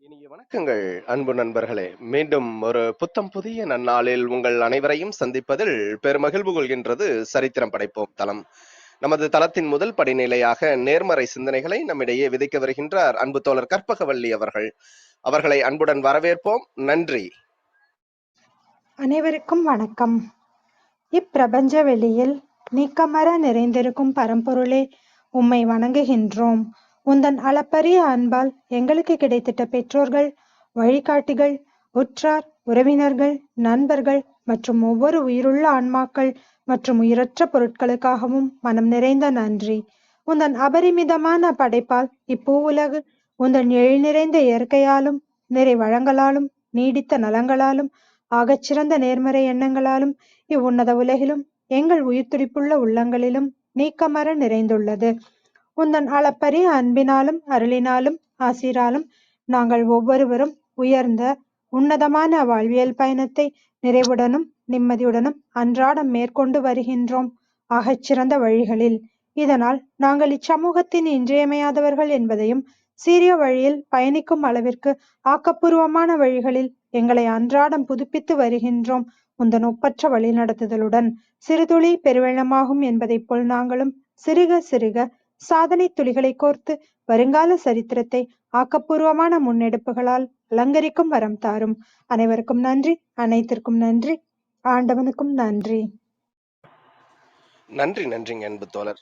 இனிய வணக்கங்கள் அன்பு நண்பர்களே. மீண்டும் ஒரு புத்தம் புதிய நன்னாளில் உங்கள் அனைவரையும் சந்திப்பதில் பெருமகிழ்வு கொள்கின்றது சரித்திரம் படைப்போம் தளம். நமது தளத்தின் முதல் படிநிலையாக நேர்மறை சிந்தனைகளை நம்மிடையே விதைக்க வருகின்றார் அன்பு தோழர் கற்பகவல்லி அவர்கள். அவர்களை அன்புடன் வரவேற்போம். நன்றி. அனைவருக்கும் வணக்கம். இப்பிரபஞ்ச வெளியில் நீக்கமற நிறைந்திருக்கும் பரம்பொருளே, உம்மை வணங்குகின்றோம். உந்தன் அளப்பரிய அன்பால் எங்களுக்கு கிடைத்திட்ட பெற்றோர்கள், வழிகாட்டிகள், உற்றார், உறவினர்கள், நண்பர்கள் மற்றும் ஒவ்வொரு உயிருள்ள ஆன்மாக்கள் மற்றும் உயிரற்ற பொருட்களுக்காகவும் மனம் நிறைந்த நன்றி. உந்தன் அபரிமிதமான படைப்பால் இப்பூவுலகு உந்தன் எழில் நிறைந்த இயற்கையாலும் நிறை வளங்களாலும் நீடித்த நலங்களாலும் ஆகச்சிறந்த நேர்மறை எண்ணங்களாலும் இவ்வுன்னத உலகிலும் எங்கள் உயிர்த்துடிப்புள்ள உள்ளங்களிலும் நீக்கமற நிறைந்துள்ளது. உந்தன் அளப்பரிய அன்பினாலும் அருளினாலும் ஆசீராலும் நாங்கள் ஒவ்வொருவரும் உயர்ந்த உன்னதமான வாழ்வியல் பயணத்தை நிறைவுடனும் நிம்மதியுடனும் அன்றாடம் மேற்கொண்டு வருகின்றோம் ஆகச்சிறந்த வழிகளில். இதனால் நாங்கள் இச்சமூகத்தின் இன்றியமையாதவர்கள் என்பதையும் சீரிய வழியில் பயணிக்கும் அளவிற்கு ஆக்கப்பூர்வமான வழிகளில் எங்களை அன்றாடம் புதுப்பித்து வருகின்றோம் உந்தன் ஒப்பற்ற வழிநடத்துதலுடன். சிறுதுளி பெருவெள்ளமாகும் என்பதைப் போல் நாங்களும் சிறுக சிறுக சாதனை துளிகளை கோர்த்து வருங்கால சரித்திரத்தை ஆக்கப்பூர்வமான முன்னெடுப்புகளால் அலங்கரிக்கும் வரம் தாரும். அனைவருக்கும் நன்றி, அனைத்திற்கும் நன்றி, ஆண்டவனுக்கும் நன்றி. நன்றிங்க அன்பு தோழர்.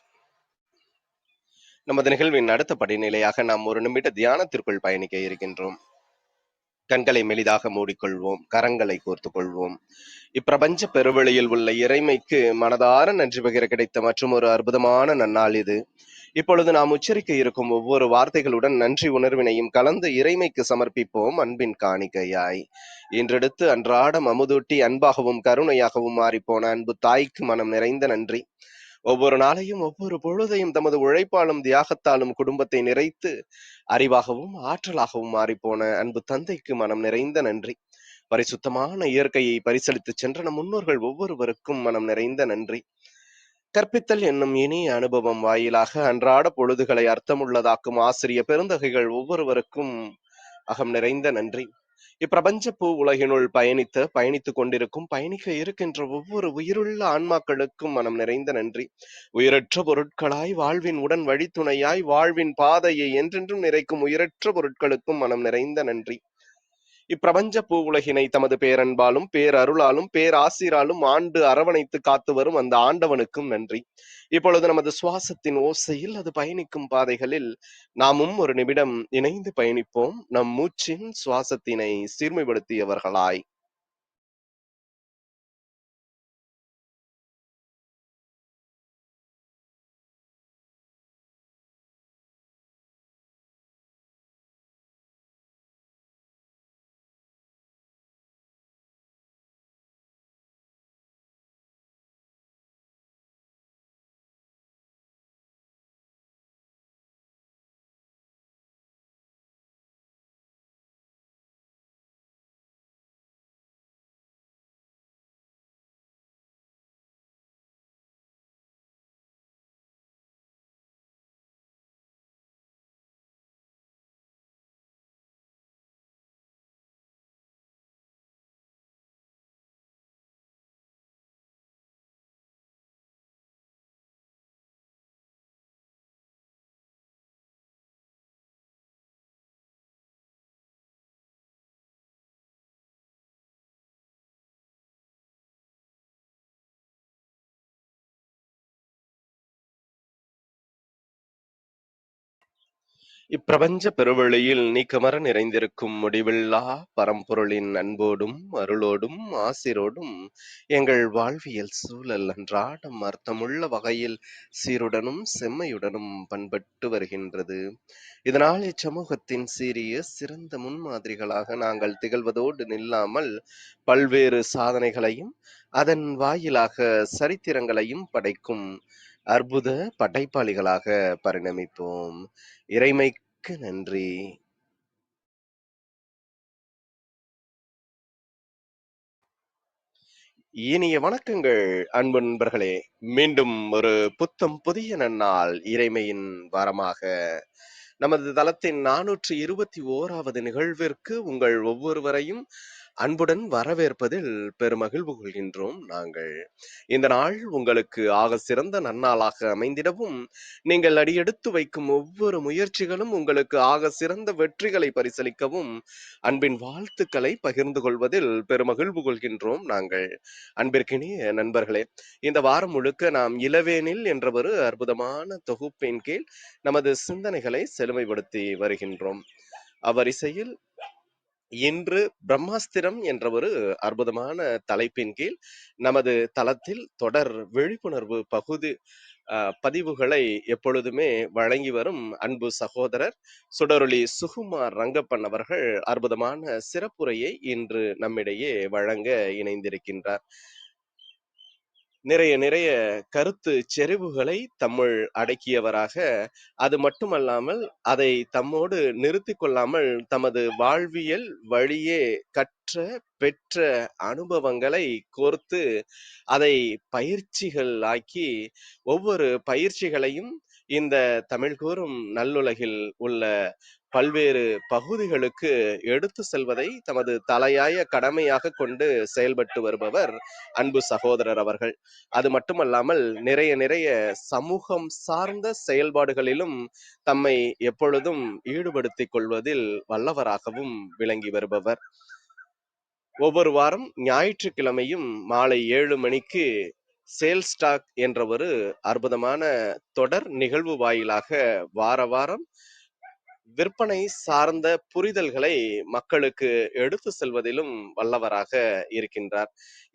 நமது நிகழ்வின் அடுத்த படிநிலையாக நாம் ஒரு நிமிட தியானத்திற்குள் பயணிக்க இருக்கின்றோம். கண்களை மெலிதாக மூடிக்கொள்வோம், கரங்களை கோர்த்துக் கொள்வோம். இப்பிரபஞ்ச பெருவெளியில் உள்ள இறைமைக்கு மனதார நன்றி பகிர கிடைத்த மற்றும் ஒரு அற்புதமான நன்னாள் இது. இப்பொழுது நாம் உச்சரிக்க இருக்கும் ஒவ்வொரு வார்த்தைகளுடன் நன்றி உணர்வினையும் கலந்து இறைமைக்கு சமர்ப்பிப்போம் அன்பின் காணிக்கையாய். இன்றெடுத்து அன்றாடம் அமுதூட்டி அன்பாகவும் கருணையாகவும் மாறிப்போன அன்பு தாய்க்கு மனம் நிறைந்த நன்றி. ஒவ்வொரு நாளையும் ஒவ்வொரு பொழுதையும் தமது உழைப்பாலும் தியாகத்தாலும் குடும்பத்தை நிறைத்து அறிவாகவும் ஆற்றலாகவும் மாறிப்போன அன்பு தந்தைக்கு மனம் நிறைந்த நன்றி. பரிசுத்தமான இயற்கையை பரிசளித்து சென்ற நம் முன்னோர்கள் ஒவ்வொருவருக்கும் மனம் நிறைந்த நன்றி. கற்பித்தல் என்னும் இனிய அனுபவம் வாயிலாக அன்றாட பொழுதுகளை அர்த்தமுள்ளதாக்கும் ஆசிரிய பெருந்தகைகள் ஒவ்வொருவருக்கும் அகம் நிறைந்த நன்றி. இப்பிரபஞ்ச பூ உலகினுள் பயணித்துக் கொண்டிருக்கும் பயணிக்க இருக்கின்ற ஒவ்வொரு உயிருள்ள ஆன்மாக்களுக்கும் மனம் நிறைந்த நன்றி. உயிரற்ற பொருட்களாய் வாழ்வின் உடன் வழித்துணையாய் வாழ்வின் பாதையை என்றென்றும் நிறைக்கும் உயிரற்ற பொருட்களுக்கும் மனம் நிறைந்த நன்றி. இப்பிரபஞ்ச பூ உலகினை தமது பேரன்பாலும் பேரருளாலும் பேராசிராலும் ஆண்டு அரவணைத்து காத்து வரும் அந்த ஆண்டவனுக்கும் நன்றி. இப்பொழுது நமது சுவாசத்தின் ஓசையில் அது பயணிக்கும் பாதைகளில் நாமும் ஒரு நிமிடம் இணைந்து பயணிப்போம், நம் மூச்சின் சுவாசத்தினை சீர்மைப்படுத்தியவர்களாய். இப்பிரபஞ்ச பெருவெளியில் நீக்கமர நிறைந்திருக்கும் முடிவில்லா பரம்பொருளின் அன்போடும் அருளோடும் ஆசிரோடும் எங்கள் வாழ்வியல் சூழல் அன்றாடம் அர்த்தமுள்ள வகையில் சீருடனும் செம்மையுடனும் பண்பட்டு வருகின்றது. இதனால் இச்சமூகத்தின் சீரிய சிறந்த முன்மாதிரிகளாக நாங்கள் திகழ்வதோடு நில்லாமல் பல்வேறு சாதனைகளையும் அதன் வாயிலாக சரித்திரங்களையும் படைக்கும் அற்புத படைப்பாளிகளாக பரிணமிப்போம். இறைமைக்கு நன்றி. இனிய வணக்கங்கள் அன்பு நண்பர்களே. மீண்டும் ஒரு புத்தம் புதிய நன்னாள் இறைமையின் வாரமாக நமது தளத்தின் 421வது நிகழ்விற்கு உங்கள் ஒவ்வொருவரையும் அன்புடன் வரவேற்பதில் பெருமகிழ்வு கொள்கின்றோம் நாங்கள். இந்த நாள் உங்களுக்கு ஆக சிறந்த நன்னாளாக அமைந்திடவும், நீங்கள் அடியெடுத்து வைக்கும் ஒவ்வொரு முயற்சிகளும் உங்களுக்கு ஆக சிறந்த வெற்றிகளை பரிசளிக்கவும் அன்பின் வாழ்த்துக்களை பகிர்ந்து கொள்வதில் பெருமகிழ்வு கொள்கின்றோம் நாங்கள். அன்பிற்கினிய நண்பர்களே, இந்த வாரம் முழுக்க நாம் இளவேனில் என்ற ஒரு அற்புதமான தொகுப்பின் கீழ் நமது சிந்தனைகளை செழுமைப்படுத்தி வருகின்றோம். அவ்வரிசையில் இன்று பிரம்மாஸ்திரம் என்ற ஒரு அற்புதமான தலைப்பின் கீழ் நமது தளத்தில் தொடர் விழிப்புணர்வு பதிவுகளை எப்பொழுதுமே வழங்கி வரும் அன்பு சகோதரர் சுடரொளி சுகுமார் ரங்கப்பன் அவர்கள் அற்புதமான சிறப்புரையை இன்று நம்மிடையே வழங்க இணைந்திருக்கின்றார். நிறைய கருத்து செறிவுகளை தம்முள் அடக்கியவராக, அது மட்டுமல்லாமல் அதை தம்மோடு நிறுத்திக் கொள்ளாமல் தமது வாழ்வியல் வழியே கற்ற பெற்ற அனுபவங்களை கோர்த்து அதை பயிற்சிகள் ஆக்கி ஒவ்வொரு பயிற்சிகளையும் இந்த தமிழ் கூறும் நல்லுலகில் உள்ள பல்வேறு பகுதிகளுக்கு எடுத்து செல்வதை தமது தலையாய கடமையாக கொண்டு செயல்பட்டு வருபவர் அன்பு சகோதரர் அவர்கள். அது மட்டுமல்லாமல் நிறைய சமூகம் சார்ந்த செயல்பாடுகளிலும் தம்மை எப்பொழுதும் ஈடுபடுத்திக் கொள்வதில் வல்லவராகவும் விளங்கி வருபவர். ஒவ்வொரு வாரம் ஞாயிற்றுக்கிழமையும் மாலை 7 மணிக்கு சேல்ஸ் டாக் என்ற ஒரு அற்புதமான தொடர் நிகழ்வு வாயிலாக வாரம் விற்பனை சார்ந்த புரிதல்களை மக்களுக்கு எடுத்து செல்வதிலும் வல்லவராக இருக்கின்றார்.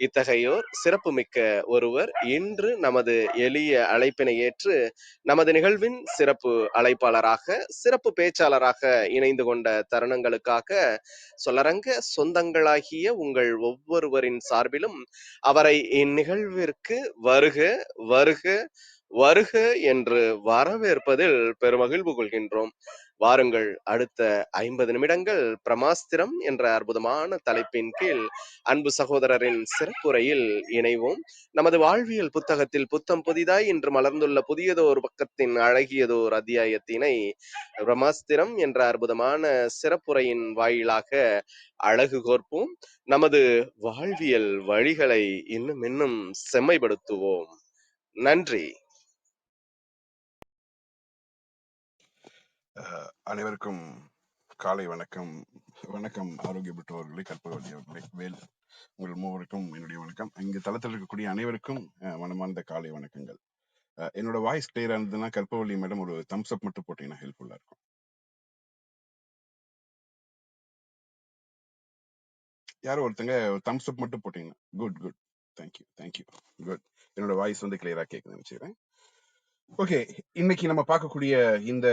இத்தகையோர் சிறப்புமிக்க ஒருவர் இன்று நமது எளிய அழைப்பினை ஏற்று நமது நிகழ்வின் சிறப்பு அழைப்பாளராக சிறப்பு பேச்சாளராக இணைந்து கொண்ட தருணங்களுக்காக சொல்லரங்க சொந்தங்களாகிய உங்கள் ஒவ்வொருவரின் சார்பிலும் அவரை இந்நிகழ்விற்கு வருக வருக வருக என்று வரவேற்பதில் பெருமகிழ்வு கொள்கின்றோம். வாருங்கள், அடுத்த 50 நிமிடங்கள் பிரம்மாஸ்திரம் என்ற அற்புதமான தலைப்பின் கீழ் அன்பு சகோதரரின் சிறப்புரையில் இணைவோம். நமது வாழ்வியல் புத்தகத்தில் புத்தம் புதிதாய் இன்று மலர்ந்துள்ள புதியதோர் பக்கத்தின் அழகியதோர் அத்தியாயத்தினை பிரம்மாஸ்திரம் என்ற அற்புதமான சிறப்புரையின் வாயிலாக அழகு கோர்ப்போம். நமது வாழ்வியல் வழிகளை இன்னும் செம்மைப்படுத்துவோம். நன்றி. அனைவருக்கும் காலை வணக்கம். வணக்கம் ஆரோக்கிய பெற்றவர்களை, கற்பவதி அவர்களை, வேல் உங்கள் மூவருக்கும் என்னுடைய வணக்கம். இங்கு தளத்தில் இருக்கக்கூடிய அனைவருக்கும் மனமார்ந்த காலை வணக்கங்கள். என்னோட வாய்ஸ் கிளியரா இருந்ததுன்னா கற்பவள்ளி மேடம் ஒரு தம்ஸ் அப் மட்டும் போட்டீங்கன்னா ஹெல்ப்ஃபுல்லா இருக்கும். யாரோ ஒருத்தங்க தம்ஸ் அப் மட்டும் போட்டீங்கன்னா குட் குட். Thank you good. என்னோட வாய்ஸ் வந்து கிளியரா கேட்குதுன்னு வச்சுக்கிறேன். ஓகே, இன்னைக்கு நம்ம பார்க்கக்கூடிய இந்த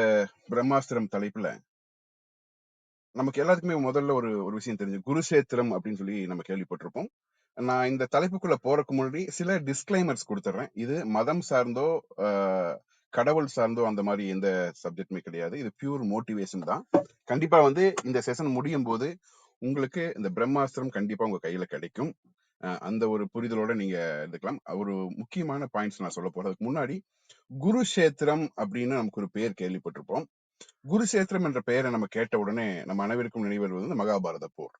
பிரம்மாஸ்திரம் தலைப்புல நமக்கு எல்லாத்துக்குமே முதல்ல ஒரு விஷயம் தெரிஞ்சு, குருஷேத்திரம் அப்படின்னு சொல்லி நம்ம கேள்விப்பட்டிருப்போம். நான் இந்த தலைப்புக்குள்ள போறதுக்கு முன்னாடி சில டிஸ்கிளைமர்ஸ் கொடுத்துட்றேன். இது மதம் சார்ந்தோ கடவுள் சார்ந்தோ அந்த மாதிரி எந்த சப்ஜெக்டுமே கிடையாது. இது பியூர் மோட்டிவேஷன் தான். கண்டிப்பா வந்து இந்த செஷன் முடியும் போது உங்களுக்கு இந்த பிரம்மாஸ்திரம் கண்டிப்பா உங்க கையில கிடைக்கும். அந்த ஒரு புரிதலோட நீங்க எடுக்கலாம். ஒரு முக்கியமான பாயிண்ட்ஸ் நான் சொல்ல போறதுக்கு முன்னாடி, குருஷேத்திரம் அப்படின்னு நமக்கு ஒரு பேர் கேள்விப்பட்டிருப்போம். குருஷேத்திரம் என்ற பெயரை நம்ம கேட்ட உடனே நம்ம அனைவருக்கும் நினைவு வந்து மகாபாரத போர்.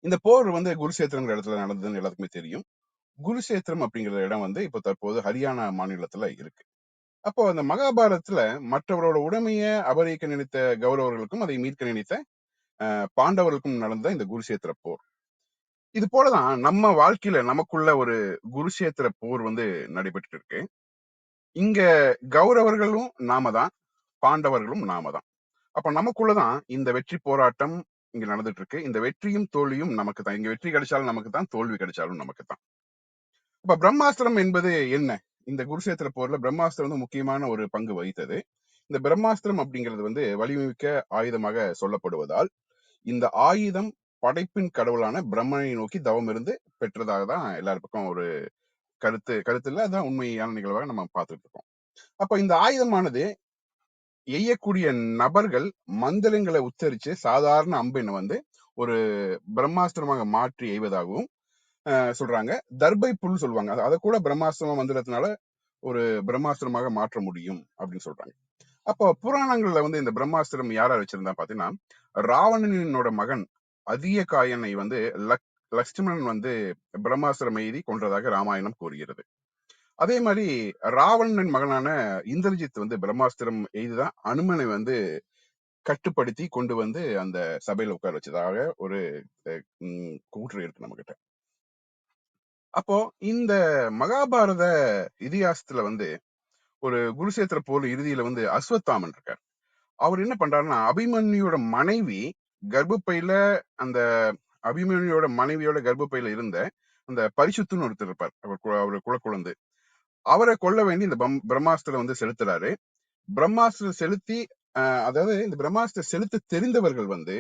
இந்த போர் வந்து குருஷேத்திரங்கிற இடத்துல நடந்ததுன்னு எல்லாத்துக்குமே தெரியும். குருஷேத்திரம் அப்படிங்கிற இடம் வந்து இப்ப தற்போது ஹரியானா மாநிலத்துல இருக்கு. அப்போ அந்த மகாபாரதத்துல மற்றவரோட உடைமையை அபகரிக்க நினைத்த கௌரவர்களுக்கும் அதை மீட்க நினைத்த பாண்டவர்களுக்கும் நடந்த இந்த குருஷேத்திர போர். இது போலதான் நம்ம வாழ்க்கையில நமக்குள்ள ஒரு குருஷேத்திர போர் வந்து நடைபெற்று இருக்கு. இங்க கௌரவர்களும் நாம தான், பாண்டவர்களும் நாம தான். அப்ப நமக்குள்ளதான் இந்த வெற்றி போராட்டம் இங்க நடந்துட்டு இருக்கு. இந்த வெற்றியும் தோல்வியும் நமக்கு தான். இங்க வெற்றி கிடைச்சாலும் நமக்கு தான், தோல்வி கிடைச்சாலும் நமக்கு தான். அப்ப பிரம்மாஸ்திரம் என்பது என்ன? இந்த குருஷேத்திர போர்ல பிரம்மாஸ்திரம் வந்து முக்கியமான ஒரு பங்கு வகித்தது. இந்த பிரம்மாஸ்திரம் அப்படிங்கிறது வந்து வலிமைமிக்க ஆயுதமாக சொல்லப்படுவதால் இந்த ஆயுதம் படைப்பின் கடவுளான பிரம்மனை நோக்கி தவம் இருந்து பெற்றதாக தான் எல்லார் பக்கம் ஒரு கருத்துல அதான் உண்மையான நிகழ்வாக நம்ம பார்த்துட்டு இருக்கோம். அப்ப இந்த ஆயுதமானது எய்யக்கூடிய நபர்கள் மந்திரங்களை உச்சரிச்சு சாதாரண அம்பினை வந்து ஒரு பிரம்மாஸ்திரமாக மாற்றி எய்வதாகவும் சொல்றாங்க. தர்பை புல் சொல்லுவாங்க, அதை கூட பிரம்மாஸ்திரமா மந்திரத்தினால ஒரு பிரம்மாஸ்திரமாக மாற்ற முடியும் அப்படின்னு சொல்றாங்க. அப்போ புராணங்கள்ல வந்து இந்த பிரம்மாஸ்திரம் யாரா வச்சிருந்தா பாத்தீங்கன்னா, ராவணனோட மகன் அதியகாயனை வந்து லக்ஷ்மணன் வந்து பிரம்மாஸ்திரம் எய்தி கொன்றதாக ராமாயணம் கூறுகிறது. அதே மாதிரி ராவணன் மகனான இந்திரஜித் வந்து பிரம்மாஸ்திரம் எய்துதான் அனுமனை வந்து கட்டுப்படுத்தி கொண்டு வந்து அந்த சபையில உட்கார வச்சதாக ஒரு கூற்று இருக்கு நம்ம கிட்ட. அப்போ இந்த மகாபாரத இதிகாசத்துல வந்து ஒரு குருஷேத்திர போர் இறுதியில வந்து அஸ்வத்தாமன் இருக்கார். அவர் என்ன பண்றாருன்னா, அபிமன்யுவோட மனைவி கர்ப்பப்பையில அந்த அபிமன்யுவோட மனைவியோட கர்ப்பப்பையில இருந்த அந்த பரிசுத்துன்னு ஒருத்தர் இருப்பார், அவர் குலக்குழந்து. அவரை கொல்ல வேண்டி இந்த பிரம்மாஸ்திரம் வந்து செலுத்துறாரு. பிரம்மாஸ்திரம் செலுத்தி அதாவது இந்த பிரம்மாஸ்திரம் செலுத்த தெரிந்தவர்கள் வந்து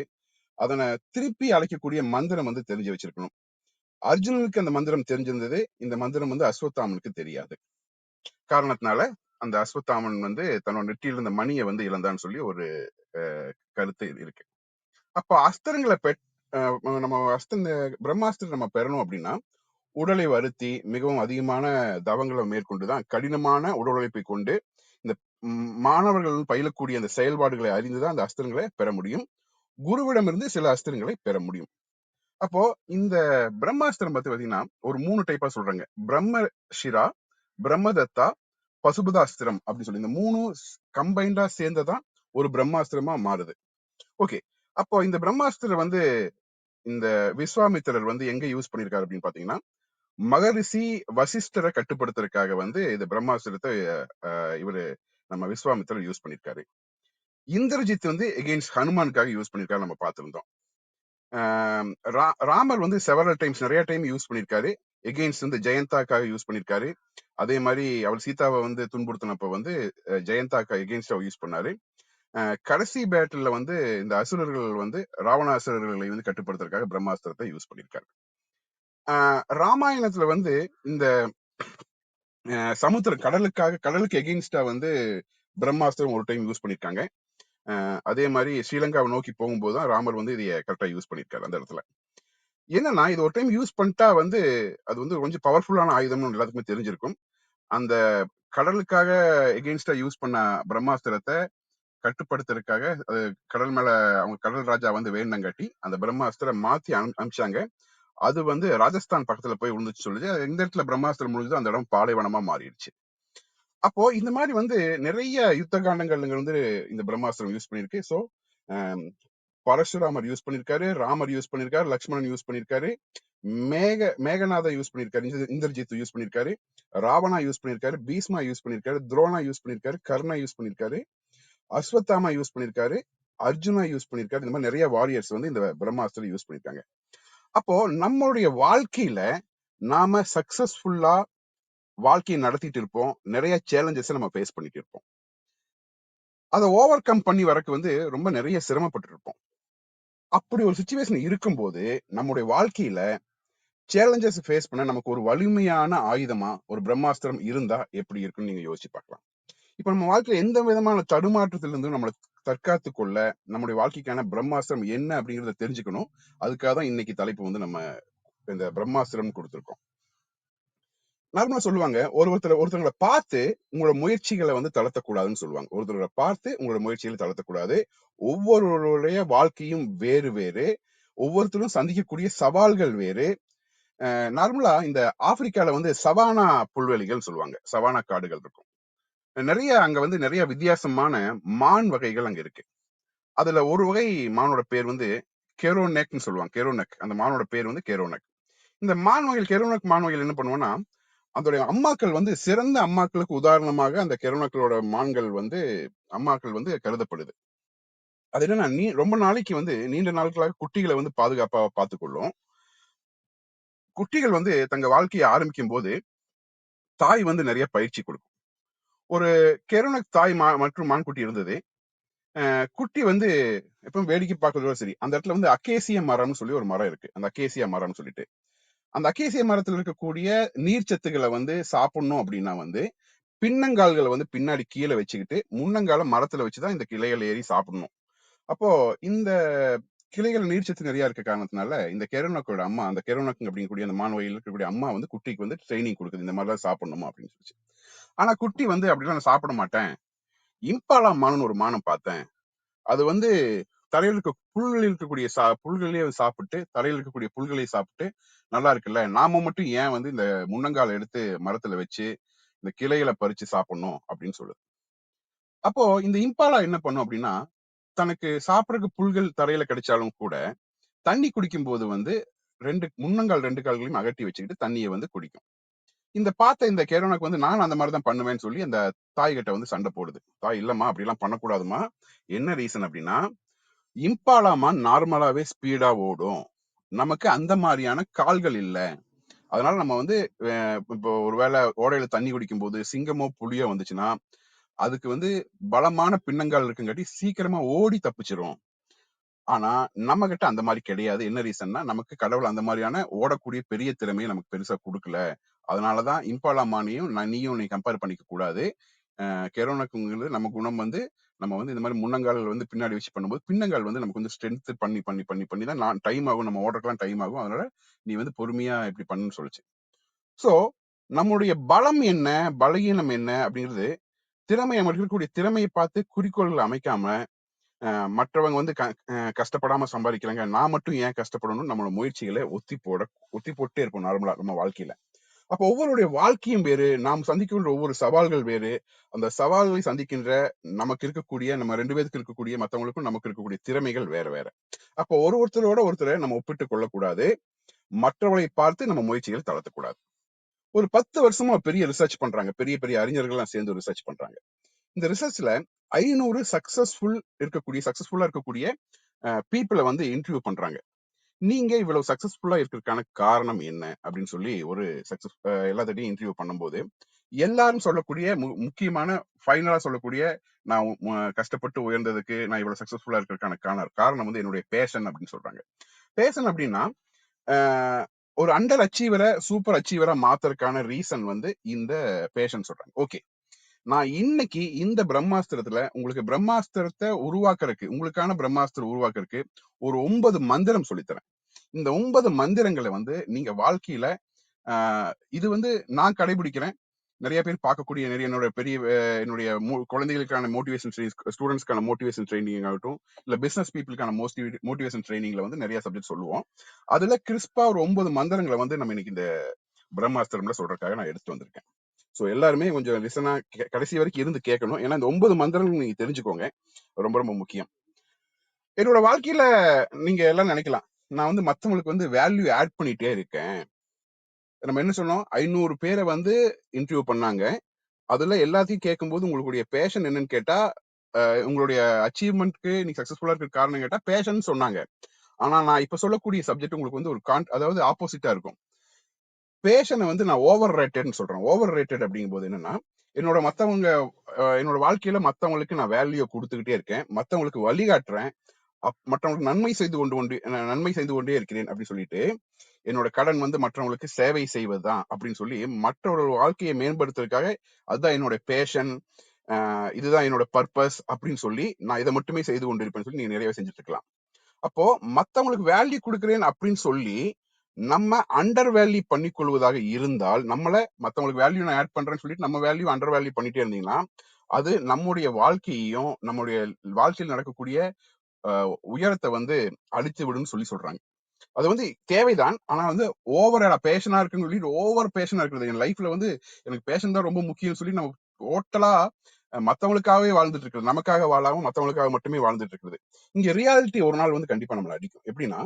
அதனை திருப்பி அழைக்கக்கூடிய மந்திரம் வந்து தெரிஞ்சு வச்சிருக்கணும். அர்ஜுனனுக்கு அந்த மந்திரம் தெரிஞ்சிருந்தது, இந்த மந்திரம் வந்து அஸ்வத்தாமனுக்கு தெரியாது. காரணத்தினால அந்த அஸ்வத்தாமன் வந்து தன்னோட நெற்றியில் இருந்த மணியை வந்து இழந்தான்னு சொல்லி ஒரு கருத்து இருக்கு. அப்ப அஸ்திரங்களை நம்ம பிரம்மாஸ்திரம் நம்ம பெறணும் அப்படின்னா உடலை வருத்தி மிகவும் அதிகமான தவங்களை மேற்கொண்டுதான் கடினமான உடல் உழைப்பை கொண்டு இந்த மாணவர்கள் பயிலக்கூடிய அந்த செயல்பாடுகளை அறிந்துதான் அந்த அஸ்திரங்களை பெற முடியும். குருவிடமிருந்து சில அஸ்திரங்களை பெற முடியும். அப்போ இந்த பிரம்மாஸ்திரம் பத்தி பாத்தீங்கன்னா ஒரு 3 டைப்பா சொல்றாங்க. பிரம்மசிரா, பிரம்மதத்தா, பசுபதாஸ்திரம் அப்படின்னு சொல்லி இந்த 3 கம்பைண்டா சேர்ந்ததான் ஒரு பிரம்மாஸ்திரமா மாறுது. ஓகே, அப்போ இந்த பிரம்மாஸ்திரம் வந்து இந்த விஸ்வாமித்திரர் வந்து எங்க யூஸ் பண்ணிருக்காரு அப்படின்னு பாத்தீங்கன்னா, மகரிஷி வசிஷ்டரை கட்டுப்படுத்துறதுக்காக வந்து இந்த பிரம்மாஸ்திரத்தை இவரு நம்ம விஸ்வாமித்திரர் யூஸ் பண்ணிருக்காரு. இந்திரஜித் வந்து எகெயின்ஸ்ட் ஹனுமானுக்காக யூஸ் பண்ணிருக்காரு, நம்ம பார்த்திருந்தோம். ராமர் வந்து செவரல் டைம்ஸ் நிறைய டைம் யூஸ் பண்ணிருக்காரு. எகெயின்ஸ்ட் வந்து ஜெயந்தாக்காக யூஸ் பண்ணிருக்காரு. அதே மாதிரி அவர் சீதாவை வந்து துன்புறுத்தினப்ப வந்து ஜெயந்தாக்கா எகெயின்ஸ்டா யூஸ் பண்ணாரு. கடைசி பேட்டில் வந்து இந்த அசுரர்கள் வந்து ராவணாசுரர்களை வந்து கட்டுப்படுத்துறதுக்காக பிரம்மாஸ்திரத்தை யூஸ் பண்ணிருக்காரு. ராமாயணத்துல வந்து இந்த சமுத்திர கடலுக்கு எகெயின்ஸ்டா வந்து பிரம்மாஸ்திரம் ஒரு டைம் யூஸ் பண்ணிருக்காங்க. அதே மாதிரி ஸ்ரீலங்காவை நோக்கி போகும்போதுதான் ராமர் வந்து இதைய கரெக்டா யூஸ் பண்ணிருக்காரு. அந்த இடத்துல என்னன்னா, இது ஒரு டைம் யூஸ் பண்ணிட்டா வந்து அது வந்து கொஞ்சம் பவர்ஃபுல்லான ஆயுதம்னு எல்லாத்துக்குமே தெரிஞ்சிருக்கும். அந்த கடலுக்காக எகெயின்ஸ்டா யூஸ் பண்ண பிரம்மாஸ்திரத்தை கட்டுப்படுத்துறதுக்காக கடல் மேல அவங்க கடல் ராஜா வந்து வேண்டங்காட்டி அந்த பிரம்மாஸ்திரம் மாத்தி அனுப்பிச்சாங்க. அது வந்து ராஜஸ்தான் பக்கத்துல போய் விழுந்துச்சு சொல்லுது. எந்த இடத்துல பிரம்மாஸ்திரம் முடிஞ்சதோ அந்த இடம் பாலைவனமா மாறிடுச்சு. அப்போ இந்த மாதிரி வந்து நிறைய யுத்த காண்டங்கள் வந்து இந்த பிரம்மாஸ்திரம் யூஸ் பண்ணிருக்கு. சோ பரசுராமர் யூஸ் பண்ணிருக்காரு, ராமர் யூஸ் பண்ணிருக்காரு, லக்ஷ்மணன் யூஸ் பண்ணிருக்காரு, மேகநாதா யூஸ் பண்ணிருக்காரு, இந்திரஜித் யூஸ் பண்ணிருக்காரு, ராவணா யூஸ் பண்ணிருக்காரு, பீஸ்மா யூஸ் பண்ணிருக்காரு, துரோணா யூஸ் பண்ணிருக்காரு, கர்ணா யூஸ் பண்ணிருக்காரு, அஸ்வத்தாமா யூஸ் பண்ணிருக்காரு, அர்ஜுனா யூஸ் பண்ணிருக்காரு. இந்த மாதிரி நிறைய வாரியர்ஸ் வந்து இந்த பிரம்மாஸ்திரம் யூஸ் பண்ணிருக்காங்க. அப்போ நம்மளுடைய வாழ்க்கையில நாம சக்சஸ்ஃபுல்லா வாழ்க்கையை நடத்திட்டு இருப்போம். நிறைய சேலஞ்சஸ் நம்ம ஃபேஸ் பண்ணிட்டு இருப்போம். அதை ஓவர் கம் பண்ணி வரக்கு வந்து ரொம்ப நிறைய சிரமப்பட்டு இருப்போம். அப்படி ஒரு சிச்சுவேஷன் இருக்கும்போது நம்முடைய வாழ்க்கையில சேலஞ்சஸ் ஃபேஸ் பண்ண நமக்கு ஒரு வலிமையான ஆயுதமா ஒரு பிரம்மாஸ்திரம் இருந்தா எப்படி இருக்குன்னு நீங்க யோசிச்சு பார்க்கலாம். இப்ப நம்ம வாழ்க்கையில எந்த விதமான தடுமாற்றத்திலிருந்து நம்மளை தற்காத்து கொள்ள நம்முடைய வாழ்க்கைக்கான பிரம்மாஸ்திரம் என்ன அப்படிங்கறத தெரிஞ்சுக்கணும். அதுக்காக தான் இன்னைக்கு தலைப்பு வந்து நம்ம இந்த பிரம்மாஸ்திரம் கொடுத்திருக்கோம். நார்மலா சொல்லுவாங்க, ஒருத்தங்களை பார்த்து உங்களோட முயற்சிகளை வந்து தளர்த்தக்கூடாதுன்னு சொல்லுவாங்க. ஒருத்தரை பார்த்து உங்களோட முயற்சிகளை தளர்த்தக்கூடாது. ஒவ்வொருவருடைய வாழ்க்கையும் வேறு வேறு, ஒவ்வொருத்தரும் சந்திக்கக்கூடிய சவால்கள் வேறு. நார்மலா இந்த ஆப்பிரிக்கால வந்து சவானா புல்வெளிகள் சொல்லுவாங்க, சவானா காடுகள் இருக்கும். நிறைய அங்க வந்து நிறைய வித்தியாசமான மான் வகைகள் அங்க இருக்கு. அதுல ஒரு வகை மானோட பேர் வந்து கெரோனெக்னு சொல்லுவாங்க. கெரோனெக், அந்த மானோட பேர் வந்து கெரோனெக். இந்த மான் வகைகள் கெரோனெக் மான் வகைகள் என்ன பண்ணுவோம்னா, அதோடைய அம்மாக்கள் வந்து சிறந்த அம்மாக்களுக்கு உதாரணமாக அந்த கெரோனக்களோட மான்கள் வந்து அம்மாக்கள் வந்து கருதப்படுது. அது என்னன்னா, ரொம்ப நாளைக்கு வந்து நீண்ட நாட்களாக குட்டிகளை வந்து பாதுகாப்பா பார்த்துக்கொள்ளும். குட்டிகள் வந்து தங்க வாழ்க்கையை ஆரம்பிக்கும் போது தாய் வந்து நிறைய பயிற்சி கொடுக்கும். ஒரு கெரோனக் தாய் மற்றும் மான்குட்டி இருந்தது. குட்டி வந்து எப்பவும் வேடிக்கை பார்க்கறதோட சரி, அந்த இடத்துல வந்து அக்கேசிய மரம்னு சொல்லி ஒரு மரம் இருக்கு. அந்த அக்கேசியா மரம்னு சொல்லிட்டு அந்த அக்கேசிய மரத்துல இருக்கக்கூடிய நீர்ச்சத்துக்களை வந்து சாப்பிடணும் அப்படின்னா வந்து பின்னங்கால்களை வந்து பின்னாடி கீழே வச்சுக்கிட்டு முன்னங்கால மரத்துல வச்சுதான் இந்த கிளைகள் ஏறி சாப்பிடணும். அப்போ இந்த கிளைகள் நீர்ச்சத்து நிறைய இருக்க காரணத்தினால இந்த கெரோனக்கோட அம்மா, அந்த கெரோனக் அப்படிங்கக்கூடிய அந்த மான் வகையில் இருக்கக்கூடிய அம்மா வந்து குட்டிக்கு வந்து ட்ரைனிங் கொடுக்குது, இந்த மாதிரிலாம் சாப்பிடணுமா அப்படின்னு சொல்லிச்சு. ஆனா குட்டி வந்து அப்படிலாம் நான் சாப்பிட மாட்டேன், இம்பாலா மானுன்னு ஒரு மானம் பார்த்தேன். அது வந்து தரையில் இருக்க புல்களில் இருக்கக்கூடிய புல்களையே சாப்பிட்டு, தரையில் இருக்கக்கூடிய புல்களை சாப்பிட்டு நல்லா இருக்குல்ல, நாம மட்டும் ஏன் வந்து இந்த முன்னங்கால எடுத்து மரத்துல வச்சு இந்த கிளைகளை பறிச்சு சாப்பிடணும் அப்படின்னு சொல்லுது. அப்போ இந்த இம்பாலா என்ன பண்ணும் அப்படின்னா, தனக்கு சாப்பிடறதுக்கு புல்கள் தரையில கிடைச்சாலும் கூட தண்ணி குடிக்கும் போது வந்து முன்னங்கால் 2 கால்களையும் அகட்டி வச்சுக்கிட்டு தண்ணியை வந்து குடிக்கும். இந்த பார்த்த இந்த கேரோனுக்கு வந்து நான் அந்த மாதிரி தான் பண்ணுவேன்னு சொல்லி அந்த தாய் கிட்ட வந்து சண்டை போடுது. தாய் இல்லம்மா அப்படிலாம் பண்ணக்கூடாதுமா. என்ன ரீசன் அப்படின்னா, இம்பாலா மான் நார்மலாவே ஸ்பீடா ஓடும். நமக்கு அந்த மாதிரியான கால்கள் இல்ல. அதனால நம்ம வந்து இப்போ ஒருவேளை ஓடையில தண்ணி குடிக்கும் போது சிங்கமோ புலியோ வந்துச்சுன்னா அதுக்கு வந்து பலமான பின்னங்கால் இருக்குங்காட்டி சீக்கிரமா ஓடி தப்பிச்சிரும். ஆனா நம்ம கிட்ட அந்த மாதிரி கிடையாது. என்ன ரீசன்னா, நமக்கு கடவுள் அந்த மாதிரியான ஓடக்கூடிய பெரிய திறமையை நமக்கு பெருசா கொடுக்கல. அதனாலதான் இம்பாலா மானையும் நீயும் நீ கம்பேர் பண்ணிக்க கூடாது. கெரோனக்குங்கிறது நம்ம குணம் வந்து நம்ம வந்து இந்த மாதிரி முன்னங்கால் வந்து பின்னாடி வச்சு பண்ணும்போது பின்னங்கால் வந்து நமக்கு வந்து ஸ்ட்ரென்த் பண்ணி பண்ணி பண்ணி பண்ணி தான் நான் டைம் ஆகும், நம்ம ஓடுறதுக்கெல்லாம் டைம் ஆகும். அதனால நீ வந்து பொறுமையா இப்படி பண்ணுன்னு சொல்லுச்சு. சோ நம்முடைய பலம் என்ன, பலகீனம் என்ன அப்படிங்கிறது நம்ம இருக்கக்கூடிய திறமையை பார்த்து குறிக்கோள்களை அமைக்காம மற்றவங்க வந்து கஷ்டப்படாம சம்பாதிக்கிறாங்க, நான் மட்டும் ஏன் கஷ்டப்படணும், நம்மளோட முயற்சிகளை ஒத்தி போட்டே இருப்போம் நார்மலா நம்ம வாழ்க்கையில. அப்ப ஒவ்வொருடைய வாழ்க்கையும் வேறு, நாம் சந்திக்கின்ற ஒவ்வொரு சவால்கள் வேறு. அந்த சவால்களை சந்திக்கின்ற நமக்கு இருக்கக்கூடிய நம்ம 2 பேருக்கு இருக்கக்கூடிய மத்தவங்களுக்கும் நமக்கு இருக்கக்கூடிய திறமைகள் வேற வேற. அப்போ ஒருத்தரோட ஒருத்தரை நம்ம ஒப்பிட்டு கொள்ளக்கூடாது. மற்றவர்களை பார்த்து நம்ம முயற்சிகளை தளர்த்தக்கூடாது. ஒரு 10 வருஷமா பெரிய ரிசர்ச் பண்றாங்க, பெரிய பெரிய அறிஞர்கள்லாம் சேர்ந்து ரிசர்ச் பண்றாங்க. இந்த ரிசர்ச்ல 500 சக்சஸ்ஃபுல்லா இருக்கக்கூடிய பீப்புளை வந்து இன்டர்வியூ பண்றாங்க. நீங்க இவ்வளவு சக்சஸ்ஃபுல்லா இருக்கிறதுக்கான காரணம் என்ன அப்படின்னு சொல்லி ஒரு எல்லாத்தையும் இன்டர்வியூ பண்ணும்போது எல்லாரும் சொல்லக்கூடிய முக்கியமான ஃபைனலா சொல்லக்கூடிய நான் கஷ்டப்பட்டு உயர்ந்ததுக்கு நான் இவ்வளவு சக்சஸ்ஃபுல்லா இருக்கிறதுக்கான காரணம் வந்து என்னுடைய பேஷன் அப்படின்னு சொல்றாங்க. பேஷன் அப்படின்னா ஒரு அண்டர் அச்சீவரை சூப்பர் அச்சீவரா மாத்துறதுக்கான ரீசன் வந்து இந்த பேஷன் சொல்றாங்க. ஓகே, நான் இன்னைக்கு இந்த பிரம்மாஸ்திரத்துல உங்களுக்கு பிரம்மாஸ்திரத்தை உருவாக்குறதுக்கு, உங்களுக்கான பிரம்மாஸ்திரம் உருவாக்குறதுக்கு ஒரு 9 மந்திரம் சொல்லித்தரேன். இந்த 9 மந்திரங்களை வந்து நீங்க வாழ்க்கையில இது வந்து நான் கடைபிடிக்கிறேன். நிறைய பேர் பார்க்கக்கூடிய என்னுடைய குழந்தைகளுக்கான மோட்டிவேஷன் ஸ்டூடெண்ட்ஸ்க்கான மோட்டிவேஷன் ட்ரைனிங் ஆகட்டும், இல்ல பிசினஸ் பீப்புளுக்கான மோட்டிவேஷன் ட்ரைனிங்ல வந்து நிறைய சப்ஜெக்ட் சொல்லுவோம். அதுல கிறிஸ்பா ஒரு 9 மந்திரங்களை வந்து நம்ம இன்னைக்கு இந்த பிரம்மாஸ்திரம்ல சொல்றதுக்காக நான் எடுத்து வந்திருக்கேன். சோ எல்லாருமே கொஞ்சம் லிசனா கடைசி வரைக்கும் இருந்து கேட்கணும். ஏன்னா இந்த 9 மந்திரங்கள் நீங்க தெரிஞ்சுக்கோங்க, ரொம்ப ரொம்ப முக்கியம். என்னோட வாழ்க்கையில நீங்க எல்லாம் நினைக்கலாம், நான் வந்து மத்தவங்களுக்கு வந்து வேல்யூ ஆட் பண்ணிட்டே இருக்கேன். நம்ம என்ன சொன்னோம், 500 பேரை வந்து இன்டர்வியூ பண்ணாங்க. அதுல எல்லாத்தையும் கேட்கும்போது உங்களுடைய பேஷன் என்னன்னு கேட்டா, உங்களுடைய அச்சீவ்மெண்ட்க்கு நீங்க சக்சஸ்ஃபுல்லா இருக்க காரணம் கேட்டா பேஷன் சொன்னாங்க. ஆனா நான் இப்ப சொல்லக்கூடிய சப்ஜெக்ட் உங்களுக்கு வந்து அதாவது ஆப்போசிட்டா இருக்கும். பேஷனை வந்து நான் ஓவர் ரேட்டட்னு சொல்றேன். ஓவர் ரேட்டட் அப்படிங்கும் போது என்னன்னா, என்னோட வாழ்க்கையில மத்தவங்களுக்கு நான் வேல்யூ கொடுத்துக்கிட்டே இருக்கேன், மத்தவங்களுக்கு வழிகாட்டுறேன், மற்றவங்களுக்கு நன்மை செய்து கொண்டே இருக்கிறேன் அப்படின்னு சொல்லிட்டு, என்னோட கடன் வந்து மற்றவங்களுக்கு சேவை செய்வதுதான் அப்படின்னு சொல்லி மற்றவர்கள் வாழ்க்கையை மேம்படுத்துறதுக்காக அதுதான் என்னோட பேஷன், இதுதான் என்னோட பர்பஸ் அப்படின்னு சொல்லி நான் இதை மட்டுமே செய்து கொண்டிருப்பேன்னு சொல்லி நீங்க நிறைய செஞ்சுட்டு இருக்கலாம். அப்போ மத்தவங்களுக்கு வேல்யூ கொடுக்குறேன் அப்படின்னு சொல்லி நம்ம அண்டர் வேல்யூ பண்ணி கொள்வதாக இருந்தால், மத்தவங்களுக்கு வேல்யூ நான் ஆட் பண்றேன்னு சொல்லிட்டு நம்ம வேல்யூ அண்டர் வேல்யூ பண்ணிட்டே இருந்தீங்கன்னா, அது நம்முடைய வாழ்க்கையையும் நம்முடைய வாழ்க்கையில் நடக்கக்கூடிய உயரத்தை வந்து அழித்து விடுன்னு சொல்றாங்க. அது வந்து தேவைதான். ஆனா வந்து ஓவர் பேஷனா இருக்குன்னு சொல்லிட்டு ஓவர் பேஷனா இருக்கிறது, என் லைஃப்ல வந்து எனக்கு பேஷன் தான் ரொம்ப முக்கியம் சொல்லி நம்ம டோட்டலா மத்தவங்களுக்காகவே வாழ்ந்துட்டு இருக்கிறது, நமக்காக வாழாம மத்தவங்களுக்காக மட்டுமே வாழ்ந்துட்டு இருக்கிறது. இங்க ரியாலிட்டி ஒரு நாள் வந்து கண்டிப்பா நம்மளை அடிக்கும். எப்படின்னா,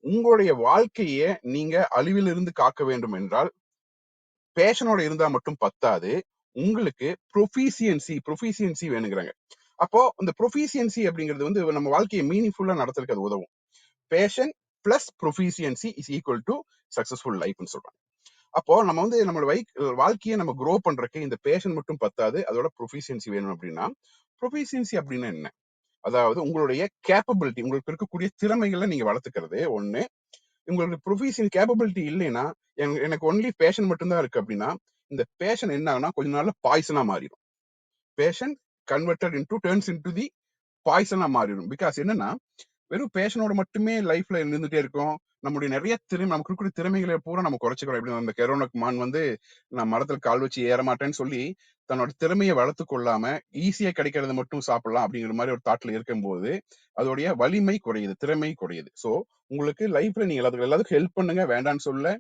உங்களுடைய வாழ்க்கையை நீங்க அழிவிலிருந்து காக்க வேண்டும் என்றால் பேஷனோட இருந்தா மட்டும் பத்தாது, உங்களுக்கு ப்ரொஃபிசியன்சி வேணுங்கிறாங்க. அப்போ இந்த ப்ரொஃபிசியன்சி அப்படிங்கிறது வந்து நம்ம வாழ்க்கையை மீனிங்ஃபுல்லா நடத்துறதுக்கு அது உதவும். Passion plus proficiency is equal to successful லைஃப்னு சொல்றாங்க. அப்போ நம்ம வந்து நம்மளோட வாழ்க்கையை நம்ம க்ரோ பண்றதுக்கு இந்த பேஷன் மட்டும் பத்தாது, அதோட ப்ரொஃபிசியன்சி வேணும். அப்படின்னா ப்ரொஃபிசியன்சி அப்படின்னா என்ன? அதாவது உங்களுடைய கேப்பபிலிட்டி, உங்களுக்கு இருக்கக்கூடிய திறமைகளை நீங்க வளர்த்துக்கிறது ஒண்ணு. உங்களுக்கு ப்ரொஃபிஷியல் கேப்பபிலிட்டி இல்லைன்னா, எனக்கு ஒன்லி பேஷன் மட்டும்தான் இருக்கு அப்படின்னா, இந்த பேஷன் என்ன ஆகுனா கொஞ்ச நாள்ல பாய்சனா மாறிடும். பேஷன் டர்ன்ஸ் இன்டு தி பாய்சனா மாறிடும். பிகாஸ் என்னன்னா, வெறும் பேஷனோட மட்டுமே லைஃப்ல இருந்துட்டே இருக்கோம். நம்முடைய நிறைய நமக்கு இருக்கிற திறமைகளை பூரா நம்ம குறைச்சிக்கிறோம். எப்படி அந்த கெரோனக் மான் வந்து நான் மரத்துல கால் வச்சு ஏற மாட்டேன்னு சொல்லி தன்னோட திறமையை வளர்த்து கொள்ளாம ஈஸியா கிடைக்கிறத மட்டும் சாப்பிடலாம் அப்படிங்கிற மாதிரி ஒரு தாட்ல இருக்கும்போது அதோடைய வலிமை குறையுது, திறமை குறையுது. சோ உங்களுக்கு லைஃப்ல நீங்க எல்லாத்துக்கும் ஹெல்ப் பண்ணுங்க, வேண்டான்னு சொல்ல.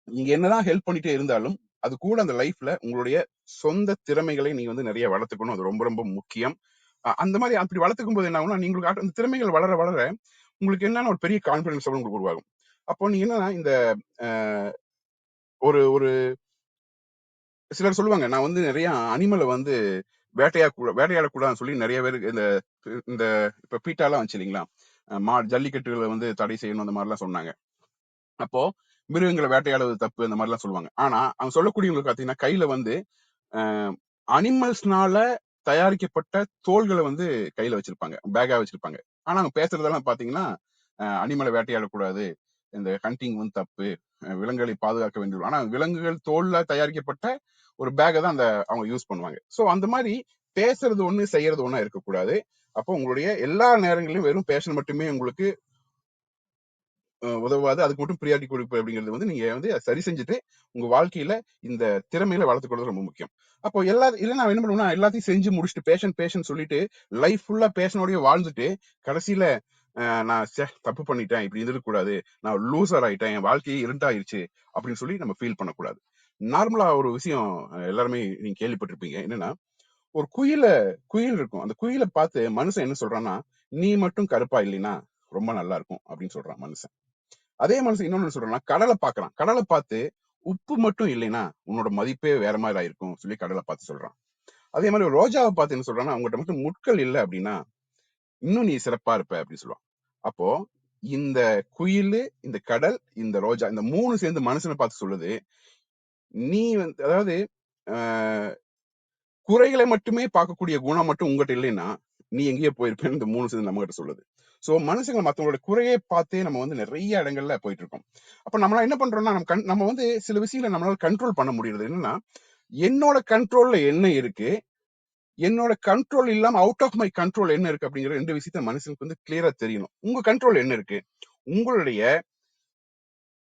நீங்க என்னதான் ஹெல்ப் பண்ணிட்டே இருந்தாலும் அது கூட அந்த லைஃப்ல உங்களுடைய சொந்த திறமைகளை நீங்க வந்து நிறைய வளர்த்துக்கணும். அது ரொம்ப ரொம்ப முக்கியம். அந்த மாதிரி அப்படி வளர்த்துக்கும் போது என்ன ஆகும்னா, நீங்களுக்கு அந்த திறமைகள் வளர வளர உங்களுக்கு என்னன்னா ஒரு பெரிய கான்பிடன்ஸ் உங்களுக்கு உருவாகும். அப்போ நீங்க என்னன்னா இந்த ஒரு ஒரு சிலர் சொல்லுவாங்க, நான் வந்து நிறைய அனிமலை வந்து வேட்டையாடக்கூடாதுன்னு சொல்லி நிறைய பேருக்கு இந்த இந்த இப்ப பீட்டாலாம் வந்துச்சு இல்லைங்களா, ஜல்லிக்கட்டுகளை வந்து தடை செய்யணும் அந்த மாதிரிலாம் சொன்னாங்க. அப்போ மிருகங்களை வேட்டையாடுவது தப்பு அந்த மாதிரிலாம் சொல்லுவாங்க. ஆனா அவங்க சொல்லக்கூடியவங்களுக்கு பாத்தீங்கன்னா கையில வந்து அனிமல்ஸ்னால தயாரிக்கப்பட்ட தோள்களை வந்து கையில வச்சிருப்பாங்க, பேக்கா வச்சிருப்பாங்க. ஆனா அவங்க பேசுறதெல்லாம் பாத்தீங்கன்னா அனிமலை வேட்டையாடக்கூடாது, இந்த ஹண்டிங் வந்து தப்பு, விலங்குகளை பாதுகாக்க வேண்டும். ஆனா விலங்குகள் தோல்ல தயாரிக்கப்பட்ட ஒரு பேக்கை தான் அந்த அவங்க யூஸ் பண்ணுவாங்க. சோ அந்த மாதிரி பேசுறது ஒண்ணு செய்யறது ஒண்ணா இருக்கக்கூடாது. அப்போ உங்களுடைய எல்லா நேரங்களிலும் வெறும் பேஷன் மட்டுமே உங்களுக்கு உதவாது. அதுக்கு மட்டும் ப்ரியாரிட்டி கொடுப்பு அப்படிங்கிறது வந்து நீங்க வந்து சரி செஞ்சுட்டு உங்க வாழ்க்கையில இந்த திறமையில வளர்த்துக்கிறது ரொம்ப முக்கியம். அப்போ இல்ல நான் என்ன பண்ணுவேன்னா எல்லாத்தையும் செஞ்சு முடிச்சுட்டு பேஷன் சொல்லிட்டு லைஃப் ஃபுல்லா பேஷனோடய வாழ்ந்துட்டு கடைசியில நான் தப்பு பண்ணிட்டேன், இப்படி இருக்கக்கூடாது, நான் லூசர் ஆயிட்டேன், என் வாழ்க்கையே இருண்டாயிருச்சு அப்படின்னு சொல்லி நம்ம ஃபீல் பண்ணக்கூடாது. நார்மலா ஒரு விஷயம் எல்லாருமே நீங்க கேள்விப்பட்டிருப்பீங்க. என்னன்னா ஒரு குயில் இருக்கும். அந்த குயிலை பார்த்து மனுஷன் என்ன சொல்றான்னா, நீ மட்டும் கருப்பா இல்லைன்னா ரொம்ப நல்லா இருக்கும் அப்படின்னு சொல்றான் மனுஷன். அதே மனுஷன் இன்னொன்னு சொல்றான்னா, கடலை பாக்குறான். கடலை பார்த்து உப்பு மட்டும் இல்லைன்னா உன்னோட மதிப்பே வேற மாதிரி ஆயிருக்கும் சொல்லி கடலை பார்த்து சொல்றான். அதே மாதிரி ரோஜாவை பார்த்து என்ன சொல்றான்னா, அவங்ககிட்ட மட்டும் முட்கள் இல்லை அப்படின்னா இன்னும் நீ சிறப்பா இருப்ப அப்படின்னு சொல்லுவான். அப்போ இந்த குயில், இந்த கடல், இந்த ரோஜா, இந்த 3 சேர்ந்து மனுஷனை பார்த்து சொல்லுது, நீ வந்து அதாவது குறைகளை மட்டுமே பார்க்கக்கூடிய குணம் மட்டும் உங்ககிட்ட இல்லைன்னா நீ எங்கேயே போயிருப்பேன்னு இந்த 3 சேர்ந்து நம்ம கிட்ட சொல்லுது. சோ மனுஷங்க மத்தவங்களோட குறையை பார்த்தே நம்ம வந்து நிறைய இடங்கள்ல போயிட்டு இருக்கோம். அப்ப நம்மளால என்ன பண்றோம்னா நம்ம வந்து சில விஷயங்களை நம்மளால கண்ட்ரோல் பண்ண முடியுது. என்னன்னா என்னோட கண்ட்ரோல்ல என்ன இருக்கு, என்னோட கண்ட்ரோல் இல்லாம அவுட் ஆஃப் மை கண்ட்ரோல் என்ன இருக்கு அப்படிங்கிற 2 விஷயத்த மனுஷனுக்கு வந்து கிளியரா தெரியணும். உங்க கண்ட்ரோல் என்ன இருக்கு, உங்களுடைய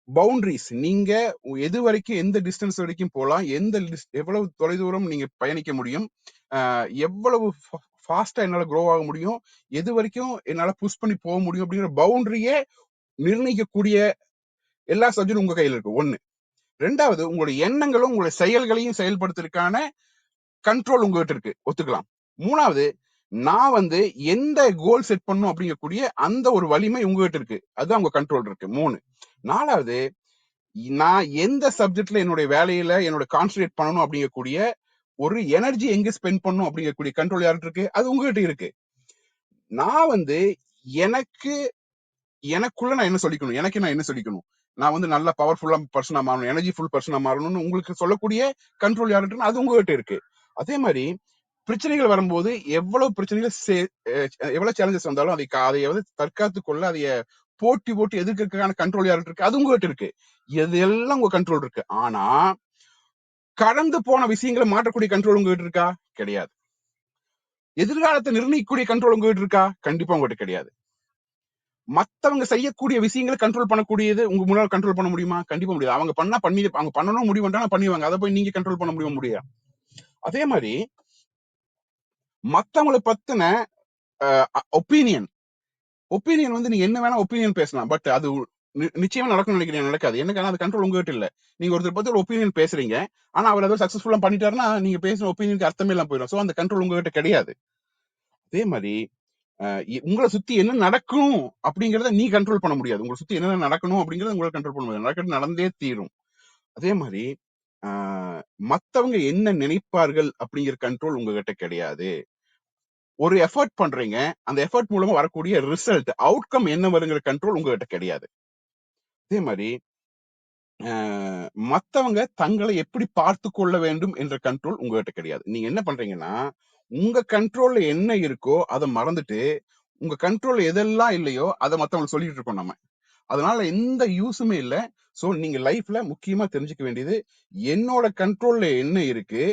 பவுண்டரிஸ், நீங்க எது வரைக்கும் எந்த டிஸ்டன்ஸ் வரைக்கும் போகலாம், எவ்வளவு தொலைதூரம் நீங்க பயணிக்க முடியும், எவ்வளவு ஃபாஸ்டா என்னால க்ரோ ஆக முடியும், எது வரைக்கும் என்னால புஷ் பண்ணி போக முடியும் அப்படிங்கிற பவுண்டரியே நிர்ணயிக்கக்கூடிய எல்லா சப்ஜெக்டும் உங்க கையில இருக்கு. 1. 2வது உங்களுடைய எண்ணங்களும் உங்களுடைய செயல்களையும் செயல்படுத்துறதுக்கான கண்ட்ரோல் உங்ககிட்ட இருக்கு, ஒத்துக்கலாம். 3வது நான் வந்து எந்த கோல் செட் பண்ணும் அப்படிங்கக்கூடிய அந்த ஒரு வலிமை உங்ககிட்ட இருக்கு, அதுதான் உங்க கண்ட்ரோல் இருக்கு. 3. 4வது நான் எந்த சப்ஜெக்ட்ல என்னுடைய வேலையில என்னோட கான்சன்ட்ரேட் பண்ணணும் அப்படிங்கக்கூடிய ஒரு எனர்ஜி எங்க ஸ்பெண்ட் பண்ணணும் அப்படிங்கக்கூடிய கண்ட்ரோல் யார்கிட்ட இருக்கு, அது உங்ககிட்ட இருக்கு. நான் வந்து எனக்குள்ள நான் என்ன சொல்லிக்கணும், எனக்கு நான் என்ன சொல்லிக்கணும், நான் வந்து நல்ல பவர்ஃபுல்லா பர்சனா மாறணும், எனர்ஜி ஃபுல் பர்சனா மாறணும்னு உங்களுக்கு சொல்லக்கூடிய கண்ட்ரோல் யார்கிட்ட, அது உங்ககிட்ட இருக்கு. அதே மாதிரி பிரச்சனைகள் வரும்போது எவ்வளவு பிரச்சனைகள் எவ்வளவு சேலஞ்சஸ் வந்தாலும் அதை வந்து தற்காத்து கொள்ள அதைய போட்டி எதிர்க்கிறதுக்கான கண்ட்ரோல் யார்கிட்ட இருக்கு, அது உங்ககிட்ட இருக்கு. எதெல்லாம் உங்க கண்ட்ரோல் இருக்கு. ஆனா கடந்து போன விஷயங்களை மாற்றக்கூடிய கண்ட்ரோல் உங்ககிட்ட இருக்கா, கிடையாது. எதிர்காலத்தை நிர்ணயிக்கக்கூடிய கண்ட்ரோல் உங்ககிட்ட இருக்கா, கண்டிப்பா உங்ககிட்ட கிடையாது. மத்தவங்க செய்யக்கூடிய விஷயங்களை கண்ட்ரோல் பண்ணக்கூடியது உங்க முன்னால கண்ட்ரோல் பண்ண முடியுமா, கண்டிப்பா முடியாது. அவங்க பண்ணணும் முடிவு பண்றாங்க, பண்ணிடுவாங்க. அதை போய் நீங்க கண்ட்ரோல் பண்ண முடியாது. அதே மாதிரி மத்தவங்களை பத்தின ஒப்பீனியன் வந்து நீங்க என்ன வேணா ஒப்பீனியன் பேசலாம், பட் அது நிச்சயமா நடக்கும்னு நினைக்கிறேன், நடக்காது. என்னன்னா அது கண்ட்ரோல் உங்ககிட்ட இல்ல. நீங்க ஒருத்தர் பத்தி ஒரு ஒப்பீனியன் பேசுறீங்க, ஆனா அவர் ஏதோ சக்சஸ்ஃபுல்லா பண்ணிட்டாருன்னா நீங்க பேசுற ஒப்பீனியனுக்கு அர்த்தமே எல்லாம் போயிடும். சோ அந்த கண்ட்ரோல் உங்ககிட்ட கிடையாது. அதே மாதிரி உங்களை சுத்தி என்ன நடக்கும் அப்படிங்கறத நீ கண்ட்ரோல் பண்ண முடியாது. உங்களை சுத்தி என்ன நடக்கணும் அப்படிங்கறத உங்களால கண்ட்ரோல் பண்ண முடியாது, நடக்கிறது நடந்தே தீரும். அதே மாதிரி மத்தவங்க என்ன நினைப்பார்கள் அப்படிங்கிற கண்ட்ரோல் உங்ககிட்ட கிடையாது. ஒரு எஃபர்ட் பண்றீங்க, அந்த எஃபர்ட் மூலமா வரக்கூடிய ரிசல்ட் அவுட்கம் என்ன வருங்கிற கண்ட்ரோல் உங்ககிட்ட கிடையாது. அதே மாதிரி மத்தவங்க தங்களை எப்படி பார்த்து கொள்ள வேண்டும் என்ற கண்ட்ரோல் உங்ககிட்ட கிடையாது. நீங்க என்ன பண்றீங்கன்னா உங்க கண்ட்ரோல்ல என்ன இருக்கோ அதை மறந்துட்டு உங்க கண்ட்ரோல் எதெல்லாம் இல்லையோ அதை மத்தவங்களுக்கு சொல்லிட்டு இருக்கோம் நம்ம. அதனால எந்த யூஸுமே இல்லை. சோ நீங்க லைஃப்ல முக்கியமா தெரிஞ்சுக்க வேண்டியது, என்னோட கண்ட்ரோல்ல என்ன இருக்கு,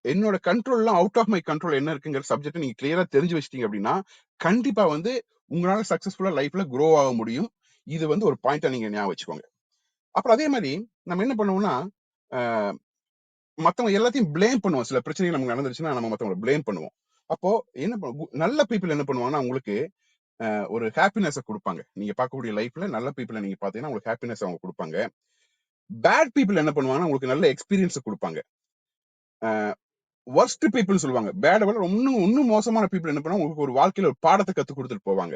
என்னோட கண்ட்ரோல்லாம் அவுட் ஆஃப் மை கண்ட்ரோல் என்ன இருக்குங்கிற சப்ஜெக்ட் நீங்க கிளியரா தெரிஞ்சு வச்சிட்டீங்க அப்படின்னா கண்டிப்பா வந்து உங்களால சக்சஸ்ஃபுல்லா லைஃப்ல க்ரோ ஆக முடியும். இது வந்து ஒரு பாயிண்டா நீங்க ஞாபகம் வச்சுக்கோங்க. அப்புறம் அதே மாதிரி நம்ம என்ன பண்ணுவோம்னா, அஹ், மத்தவங்க எல்லாத்தையும் ப்ளேம் பண்ணுவோம். சில பிரச்சனைகள் நமக்கு நடந்துருச்சுன்னா நம்ம மத்தவங்களை ப்ளேம் பண்ணுவோம். அப்போ என்ன நல்ல பீப்புள் என்ன பண்ணுவாங்கன்னா உங்களுக்கு ஒரு ஹாப்பினஸ் கொடுப்பாங்க. நீங்க பார்க்கக்கூடிய லைஃப்ல நல்ல பீப்புளை நீங்க பாத்தீங்கன்னா உங்களுக்கு ஹாப்பினஸ் அவங்க கொடுப்பாங்க. பேட் பீப்புள் என்ன பண்ணுவாங்கன்னா உங்களுக்கு நல்ல எக்ஸ்பீரியன்ஸ் கொடுப்பாங்க. worst பீப்புள் சொல்லுவாங்க. பேட் விட இன்னும் மோசமான பீப்புள் என்ன பண்ணுவாங்க, உங்களுக்கு ஒரு வாழ்க்கையில ஒரு பாடத்தை கத்து கொடுத்துட்டு போவாங்க.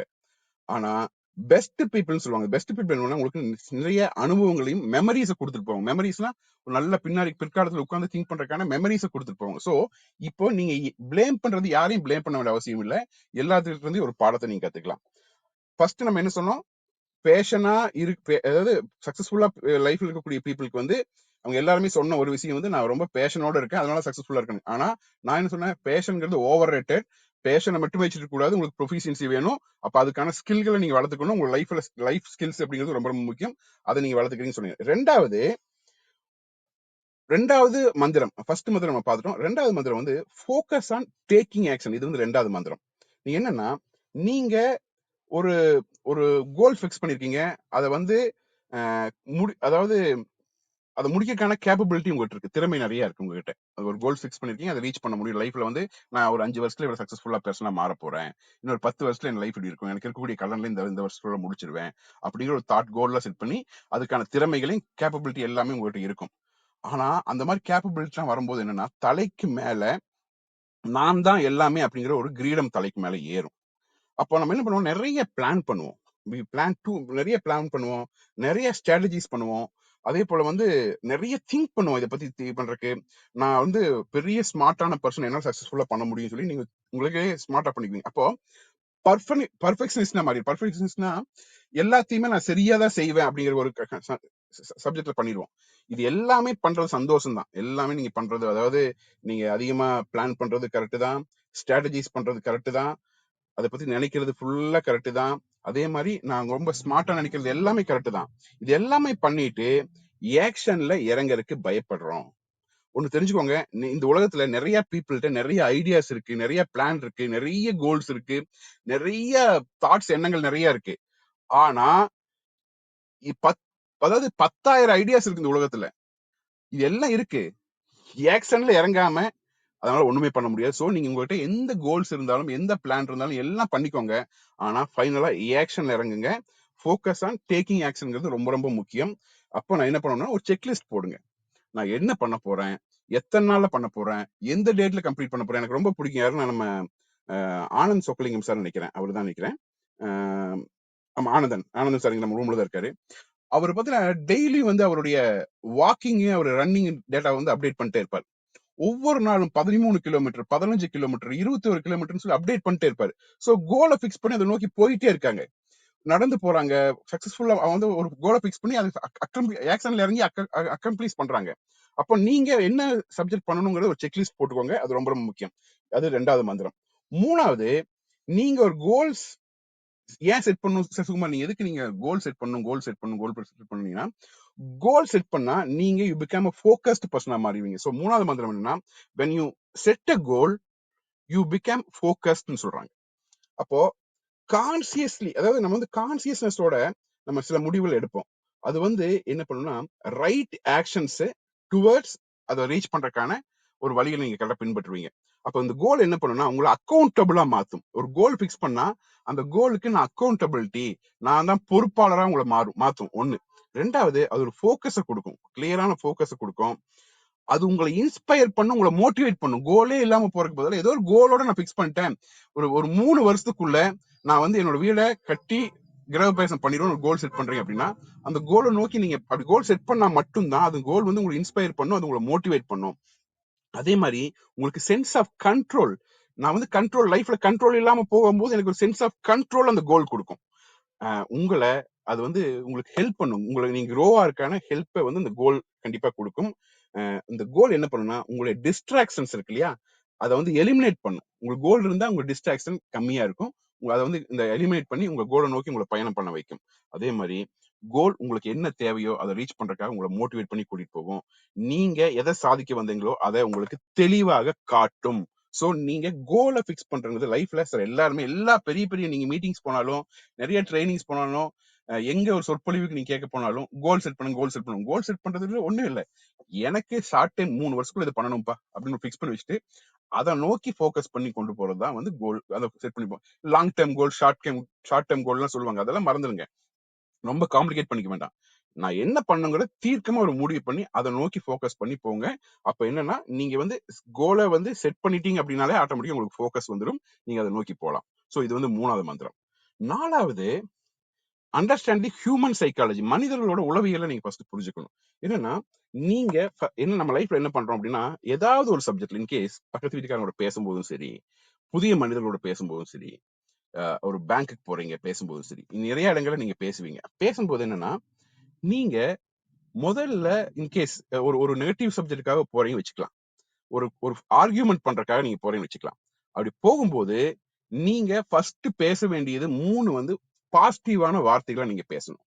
ஆனா பெஸ்ட் பீப்புள் சொல்லுவாங்க. பெஸ்ட் பீப்புள் என்ன உங்களுக்கு நிறைய அனுபவங்களையும் மெமரிஸை கொடுத்துட்டு போவாங்க. மெமரிஸ்லாம் ஒரு நல்ல பின்னாடி பிற்காலத்துல உட்கார்ந்து திங்க் பண்றதுக்கான மெமரிஸை கொடுத்துட்டு போவாங்க. சோ இப்போ நீங்க ப்ளேம் பண்றது யாரையும் ப்ளேம் பண்ண வேண்டிய அவசியம் இல்லை. எல்லாத்துக்கிட்ட இருந்து ஒரு பாடத்தை நீங்க கத்துக்கலாம். ஃபர்ஸ்ட் நம்ம என்ன சொன்னோம், பேஷனா அதாவது சக்சஸ்ஃபுல்லா லைஃப்ல இருக்கக்கூடிய பீப்புளுக்கு வந்து அவங்க எல்லாருமே சொன்ன ஒரு விஷயம் வந்து நான் ரொம்ப பேஷனோட இருக்கேன், அதனால சக்சஸ்ஃபுல்லா இருக்கேன். ஆனா நான் என்ன சொன்னேன், பேஷன்ங்கிறது ஓவர் ரேட்டட். பேஷனை மட்டும் வச்சுட்டு கூடாது, உங்களுக்கு ப்ரொஃபிஷியன்சி வேணும். அப்ப அதுக்கான ஸ்கில்களை நீங்க வளர்த்துக்கணும். உங்க லைஃப் ஸ்கில்ஸ் அப்படிங்கிறது ரொம்ப ரொம்ப முக்கியம். அதை நீங்க வளர்த்துக்கிறீங்கன்னு சொன்னீங்க. ரெண்டாவது மந்திரம், ஃபர்ஸ்ட் மந்திரம் நம்ம பார்த்துட்டோம். ரெண்டாவது மந்திரம் வந்து ஃபோக்கஸ் ஆன் டேக்கிங் ஆக்ஷன். இது வந்து ரெண்டாவது மந்திரம். நீங்க என்னன்னா, நீங்க ஒரு ஒரு கோல் ஃபிக்ஸ் பண்ணிருக்கீங்க. அதை வந்து அதாவது அதை முடிக்கிறதுக்கான கேப்பபிலிட்டி உங்ககிட்ட இருக்கு, திறமை நிறைய இருக்கு உங்ககிட்ட. அது ஒரு கோல் ஃபிக்ஸ் பண்ணிருக்கீங்க, அதை ரீச் பண்ண முடியும். லைஃப்ல வந்து நான் ஒரு 5 வருஷத்துல இவ்வளவு சக்சஸ்ஃபுல்லா பர்சனா மாற போறேன், இன்னொரு 10 வருஷத்துல என் லைஃப் இப்படி இருக்கும், எனக்கு இருக்கக்கூடிய கடன்ல இந்த வருஷத்துல முடிச்சிருவேன் அப்படிங்கிற ஒரு தாட் கோல்ல செட் பண்ணி அதுக்கான திறமைகளையும் கேப்பபிலிட்டி எல்லாமே உங்ககிட்ட இருக்கும். ஆனா அந்த மாதிரி கேப்பபிலிட்டிலாம் வரும்போது என்னன்னா, தலைக்கு மேல நான் தான் எல்லாமே அப்படிங்கிற ஒரு கிரீடம் தலைக்கு மேல ஏறும். அப்போ நம்ம என்ன பண்ணுவோம், நிறைய பிளான் பண்ணுவோம். நிறைய பிளான் பண்ணுவோம், நிறைய ஸ்ட்ராட்டஜிஸ் பண்ணுவோம். அதே போல வந்து நிறைய திங்க் பண்ணுவோம் இதை பத்தி பண்றதுக்கு. நான் வந்து பெரிய ஸ்மார்ட்டான பர்சன், என்ன சக்சஸ்ஃபுல்லா பண்ண முடியும்னு சொல்லி நீங்க உங்களுக்கே ஸ்மார்ட்டா பண்ணிக்குவீங்க. அப்போ பர்ஃபெக்ஷனிஸ்ட்னா மாதிரி, பர்ஃபெக்ஷனிஸ்ட்னா எல்லாத்தையுமே நான் சரியா தான் செய்வேன் அப்படிங்கிற ஒரு சப்ஜெக்ட்ல பண்ணிடுவோம். இது எல்லாமே பண்றது சந்தோஷம் தான். எல்லாமே நீங்க பண்றது, அதாவது நீங்க அதிகமா பிளான் பண்றது கரெக்ட் தான், ஸ்ட்ராட்டஜிஸ் பண்றது கரெக்ட் தான், அதை பத்தி நினைக்கிறது ஃபுல்லா கரெக்ட் தான். அதே மாதிரி நான் ரொம்ப ஸ்மார்ட்டா நினைக்கிறது எல்லாமே கரெக்ட் தான். இது எல்லாமே பண்ணிட்டு ஆக்ஷன்ல இறங்கறதுக்கு பயப்படுறோம். ஒண்ணு தெரிஞ்சுக்கோங்க, இந்த உலகத்துல நிறைய பீப்புள்கிட்ட நிறைய ஐடியாஸ் இருக்கு, நிறைய பிளான் இருக்கு, நிறைய கோல்ஸ் இருக்கு, நிறைய தாட்ஸ், எண்ணங்கள் நிறைய இருக்கு. ஆனா அதாவது 10,000 ஐடியாஸ் இருக்கு இந்த உலகத்துல. இது எல்லாம் இருக்கு, ஆக்ஷன்ல இறங்காம அதனால ஒண்ணுமே பண்ண முடியாது. சோ நீங்க உங்ககிட்ட எந்த கோல்ஸ் இருந்தாலும் எந்த பிளான் இருந்தாலும் எல்லாம் பண்ணிக்கோங்க. ஆனா ஃபைனலா ஆக்ஷன்ல இறங்குங்க. ஃபோக்கஸ் ஆன் டேக்கிங் ஆக்ஷன்ங்கிறது ரொம்ப ரொம்ப முக்கியம். அப்போ நான் என்ன பண்ணணும்னா, ஒரு செக்லிஸ்ட் போடுங்க. நான் என்ன பண்ண போறேன், எத்தனை நாள்ல பண்ண போறேன், எந்த டேட்ல கம்ப்ளீட் பண்ண போறேன். எனக்கு ரொம்ப பிடிக்கும் யாருன்னா நம்ம ஆனந்த் சொக்கலிங்கம் சார் நினைக்கிறேன், அவர் தான் நினைக்கிறேன். ஆமா, ஆனந்தன் சார் நம்ம ரூம்ல தான் இருக்காரு. அவர் பார்த்தீங்கன்னா டெய்லி வந்து அவருடைய வாக்கிங், அவர் ரன்னிங் டேட்டா வந்து அப்டேட் பண்ணிட்டே இருப்பார். ஒவ்வொரு நாளும் 13 கிலோமீட்டர், 15 கிலோமீட்டர், 21 கிலோமீட்டர் சொல்லி அப்டேட் பண்ணிட்டே இருப்பாரு. சோ கோலை பிக்ஸ் பண்ணி அதை நோக்கி போயிட்டே இருக்காங்க, நடந்து போறாங்க. சக்சஸ்ஃபுல்லா வந்து ஒரு கோலை பிக்ஸ் பண்ணி அது ஆக்ஷன்ல இறங்கி அக்கம்ப்ளீஸ் பண்றாங்க. அப்போ நீங்க என்ன சப்ஜெக்ட் பண்ணணுங்கிறது ஒரு செக்லிஸ்ட் போட்டுக்கோங்க. அது ரொம்ப ரொம்ப முக்கியம். அது ரெண்டாவது மந்திரம். மூணாவது, நீங்க ஒரு கோல்ஸ் ஏன் செட் பண்ணணும் சுகுமார், நீங்க எதுக்கு நீங்க கோல் செட் பண்ணீங்கன்னா, கோல் செட் பண்ணா நீங்க you become a focused person மாறுவீங்க. சோ மூணாவது மந்திரம் என்னன்னா, when you set a goal you become focused ன்னு சொல்றாங்க. அப்போ கான்சியஸ்லி, அதாவது நம்ம வந்து கான்சியஸ்னஸோட நம்ம சில முடிவுகள் எடுப்போம். அது வந்து என்ன பண்ணும்னா, ரைட் ஆக்ஷன்ஸ் டுவர்ட்ஸ் அதை ரீச் பண்றதுக்கான ஒரு வழிகளை நீங்க கரெக்டா பின்பற்றுவீங்க. அப்ப இந்த கோல் என்ன பண்ணுன்னா, உங்களை அக்கௌண்டபிளா மாத்தும். ஒரு கோல் பிக்ஸ் பண்ணா அந்த கோலுக்கு நான் அக்கௌண்டபிலிட்டி, நான் தான் பொறுப்பாளரா உங்களை மாத்தும். ஒண்ணு. ரெண்டாவது, அது ஒரு போக்கஸை கொடுக்கும், கிளியரான போக்கஸை கொடுக்கும். அது உங்களை இன்ஸ்பயர் பண்ணும், உங்களை மோட்டிவேட் பண்ணும். கோலே இல்லாம போறதுக்கு பதிலா ஏதோ ஒரு கோலோட நான் பிக்ஸ் பண்ணிட்டேன், ஒரு 3 வருஷத்துக்குள்ள நான் வந்து என்னோட வீடை கட்டி கிரகப்பிரவேசம் பண்ணிடுவோம் ஒரு கோல் செட் பண்றீங்க அப்படின்னா, அந்த கோலை நோக்கி நீங்க அப்படி கோல் செட் பண்ணா மட்டும்தான் அது கோல் வந்து உங்களை இன்ஸ்பயர் பண்ணும், அது உங்களை மோட்டிவேட் பண்ணும். அதே மாதிரி உங்களுக்கு சென்ஸ் ஆஃப் கண்ட்ரோல், நான் வந்து லைஃப்ல கண்ட்ரோல் இல்லாம போகும்போது எனக்கு ஒரு சென்ஸ் ஆஃப் கண்ட்ரோல் அந்த கோல் கொடுக்கும். உங்களை அது வந்து உங்களுக்கு ஹெல்ப் பண்ணும், உங்களை நீங்க க்ரோவா இருக்கான ஹெல்ப்பை வந்து இந்த கோல் கண்டிப்பா கொடுக்கும். இந்த கோல் என்ன பண்ணுன்னா, உங்களுடைய டிஸ்ட்ராக்ஷன்ஸ் இருக்கு இல்லையா, அதை வந்து எலிமினேட் பண்ணும். உங்களுக்கு கோல் இருந்தா உங்க டிஸ்ட்ராக்ஷன் கம்மியா இருக்கும், அதை வந்து இந்த எலிமினேட் பண்ணி உங்க கோலை நோக்கி உங்களை பயணம் பண்ண வைக்கும். அதே மாதிரி கோல் உங்களுக்கு என்ன தேவையோ அதை ரீச் பண்றதுக்காக உங்களை மோட்டிவேட் பண்ணி கூட்டிட்டு போகும். நீங்க எதை சாதிக்க வந்தீங்களோ அதை உங்களுக்கு தெளிவாக காட்டும். சோ நீங்க கோலை ஃபிக்ஸ் பண்றது லைஃப்ல சார் எல்லாருமே எல்லா பெரிய பெரிய நீங்க மீட்டிங்ஸ் போனாலும் நிறைய ட்ரைனிங்ஸ் போனாலும் எங்க ஒரு சொற்பொழிவுக்கு நீங்க கேட்க போனாலும் கோல் செட் பண்ணுங்க கோல் செட் பண்ணுங்க. கோல் செட் பண்றதுல ஒண்ணும் இல்ல, எனக்கு ஷார்ட் டைம் 3 வருஷத்துக்குள்ள இது பண்ணணும்ப்பா அப்படின்னு ஃபிக்ஸ் பண்ணி வச்சுட்டு அதை நோக்கி ஃபோக்கஸ் பண்ணி கொண்டு போறதுதான் வந்து கோல். அதை செட் பண்ணிப்போம். Long term goal, short term கோல்லாம் சொல்லுவாங்க, அதெல்லாம் மறந்துடுங்க, ரொம்ப காம்ப்ளிகேட் பண்ணிக்க வேண்டாம். நான் என்ன பண்ணுங்கிற தீர்க்கமா ஒரு முடிவு பண்ணி அதை நோக்கி ஃபோக்கஸ் பண்ணி போங்க. அப்ப என்னன்னா நீங்க வந்து கோலை வந்து செட் பண்ணிட்டீங்க அப்படின்னாலே ஆட்டோமேட்டிக்கா உங்களுக்கு ஃபோக்கஸ் வந்துடும், நீங்க அதை நோக்கி போகலாம். சோ இது வந்து 3வது மந்திரம். 4வது, அண்டர்ஸ்டாண்ட் தி ஹியூமன் சைக்காலஜி, மனிதர்களோட உளவியலை நீங்க ஃபர்ஸ்ட் புரிஞ்சுக்கணும். என்னன்னா நீங்க என்ன நம்ம லைஃப்ல என்ன பண்றோம் அப்படின்னா, ஏதாவது ஒரு சப்ஜெக்ட்ல இன்கேஸ் பக்கத்து வீட்டுக்காரங்களோட பேசும்போதும் சரி, புதிய மனிதர்களோட பேசும்போதும் சரி, ஒரு பேங்க்குக்கு போறீங்க பேசும்போதும் சரி, நிறைய இடங்கள்ல நீங்க பேசுவீங்க. பேசும்போது என்னன்னா நீங்க முதல்ல இன்கேஸ் ஒரு ஒரு நெகட்டிவ் சப்ஜெக்டுக்காக போறீங்க வச்சுக்கலாம், ஒரு ஒரு ஆர்கியூமெண்ட் பண்றதுக்காக நீங்க போறீங்கன்னு வச்சுக்கலாம். அப்படி போகும்போது நீங்க ஃபர்ஸ்ட் பேச வேண்டியது 3 வந்து பாசிட்டிவான வார்த்தைகளை நீங்க பேசணும்.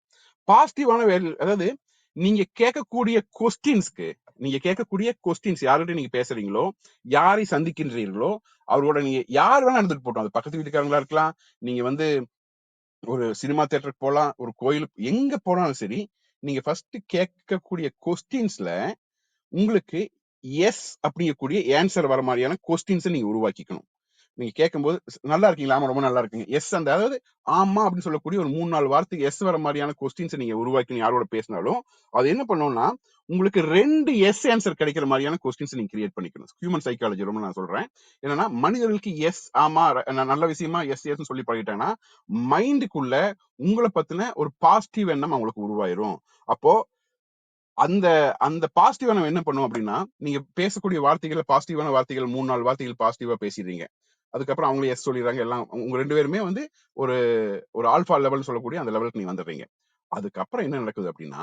பாசிட்டிவான அதாவது நீங்க கேட்கக்கூடிய கொஸ்டின்ஸ் யார்கிட்ட நீங்க பேசுறீங்களோ, யாரை சந்திக்கின்றீர்களோ, அவரோட நீங்க யார் வேணா இருந்துட்டு போட்டோம், அது பக்கத்து வீட்டுக்காரங்களா இருக்கலாம், நீங்க வந்து ஒரு சினிமா தியேட்டருக்கு போலாம், ஒரு கோயிலுக்கு, எங்க போனாலும் சரி, நீங்க ஃபர்ஸ்ட் கேட்கக்கூடிய கொஸ்டின்ஸ்ல உங்களுக்கு எஸ் அப்படிங்கக்கூடிய ஆன்சர் வர மாதிரியான கொஸ்டின்ஸ் நீங்க உருவாக்கிக்கணும். நீங்க கேட்கும்போது நல்லா இருக்கீங்களா, ஆமா ரொம்ப நல்லா இருக்கீங்க, எஸ் அந்த அதாவது ஆமா அப்படின்னு சொல்லக்கூடிய ஒரு 3-4 வார்த்தைக்கு எஸ் வர மாதிரியான கொஸ்டின்ஸ் நீங்க உருவாக்கி யாரோட பேசினாலும் அது என்ன பண்ணும்னா உங்களுக்கு 2 எஸ் ஆன்சர் கிடைக்கிற மாதிரியான கொஸ்டின்ஸ் நீங்க கிரியேட் பண்ணிக்கணும். ஹியூமன் சைக்காலஜி ரொம்ப நான் சொல்றேன். என்னன்னா மனிதர்களுக்கு எஸ் ஆமா நல்ல விஷயமா எஸ் எஸ் சொல்லி பழகிட்டாங்கன்னா மைண்டுக்குள்ள உங்களை பத்தின ஒரு பாசிட்டிவ் எண்ணம் அவங்களுக்கு உருவாயிரும். அப்போ அந்த அந்த பாசிட்டிவா நம்ம என்ன பண்ணுவோம் அப்படின்னா, நீங்க பேசக்கூடிய வார்த்தைகள் பாசிட்டிவான வார்த்தைகள் 3-4 வார்த்தைகள் பாசிட்டிவா பேசிடுறீங்க. அதுக்கப்புறம் அவங்களே எஸ் சொல்லிடுறாங்க. எல்லாம் உங்க 2 பேருமே வந்து ஒரு ஒரு ஆல்பா லெவல் சொல்லக்கூடிய அந்த லெவலுக்கு நீங்க வந்துடுறீங்க. அதுக்கப்புறம் என்ன நடக்குது அப்படின்னா,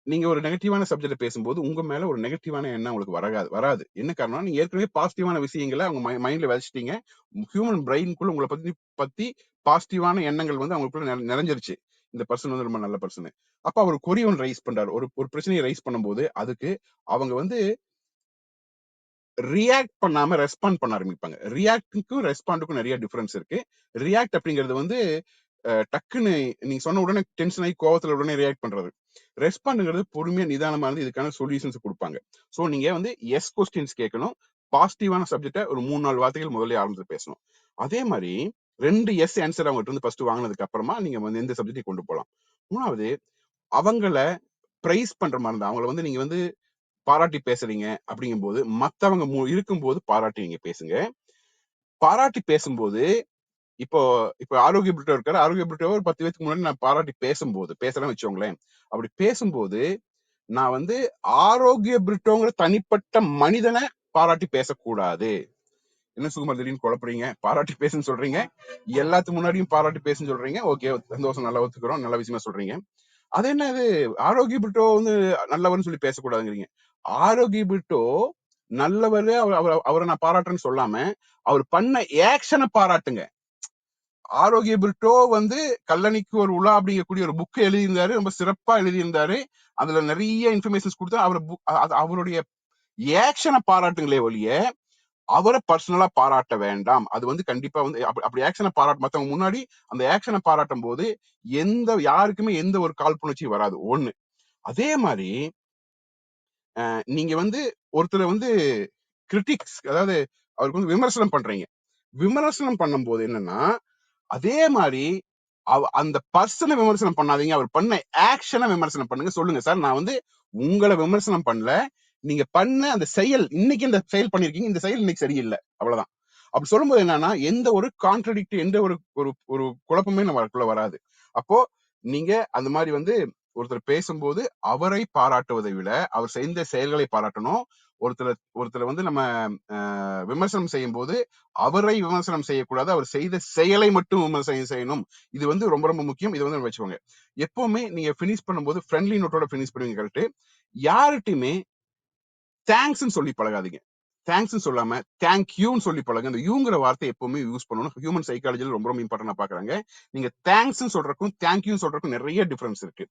நீங்க ஒரு நெகட்டிவான சப்ஜெக்ட் பேசும்போது உங்க மேல ஒரு நெகட்டிவான எண்ணம் உங்களுக்கு வராது. என்ன காரணம், நீங்க ஏற்கனவே பாசிட்டிவான விஷயங்களை அவங்க மைண்ட்ல விதைச்சிட்டீங்க. ஹியூமன் பிரெயின்குள்ள உங்களை பத்தி பாசிட்டிவான எண்ணங்கள் வந்து அவங்களுக்குள்ள நிறைஞ்சிருச்சு. இந்த பர்சன் வந்து ரொம்ப நல்ல பர்சன். அப்ப அவர் கொரி ஒன்று ரைஸ் பண்றாரு, ஒரு பிரச்சனையை ரைஸ் பண்ணும்போது அதுக்கு அவங்க வந்து ரியாக்ட் பண்ணாம ரெஸ்பாண்ட் பண்ண ஆரம்பிப்பாங்க. ரியாக்டுக்கும் ரெஸ்பாண்டுக்கும் நிறைய டிஃபரன்ஸ் இருக்கு. ரியாக்ட் அப்படிங்கிறது வந்து டக்குன்னு நீங்க சொன்ன உடனே டென்ஷன் ஆகி கோவத்துல உடனே ரியாக்ட் பண்றது. ரெஸ்பாண்டுங்கிறது பொறுமையா நிதானமா இருந்து இதுக்கான சொல்யூஷன்ஸ் கொடுப்பாங்க. சோ நீங்க வந்து எஸ் கொஸ்டின்ஸ் கேட்கணும். பாசிட்டிவான சப்ஜெக்ட ஒரு 3-4 வார்த்தைகள் முதல்ல ஆரம்பிச்சு பேசணும். அதே மாதிரி 2 எஸ் ஆன்சர் அவங்ககிட்ட இருந்து ஃபர்ஸ்ட் வாங்கினதுக்கு அப்புறமா நீங்க வந்து எந்த சப்ஜெக்டையும் கொண்டு போகலாம். 3வது, அவங்கள பிரைஸ் பண்ற மாதிரி இருந்தா, அவங்கள வந்து நீங்க வந்து பாராட்டி பேசுறீங்க அப்படிங்கும்போது மத்தவங்க இருக்கும்போது பாராட்டி நீங்க பேசுங்க. பாராட்டி பேசும்போது இப்போ ஆரோக்கிய பிரிட்டோ இருக்காரு, ஆரோக்கிய பிரிட்டோ ஒரு 10 வயசுக்கு முன்னாடி நான் பாராட்டி பேசுறேன்னு வச்சோங்களேன். அப்படி பேசும்போது நான் வந்து ஆரோக்கிய பிரிட்டோங்கிற தனிப்பட்ட மனிதனை பாராட்டி பேசக்கூடாது. என்ன சுகுமார் திடீர்னு குழப்பறீங்க, பாராட்டி பேசுன்னு சொல்றீங்க, எல்லாத்துக்கு முன்னாடியும் பாராட்டி பேசுன்னு சொல்றீங்க, ஓகே சந்தோஷம், நல்லா ஒத்துக்கிறோம், நல்ல விஷயமா சொல்றீங்க. அது என்னது ஆரோக்கிய பிரிட்டோ வந்து நல்லவர்னு சொல்லி பேசக்கூடாதுங்கிறீங்க. ஆரோக்கிய பிரிட்டோ நல்லவரு, அவரை நான் பாராட்டுறேன்னு சொல்லாம அவர் பண்ண ஆக்ஷனை பாராட்டுங்க. ஆரோக்கிய பிரிட்டோ வந்து கல்லணைக்கு ஒரு உலா அப்படிங்கக்கூடிய ஒரு புக் எழுதியிருந்தாரு, ரொம்ப சிறப்பா எழுதியிருந்தாரு. அதுல நிறைய இன்ஃபர்மேஷன்ஸ் கொடுத்தா அவருடைய ஆக்ஷனை பாராட்டுங்களே ஒழிய அவரை பர்சனலா பாராட்ட வேண்டாம். அது வந்து கண்டிப்பா வந்து அப்படி ஆக்ஷனை மத்தவங்க முன்னாடி அந்த ஆக்ஷனை பாராட்டும் போது யாருக்குமே எந்த ஒரு காழ்ப்புணர்ச்சி வராது. ஒண்ணு. அதே மாதிரி நீங்க வந்து ஒருத்தரை வந்து கிரிட்டிக்ஸ், அதாவது அவருக்கு வந்து விமர்சனம் பண்றீங்க. விமர்சனம் பண்ணும்போது என்னன்னா அதே மாதிரி அந்த பர்சனை விமர்சனம் பண்ணாதீங்க, அவர் பண்ண ஆக்ஷனை விமர்சனம் பண்ணுங்க. சொல்லுங்க சார், நான் வந்து உங்களை விமர்சனம் பண்ணல, நீங்க பண்ண அந்த செயல், இன்னைக்கு இந்த செயல் பண்ணிருக்கீங்க, இந்த செயல் இன்னைக்கு சரியில்லை, அவ்வளவுதான். அப்படி சொல்லும்போது என்னன்னா எந்த ஒரு கான்ட்ரடிக்ட், எந்த ஒரு ஒரு குழப்பமே நமக்குள்ள வராது. அப்போ நீங்க அந்த மாதிரி வந்து ஒருத்தர் பேசும்போது அவரை பாராட்டுவதை விட அவர் செய்த செயல்களை பாராட்டணும். ஒருத்தரை வந்து நம்ம விமர்சனம் செய்யும் போது அவரை விமர்சனம் செய்யக்கூடாது, அவர் செய்த செயலை மட்டும் விமர்சனம் செய்யணும். இது வந்து ரொம்ப ரொம்ப முக்கியம். இது வந்து வச்சுக்கோங்க. எப்பவுமே நீங்க பினிஷ் பண்ணும்போது ஃப்ரெண்ட்லி நோட்டோட பினிஷ் பண்ணுவீங்க. கரெக்ட். யார்கிட்டயுமே தேங்க்ஸ் சொல்லி பழகாதீங்க. தேங்க்ஸ் சொல்லாம தேங்க்யூன்னு சொல்லி பழங்க. அந்த யூங்கிற வார்த்தை எப்பவுமே யூஸ் பண்ணணும். ஹியூமன் சைக்காலஜில ரொம்ப ரொம்ப இம்பார்ட்டன்டா பாக்குறாங்க. நீங்க தேங்க்ஸ் சொல்றதுக்கும் தேங்க்யூ சொல்றதுக்கும் நிறைய டிஃபரன்ஸ் இருக்கு.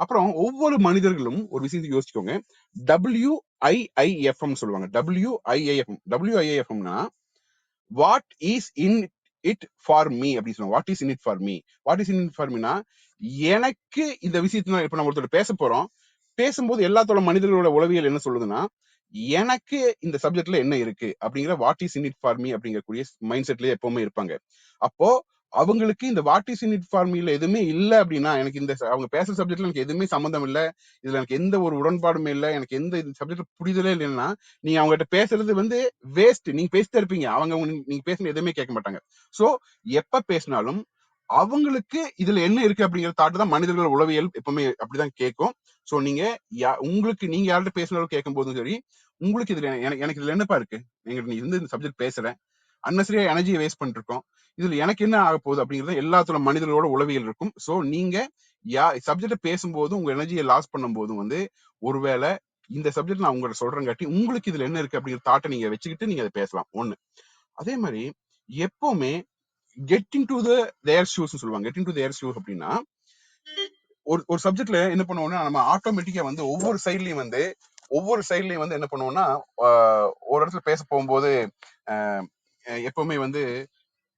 அப்புறம் ஒவ்வொரு மனிதர்களும் ஒரு விஷயத்தை யோசிச்சுக்கோங்க. WIIFM சொல்லுவாங்க. WIIFம்னா what is in it for me அப்படின்னு சொல்லுவாங்க. What is in it for me. What is in it for மீனா எனக்கு இந்த விஷயத்துல இப்ப நம்ம ஒருத்தர் பேச போறோம். பேசும்போது எல்லாத்தோட மனிதர்களோட உளவியல் என்ன சொல்லுதுன்னா, எனக்கு இந்த சப்ஜெக்ட்ல என்ன இருக்கு அப்படிங்கிற what is in it for me அப்படிங்கக்கூடிய மைண்ட் செட்லயே எப்பவுமே இருப்பாங்க. அப்போ அவங்களுக்கு இந்த what is in it for மீல எதுவுமே இல்ல அப்படின்னா, எனக்கு இந்த அவங்க பேசுற சப்ஜெக்ட்ல எனக்கு எதுவுமே சம்மந்தம் இல்ல, இதுல எனக்கு எந்த ஒரு உடன்பாடுமே இல்ல, எனக்கு எந்த சப்ஜெக்ட்ல புரிதலே இல்லைன்னா நீங்க அவங்ககிட்ட பேசுறது வந்து வேஸ்ட். நீங்க பேசிட்டே இருப்பீங்க, அவங்க நீங்க பேசுன எதுவுமே கேட்க மாட்டாங்க. சோ எப்ப பேசினாலும் அவங்களுக்கு இதுல என்ன இருக்கு அப்படிங்கிற தாட்டு தான் மனிதர்கள் உளவியல் எப்பவுமே அப்படிதான் கேட்கும். சோ நீங்க உங்களுக்கு நீங்க யார்கிட்ட பேசினாலும் கேட்கும் போதும் சரி, உங்களுக்கு இதுல எனக்கு இதுல என்னப்பா இருக்கு, நீங்க நீ இருந்து இந்த சப்ஜெக்ட் பேசுறேன், அன்னசரியா எனர்ஜியை வேஸ்ட் பண்ணிட்டு இருக்கோம், இதுல எனக்கு என்ன ஆக போகுது அப்படிங்கறது எல்லாத்தோட மனிதர்களோட உளவியல் இருக்கும். சோ நீங்க சப்ஜெக்ட பேசும்போது உங்க எனர்ஜியை லாஸ் பண்ணும் போதும் வந்து ஒருவேளை இந்த சப்ஜெக்ட் நான் உங்கள்ட்ட சொல்றேங்காட்டி உங்களுக்கு இதுல என்ன இருக்கு அப்படிங்கிற தாட்டை நீங்க வச்சுக்கிட்டு நீங்க அதை பேசலாம். ஒண்ணு. அதே மாதிரி எப்பவுமே கெட்டிங் டு தேர் ஷூஸ் சொல்லுவாங்க. கெட்டிங் டு தேர் ஷூஸ் அப்படின்னா ஒரு சப்ஜெக்ட்ல என்ன பண்ணுவோம்னா நம்ம ஆட்டோமேட்டிக்கா வந்து ஒவ்வொரு சைட்லயும் வந்து என்ன பண்ணுவோம்னா ஒரு இடத்துல பேச போகும்போது எப்பவுமே வந்து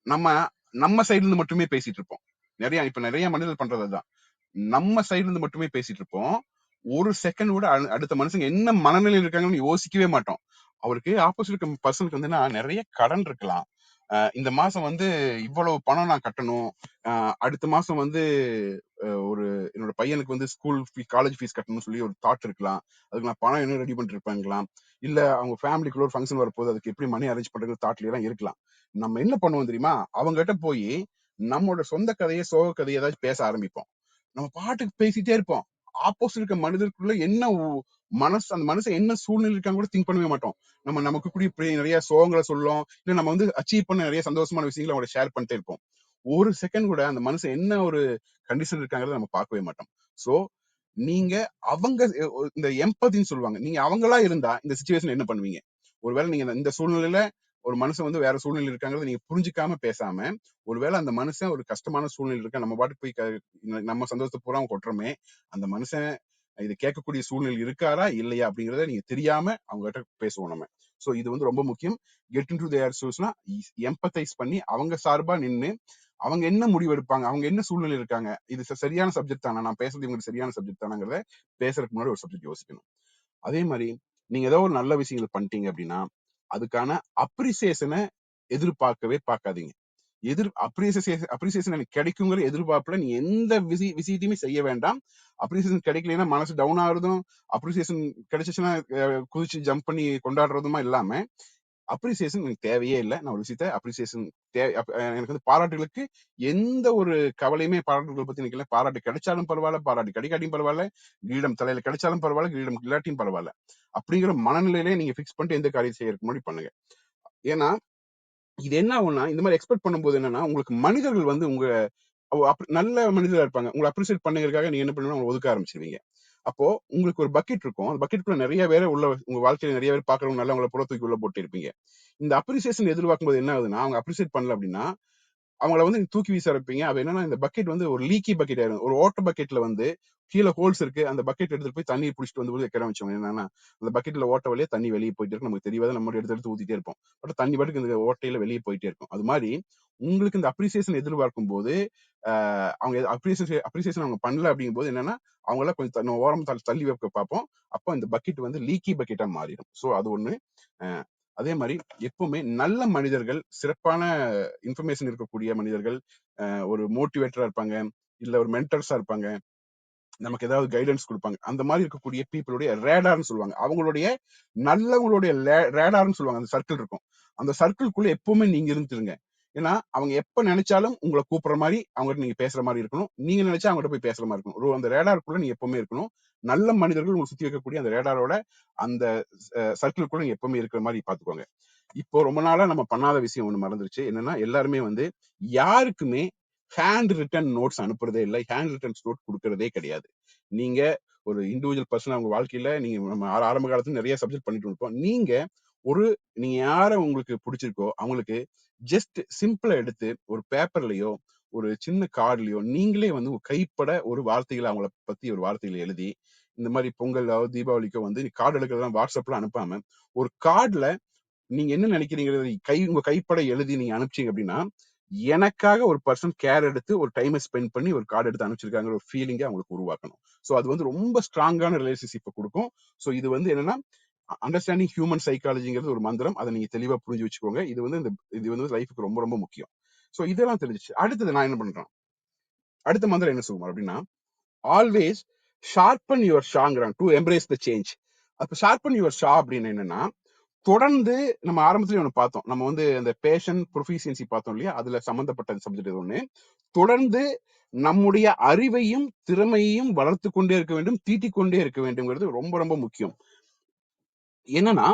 நம்ம சைடுல இருந்து மட்டுமே பேசிட்டு இருப்போம். நிறைய மனிதர்கள் பண்றதுதான். நம்ம சைடுல இருந்து மட்டுமே பேசிட்டு இருப்போம். ஒரு செகண்ட் கூட அடுத்த மனுஷங்க என்ன மனநிலையில் இருக்காங்கன்னு யோசிக்கவே மாட்டோம். அவருக்கு ஆப்போசிட் பர்சனுக்கு வந்து நிறைய கடன் இருக்கலாம், இந்த மாசம் வந்து இவ்வளவு பணம் நான் கட்டணும், அடுத்த மாசம் வந்து ஒரு என்னோட பையனுக்கு வந்து ஸ்கூல் ஃபீஸ் காலேஜ் ஃபீஸ் கட்டணும்னு சொல்லி ஒரு தாட் இருக்கலாம். அதுக்கு நான் பணம் என்ன ரெடி பண்ணிட்டு இருப்பாங்களாம், இல்ல அவங்க ஃபேமிலிக்குள்ள ஒரு ஃபங்க்ஷன் வரப்போது அதுக்கு எப்படி மணி அரேஞ்ச் பண்றது தாட்ல எல்லாம் இருக்கலாம். நம்ம என்ன பண்ணுவோம் தெரியுமா, அவங்க கிட்ட போய் நம்மளோட சொந்த கதையை சோக கதையை ஏதாச்சும் பேச ஆரம்பிப்போம். நம்ம பாட்டுக்கு பேசிட்டே இருப்போம். ஆப்போசிட் இருக்க மனிதருக்குள்ள என்ன அந்த மனுஷன் என்ன சூழ்நிலை இருக்கான்னு கூட திங்க் பண்ணவே மாட்டோம். நமக்கு கூடிய நிறைய சோகங்களை சொல்லும், இல்ல நம்ம வந்து அச்சீவ் பண்ண நிறைய சந்தோஷமான விஷயங்களை அவங்களோட ஷேர் பண்ணிட்டே இருப்போம். ஒரு செகண்ட் கூட அந்த மனுஷன் என்ன ஒரு கண்டிஷன் இருக்காங்கிறத நம்ம பார்க்கவே மாட்டோம். சோ நீங்க அவங்க இந்த எம்பதின்னு சொல்லுவாங்க, நீங்க அவங்களா இருந்தா இந்த சிச்சுவேஷன் என்ன பண்ணுவீங்க? ஒருவேளை நீங்க இந்த சூழ்நிலையில ஒரு மனுஷன் வந்து வேற சூழ்நிலை இருக்காங்கிறத நீங்க புரிஞ்சுக்காம பேசாம, ஒருவேளை அந்த மனுஷன் ஒரு கஷ்டமான சூழ்நிலை இருக்கா, நம்ம பாட்டு போய் நம்ம சந்தோஷத்தை பூரா கொட்டுறோமே, அந்த மனுஷன் இது கேட்கக்கூடிய சூழ்நிலை இருக்காரா இல்லையா அப்படிங்கறத நீங்க தெரியாம அவங்க கிட்ட பேசுவோம் நம்ம. சோ இது வந்து ரொம்ப முக்கியம். கெட் இன் டு தேர் ஷூஸ்னா எம்பத்தைஸ் பண்ணி அவங்க சார்பா நின்று அவங்க என்ன முடிவு எடுப்பாங்க, அவங்க என்ன சூழ்நிலை இருக்காங்க, இது சரியான சப்ஜெக்ட் தானா, நான் பேசுறது இவங்களுக்கு சரியான சப்ஜெக்ட் தானாங்கிறத பேசுறதுக்கு முன்னாடி ஒரு சப்ஜெக்ட் யோசிக்கணும். அதே மாதிரி நீங்க ஏதோ ஒரு நல்ல விஷயங்கள் பண்ணிட்டீங்க அப்படின்னா அதுக்கான அப்ரிசியேஷனை எதிர்பார்க்கவே பார்க்காதீங்க. அப்ரிசியேஷன் எனக்கு கிடைக்குங்கிற எதிர்பார்ப்புல நீ எந்த விஷயத்தையுமே செய்ய வேண்டாம். அப்ரிசியேஷன் கிடைக்கலன்னா மனசு டவுன் ஆகுறதும், அப்ரிசியேஷன் கிடைச்சிச்சுன்னா குதிச்சு ஜம்ப் பண்ணி கொண்டாடுறதுமா இல்லாம, அப்ரிசியேஷன் எனக்கு தேவையே இல்லை. நான் ஒரு விஷயத்த அப்ரிசியேஷன் எனக்கு வந்து பாராட்டுகளுக்கு எந்த ஒரு கவலையுமே பாராட்டுகளை பத்தி நிக்கல. பாராட்டு கிடைச்சாலும் பரவாயில்ல, பாராட்டு கிடைக்காட்டியும் பரவாயில்ல, கிரீடம் தலையில கிடைச்சாலும் பரவாயில்ல, கிரீடம் இல்லாட்டியும் பரவாயில்ல, அப்படிங்கிற மனநிலையிலே நீங்க பிக்ஸ் பண்ணிட்டு எந்த காரியம் செய்யறதுக்கு முன்னாடி பண்ணுங்க. ஏன்னா இது என்ன ஆகும்னா, இந்த மாதிரி எக்ஸ்பெக்ட் பண்ணும்போது என்னன்னா உங்களுக்கு மனிதர்கள் வந்து உங்க நல்ல மனிதரா இருப்பாங்க, உங்களை அப்ரிசியேட் பண்ணுறதுக்காக நீங்க என்ன பண்ணுவீங்க, ஒதுக்க ஆரம்பிச்சிருவீங்க. அப்போ உங்களுக்கு ஒரு பக்கெட் இருக்கும், அந்த பக்கெட்டுக்குள்ள நிறைய பேரை உள்ள உங்க வாழ்க்கையில நிறைய பேர் பாக்குறவங்க நல்லா உங்களை புற தூக்கி உள்ள போட்டு இருப்பீங்க. இந்த அப்ரிசியேஷன் எதிர்பார்க்கும் போது என்ன ஆகுதுன்னா, அவங்க அப்ரிசியேட் பண்ணல அப்படின்னா அவங்கள வந்து தூக்கி வீச இருப்பீங்க. அது என்னன்னா இந்த பக்கெட் வந்து ஒரு லீக்கி பக்கெட் ஆயிரும். ஒரு ஓட்ட பக்கெட்ல வந்து கீழே ஹோல்ஸ் இருக்கு, அந்த பக்கெட் எடுத்துட்டு போய் தண்ணி பிடிச்சிட்டு வந்து வைக்கிற வச்சோம். என்னன்னா அந்த பக்கெட்ல ஓட்ட வழியா தண்ணி வெளியே போயிட்டு இருக்கு, நமக்கு தெரியாத நம்ம எடுத்து ஊத்திட்டே இருப்போம். பட் தண்ணி பாட்டுக்கு இந்த ஓட்டையில வெளியே போயிட்டே இருக்கும். அது மாதிரி உங்களுக்கு இந்த அப்ரிசியேஷன் எதிர்பார்க்கும் போது அவங்க அப்ரிசியேஷன் அவங்க பண்ணல அப்படிங்கும் போது என்னன்னா அவங்கள கொஞ்சம் ஓரம் தள்ளி வைக்க பார்ப்போம். அப்போ இந்த பக்கெட் வந்து லீக்கி பக்கெட்டா மாறிடும். ஸோ அது ஒண்ணு. அதே மாதிரி எப்பவுமே நல்ல மனிதர்கள், சிறப்பான இன்ஃபர்மேஷன் இருக்கக்கூடிய மனிதர்கள், ஒரு மோட்டிவேட்டரா இருப்பாங்க, இல்ல ஒரு மென்டர்ஸா இருப்பாங்க, நமக்கு ஏதாவது கைடன்ஸ் கொடுப்பாங்க, அந்த மாதிரி இருக்கக்கூடிய பீப்புளுடைய ரேடார்னு சொல்லுவாங்க. அவங்களுடைய நல்லவங்களுடைய ரேடார்னு சொல்லுவாங்க. அந்த சர்க்கிள் இருக்கும், அந்த சர்க்கிள்குள்ள எப்பவுமே நீங்க இருந்துருங்க. ஏன்னா அவங்க எப்ப நினைச்சாலும் உங்களை கூப்பிடுற மாதிரி அவங்ககிட்ட நீங்க பேசுற மாதிரி இருக்கணும், நீங்க நினைச்சா அவங்ககிட்ட போய் பேசுற மாதிரி இருக்கணும். அந்த ரேடாருக்குள்ள நீங்க எப்பவுமே இருக்கணும். நல்ல மனிதர்கள் உங்களுக்கு சுத்தி வைக்கக்கூடிய அந்த ரேடாரோட அந்த சர்க்கிள்குள்ள நீங்க எப்பவுமே இருக்கிற மாதிரி பாத்துக்கோங்க. இப்போ ரொம்ப நாளா நம்ம பண்ணாத விஷயம் ஒண்ணு மறந்துருச்சு. என்னன்னா எல்லாருமே வந்து யாருக்குமே ஹேண்ட் ரிட்டன் நோட்ஸ் அனுப்புறதே இல்லை, ஹேண்ட் ரிட்டன் நோட் கொடுக்கறதே கிடையாது. நீங்க ஒரு இண்டிவிஜுவல் பர்சன் அவங்க வாழ்க்கையில நீங்க நம்ம ஆரம்ப காலத்துல நிறைய சப்ஜெக்ட் பண்ணிட்டு இருப்போம். நீங்க ஒரு நீங்க யார உங்களுக்கு பிடிச்சிருக்கோ அவங்களுக்கு ஜஸ்ட் சிம்பிளா எடுத்து ஒரு பேப்பர்லயோ ஒரு சின்ன கார்டுலயோ நீங்களே வந்து உங்க கைப்பட ஒரு வார்த்தைகளை அவங்கள பத்தி ஒரு வார்த்தைகளை எழுதி, இந்த மாதிரி பொங்கலோ தீபாவளிக்கோ வந்து கார்டு எடுக்கிறதெல்லாம் வாட்ஸ்அப்ல அனுப்பாம ஒரு கார்டுல நீங்க என்ன நினைக்கிறீங்கிறது உங்க கைப்பட எழுதி நீங்க அனுப்பிச்சீங்க அப்படின்னா, எனக்காக ஒரு பர்சன் கேர் எடுத்து ஒரு டைமை ஸ்பெண்ட் பண்ணி ஒரு கார்டு எடுத்து அனுப்பிச்சிருக்காங்க ஒரு ஃபீலிங்கை அவங்களுக்கு உருவாக்கணும். ஸோ அது வந்து ரொம்ப ஸ்ட்ராங்கான ரிலேஷன்ஷிப்பை கொடுக்கும். ஸோ இது வந்து என்னன்னா அண்டர்ஸ்டாண்டிங் ஹியூமன் சைக்காலஜிங்கிறது ஒரு மந்திரம். அதை நீங்க தெளிவா புரிஞ்சு வச்சுக்கோங்க. இது வந்து லைஃபுக்கு ரொம்ப ரொம்ப முக்கியம். ஸோ இதெல்லாம் தெரிஞ்சிச்சு. அடுத்தது நான் என்ன பண்றேன், அடுத்த மந்திரம் என்ன சொல்லுவோம் அப்படின்னா, ஆல்வேஸ் ஷார்பன் யுவர் ஷாங்கிறான் டு எம்ப்ரேஸ் த சேஞ்ச். அப்ப ஷார்பன் யுவர் ஷா அப்படின்னு என்னன்னா, தொடர்ந்து நம்ம ஆரம்பத்திலேயே ஒன்று பார்த்தோம், நம்ம வந்து அந்த பேஷன் ப்ரொஃபிஷியன்சி பார்த்தோம் இல்லையா, அதுல சம்பந்தப்பட்ட சப்ஜெக்ட் இது ஒண்ணு. தொடர்ந்து நம்முடைய அறிவையும் திறமையையும் வளர்த்து கொண்டே இருக்க வேண்டும், தீட்டிக் கொண்டே இருக்க வேண்டும்ங்கிறது ரொம்ப ரொம்ப முக்கியம். என்னன்னா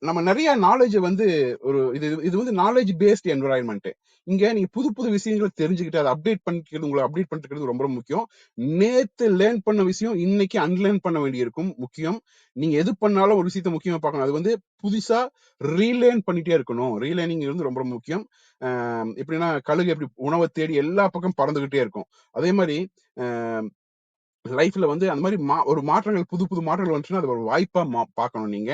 நம்ம நிறைய நாலேஜ் வந்து ஒரு இது வந்து நாலேஜ் பேஸ்ட் என்வரான்மெண்ட். இங்க நீங்க புது புது விஷயங்களை தெரிஞ்சுக்கிட்டு அதை அப்டேட் பண்ணிக்கிறது, உங்களை அப்டேட் பண்ணிக்கிறது ரொம்ப ரொம்ப முக்கியம். நேத்து லேர்ன் பண்ண விஷயம் இன்னைக்கு அன்லேர்ன் பண்ண வேண்டியிருக்கும் முக்கியம். நீங்க எது பண்ணாலும் ஒரு விஷயத்த முக்கியமா பார்க்கணும். அது வந்து புதுசா ரீலேர்ன் பண்ணிட்டே இருக்கணும். ரீலேர்னிங் வந்து ரொம்ப ரொம்ப முக்கியம். எப்படின்னா கழுகு எப்படி உணவை தேடி எல்லா பக்கம் பறந்துகிட்டே இருக்கும், அதே மாதிரி லைஃப்ல வந்து அந்த மாதிரி ஒரு மாற்றங்கள் புது புது மாற்றங்கள் வந்துச்சுன்னா அது ஒரு வாய்ப்பா பார்க்கணும். நீங்க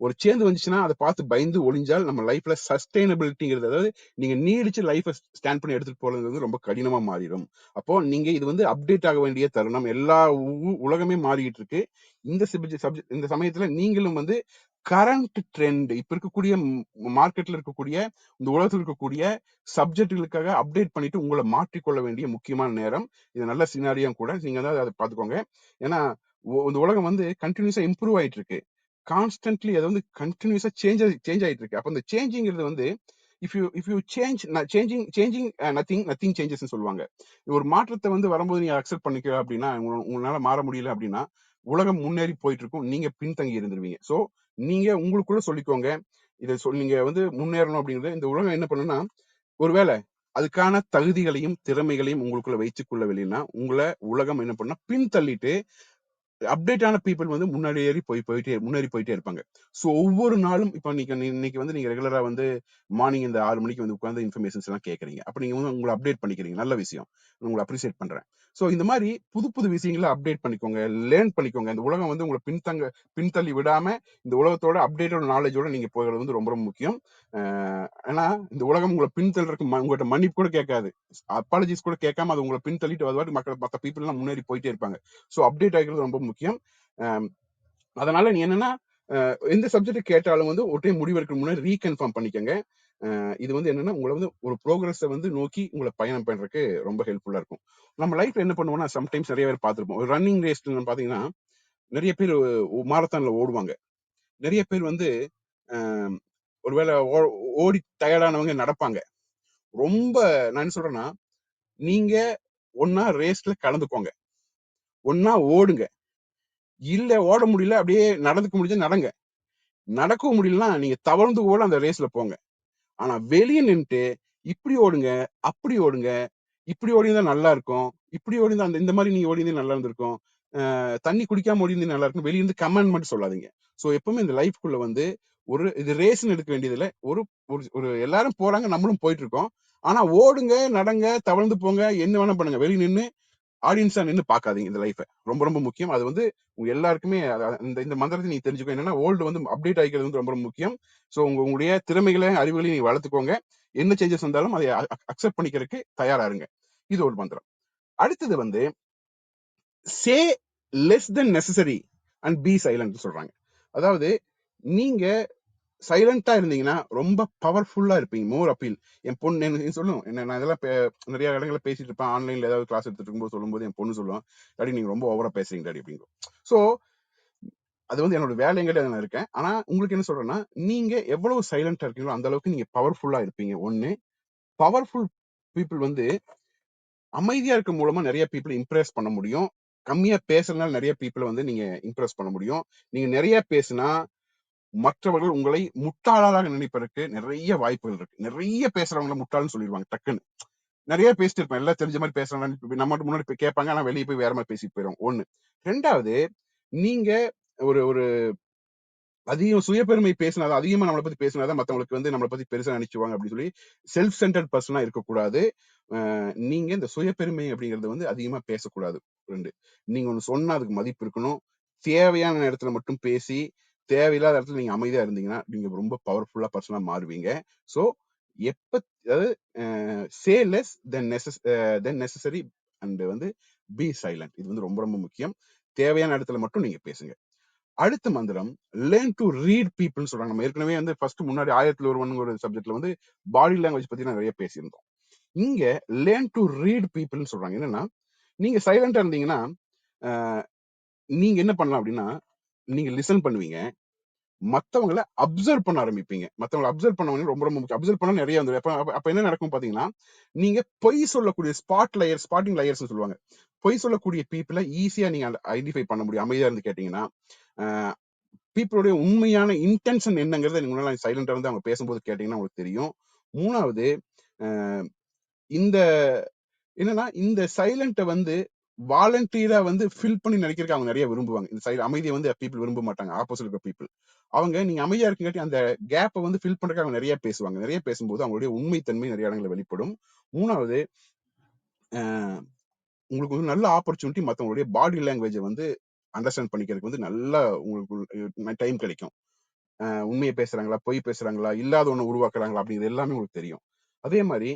ஒரு சேஞ்ச் வந்துச்சுன்னா அதை பார்த்து பயந்து ஒளிஞ்சால் நம்ம லைஃப்ல சஸ்டைனபிலிட்டிங்கிறது, அதாவது நீங்க நீடிச்சு லைஃபை ஸ்டாண்ட் பண்ணி எடுத்துட்டு போறது ரொம்ப கடினமா மாறிடும். அப்போ நீங்க இது வந்து அப்டேட் ஆக வேண்டிய தருணம். எல்லா உலகமே மாறிக்கிட்டு இருக்கு. இந்த சமயத்துல நீங்களும் வந்து கரண்ட் ட்ரெண்ட், இப்ப இருக்கக்கூடிய மார்க்கெட்ல இருக்கக்கூடிய இந்த உலகத்தில் இருக்கக்கூடிய சப்ஜெக்டுகளுக்காக அப்டேட் பண்ணிட்டு உங்களை மாற்றிக்கொள்ள வேண்டிய முக்கியமான நேரம். இது நல்ல சினாரியும் கூட. நீங்க தான் அதை பார்த்துக்கோங்க. ஏன்னா இந்த உலகம் வந்து கண்டினியூஸா இம்ப்ரூவ் ஆயிட்டு இருக்கு. கான்ஸ்டன்ட்லி அது வந்து கண்டினியூஸா சேஞ்ச் ஆயிட்டு இருக்கு. அப்ப இந்த சேஞ்சிங்கிறது வந்து if you changing nothing changes சொல்லுவாங்க. ஒரு மாற்றத்தை வந்து வரும்போது நீங்க அக்செப்ட் பண்ணிக்க அப்படின்னா, உங்களால மாற முடியல அப்படின்னா உலகம் முன்னேறி போயிட்டு இருக்கும், நீங்க பின்தங்கி இருந்துருவீங்க. சோ நீங்க உங்களுக்குள்ள சொல்லிக்கோங்க, இதை நீங்க வந்து முன்னேறணும் அப்படிங்கிறது. இந்த உலகம் என்ன பண்ணுன்னா, ஒருவேளை அதுக்கான தகுதிகளையும் திறமைகளையும் உங்களுக்குள்ள வைத்துக் கொள்ளவில்லைன்னா உங்களை உலகம் என்ன பண்ணா பின்தள்ளிட்டு அப்டேட்டான பீப்புள் வந்து முன்னேறி போயிட்டே இருப்பாங்க. ஸோ ஒவ்வொரு நாளும் இப்போ இன்னைக்கு வந்து நீங்க ரெகுலரா வந்து மார்னிங் இந்த 6 மணிக்கு வந்து உட்காந்து இன்ஃபர்மேஷன்ஸ் எல்லாம் கேட்கறீங்க. அப்ப நீங்க வந்து உங்களை அப்டேட் பண்ணிக்கிறீங்க, நல்ல விஷயம், உங்களை அப்ரிசியேட் பண்றேன். ஸோ இந்த மாதிரி புது புது விஷயங்களை அப்டேட் பண்ணிக்கோங்க, லேர்ன் பண்ணிக்கோங்க. இந்த உலகம் வந்து உங்களை பின்தள்ளி விடாம இந்த உலகத்தோட அப்டேட்டோட நாலேஜோட நீங்க போகிறது வந்து ரொம்ப ரொம்ப முக்கியம். ஏன்னா இந்த உலகம் உங்களை பின்தள்ளுறதுக்கு உங்கள்கிட்ட மன்னிப்பு கூட கேட்காது, அப்பாலஜிஸ் கூட கேட்காம அது உங்களை பின்தள்ளிட்டு அது மற்ற பீப்புள் எல்லாம் முன்னேறி போயிட்டே இருப்பாங்க. ஸோ அப்டேட் ஆகிறது ரொம்ப முக்கியம். அதனால நீ என்னன்னா எந்த சப்ஜெக்ட் கேட்டாலும் வந்து ஒரு டைம் முடிவெடுக்க முன்னாடி ரீகன்ஃபார்ம் பண்ணிக்கோங்க. இது வந்து என்னன்னா உங்களை வந்து ஒரு ப்ரோக்ரஸை வந்து நோக்கி உங்களை பயணம் பண்றதுக்கு ரொம்ப ஹெல்ப்ஃபுல்லா இருக்கும். நம்ம லைஃப்ல என்ன பண்ணுவோம்னா, சம்டைம்ஸ் நிறைய பேர் பார்த்துருப்போம், ஒரு ரன்னிங் ரேஸ் பாத்தீங்கன்னா நிறைய பேர் மாரத்தான்ல ஓடுவாங்க. நிறைய பேர் வந்து ஒருவேளை ஓடி டயர்டானவங்க நடப்பாங்க. ரொம்ப நான் என்ன சொல்றேன்னா, நீங்க ஒன்னா ரேஸ்ல கலந்துக்கோங்க, ஒன்னா ஓடுங்க, இல்ல ஓட முடியல அப்படியே நடந்துக்க முடிஞ்சா நடங்க, நடக்கவும் முடியலன்னா நீங்க தவழ்ந்து கூட அந்த ரேஸ்ல போங்க. ஆனா வெளியே நின்றுட்டு இப்படி ஓடுங்க, அப்படி ஓடுங்க, இப்படி ஓடிந்தா நல்லா இருக்கும், இப்படி ஓடிந்தா இந்த மாதிரி நீங்க ஓடிந்தா நல்லா இருந்திருக்கும், தண்ணி குடிக்காம ஓடிந்தா நல்லா இருக்கும், வெளியே இருந்து கமெண்ட் மட்டும் சொல்லாதீங்க. ஸோ எப்பவுமே இந்த லைஃப்குள்ள வந்து இது ரேஸ்ன்னு எடுக்க வேண்டியதுல ஒரு எல்லாரும் போறாங்க, நம்மளும் போயிட்டு இருக்கோம். ஆனா ஓடுங்க, நடங்க, தவழ்ந்து போங்க, என்ன வேணா பண்ணுங்க, வெளியே நின்று ஆடியன்ஸா நின்று பார்க்காதீங்க. இந்த லைஃபை ரொம்ப ரொம்ப முக்கியம். அது வந்து உங்க எல்லாருக்குமே இந்த மந்திரத்தை நீங்க தெரிஞ்சுக்கோ. என்னன்னா ஓல்டு வந்து அப்டேட் ஆகிக்கிறது வந்து ரொம்ப ரொம்ப முக்கியம். ஸோ உங்களுடைய திறமைகளையும் அறிவுகளையும் நீங்க வளர்த்துக்கோங்க. என்ன சேஞ்சஸ் வந்தாலும் அதை அக்செப்ட் பண்ணிக்கிறதுக்கு தயாரா இருங்க. இது ஒரு மந்திரம். அடுத்தது வந்து say less than necessary and be silent சொல்றாங்க. அதாவது நீங்க சைலண்டா இருந்தீங்கன்னா ரொம்ப பவர்ஃபுல்லா இருப்பீங்க, மோர் அப்பீல். என் பொண்ணு சொல்லும், நான் இதெல்லாம் நிறைய இடங்களை பேசிட்டு இருப்பேன், ஆன்லைன்ல ஏதாவது கிளாஸ் எடுத்துட்டு இருக்கும்போது சொல்லும்போது என் பொண்ணு சொல்லுவோம், டாடி நீங்க ரொம்ப ஓவரா பேசுறீங்க டாடி அப்படிங்கும். ஸோ அது வந்து என்னோட வேலைங்கிட்ட நான் இருக்கேன். ஆனா உங்களுக்கு என்ன சொல்றேன்னா, நீங்க எவ்வளவு சைலண்டா இருக்கீங்களோ அந்த அளவுக்கு நீங்க பவர்ஃபுல்லா இருப்பீங்க. ஒண்ணு, பவர்ஃபுல் பீப்புள் வந்து அமைதியா இருக்க மூலமா நிறைய பீப்புள் இம்ப்ரெஸ் பண்ண முடியும். கம்மியா பேசுறதுனால நிறைய பீப்புள் வந்து நீங்க இம்ப்ரெஸ் பண்ண முடியும். நீங்க நிறைய பேசுனா மற்றவர்கள் உங்களை முட்டாளாக நினைப்பதற்கு நிறைய வாய்ப்புகள் இருக்கு. நிறைய பேசுறவங்களை முட்டாள்னு சொல்லிடுவாங்க டக்குன்னு. நிறைய பேசிட்டு இருப்பேன், எல்லாம் தெரிஞ்ச மாதிரி பேசுறாங்க, நம்ம முன்னாடி போய் கேட்பாங்க, ஆனா வெளியே போய் வேற மாதிரி பேசிட்டு போயிடும். ஒண்ணு. ரெண்டாவது, நீங்க ஒரு ஒரு அதிகம் சுயபெருமை பேசினாதான், அதிகமா நம்மளை பத்தி பேசினாதான் மத்தவங்களுக்கு வந்து நம்மளை பத்தி பெருசா நினைச்சுவாங்க அப்படின்னு சொல்லி செல்ஃப் சென்டர்ட் பர்சனா இருக்கக்கூடாது. நீங்க இந்த சுயபெருமை அப்படிங்கறது வந்து அதிகமா பேசக்கூடாது. ரெண்டு, நீங்க ஒண்ணு சொன்னா அதுக்கு மதிப்பு இருக்கணும். தேவையான நேரத்துல மட்டும் பேசி, தேவையில்லாத இடத்துல நீங்க அமைதியா இருந்தீங்கன்னா நீங்க ரொம்ப பவர்ஃபுல்லா பர்சனா மாறுவீங்க. சோ எப்ப, அதாவது சே லெஸ் தென் நெசசரி அண்ட் வந்து பி சைலண்ட். இது வந்து ரொம்ப ரொம்ப முக்கியம். தேவையான இடத்துல மட்டும் நீங்க பேசுங்க. அடுத்த மந்திரம் லேர்ன் டு ரீட் பீப்புள்னு சொல்றாங்க. நம்ம ஏற்கனவே வந்து ஃபர்ஸ்ட் முன்னாடி 1001 ஒரு சப்ஜெக்ட்ல வந்து பாடி லாங்குவேஜ் பத்தி நிறைய பேசியிருந்தோம். இங்க லேர்ன் டு ரீட் பீப்புள்னு சொல்றாங்க. என்னன்னா, நீங்க சைலண்டா இருந்தீங்கன்னா நீங்க என்ன பண்ணலாம் அப்படின்னா, நீங்க லிசன் பண்ணுவீங்க, மத்தவங்களை அப்சர்வ் பண்ண ஆரம்பிப்பீங்க. மத்தவங்களை அப்சர்வ் பண்ணவங்க ரொம்ப ரொம்ப முக்கியம். அப்சர்வ் பண்ண நிறைய வந்து அப்ப என்ன நடக்கும் பாத்தீங்கன்னா, நீங்க பொய் சொல்லக்கூடிய ஸ்பாட்டிங் லேயர்ஸ் சொல்லுவாங்க. பொய் சொல்லக்கூடிய பீப்புளை ஈஸியா நீங்க ஐடென்டிஃபை பண்ண முடியும். அமைதியா இருந்து கேட்டீங்கன்னா, பீப்புளுடைய உண்மையான இன்டென்ஷன் என்னங்கிறத நீங்க சைலண்டா இருந்து அவங்க பேசும்போது கேட்டீங்கன்னா உங்களுக்கு தெரியும். மூணாவது, இந்த என்னன்னா, இந்த சைலண்ட்டை வந்து வாலண்டியரா வந்து ஃபில் பண்ணி நினைக்கிறதுக்கு அவங்க நிறைய விரும்புவாங்க. இந்த அமைதியை வந்து பீப்புள் விரும்ப மாட்டாங்க. ஆப்போசிட் இருக்க பீப்புள் அவங்க நீங்க அமைதியா இருக்கங்காட்டி அந்த கேப்பை வந்து ஃபில் பண்றதுக்கு அவங்க நிறைய பேசுவாங்க. நிறைய பேசும்போது அவங்களுடைய உண்மைத்தன்மை நிறைய இடங்களில் வெளிப்படும். மூணாவது, உங்களுக்கு வந்து நல்ல ஆப்பர்ச்சுனிட்டி மற்றவங்களுடைய பாடி லாங்குவேஜை வந்து அண்டர்ஸ்டாண்ட் பண்ணிக்கிறதுக்கு வந்து நல்லா உங்களுக்கு டைம் கிடைக்கும். உண்மையை பேசுறாங்களா, பொய் பேசுறாங்களா, இல்லாத ஒண்ணு உருவாக்குறாங்களா அப்படிங்கிறது எல்லாமே உங்களுக்கு தெரியும். அதே மாதிரி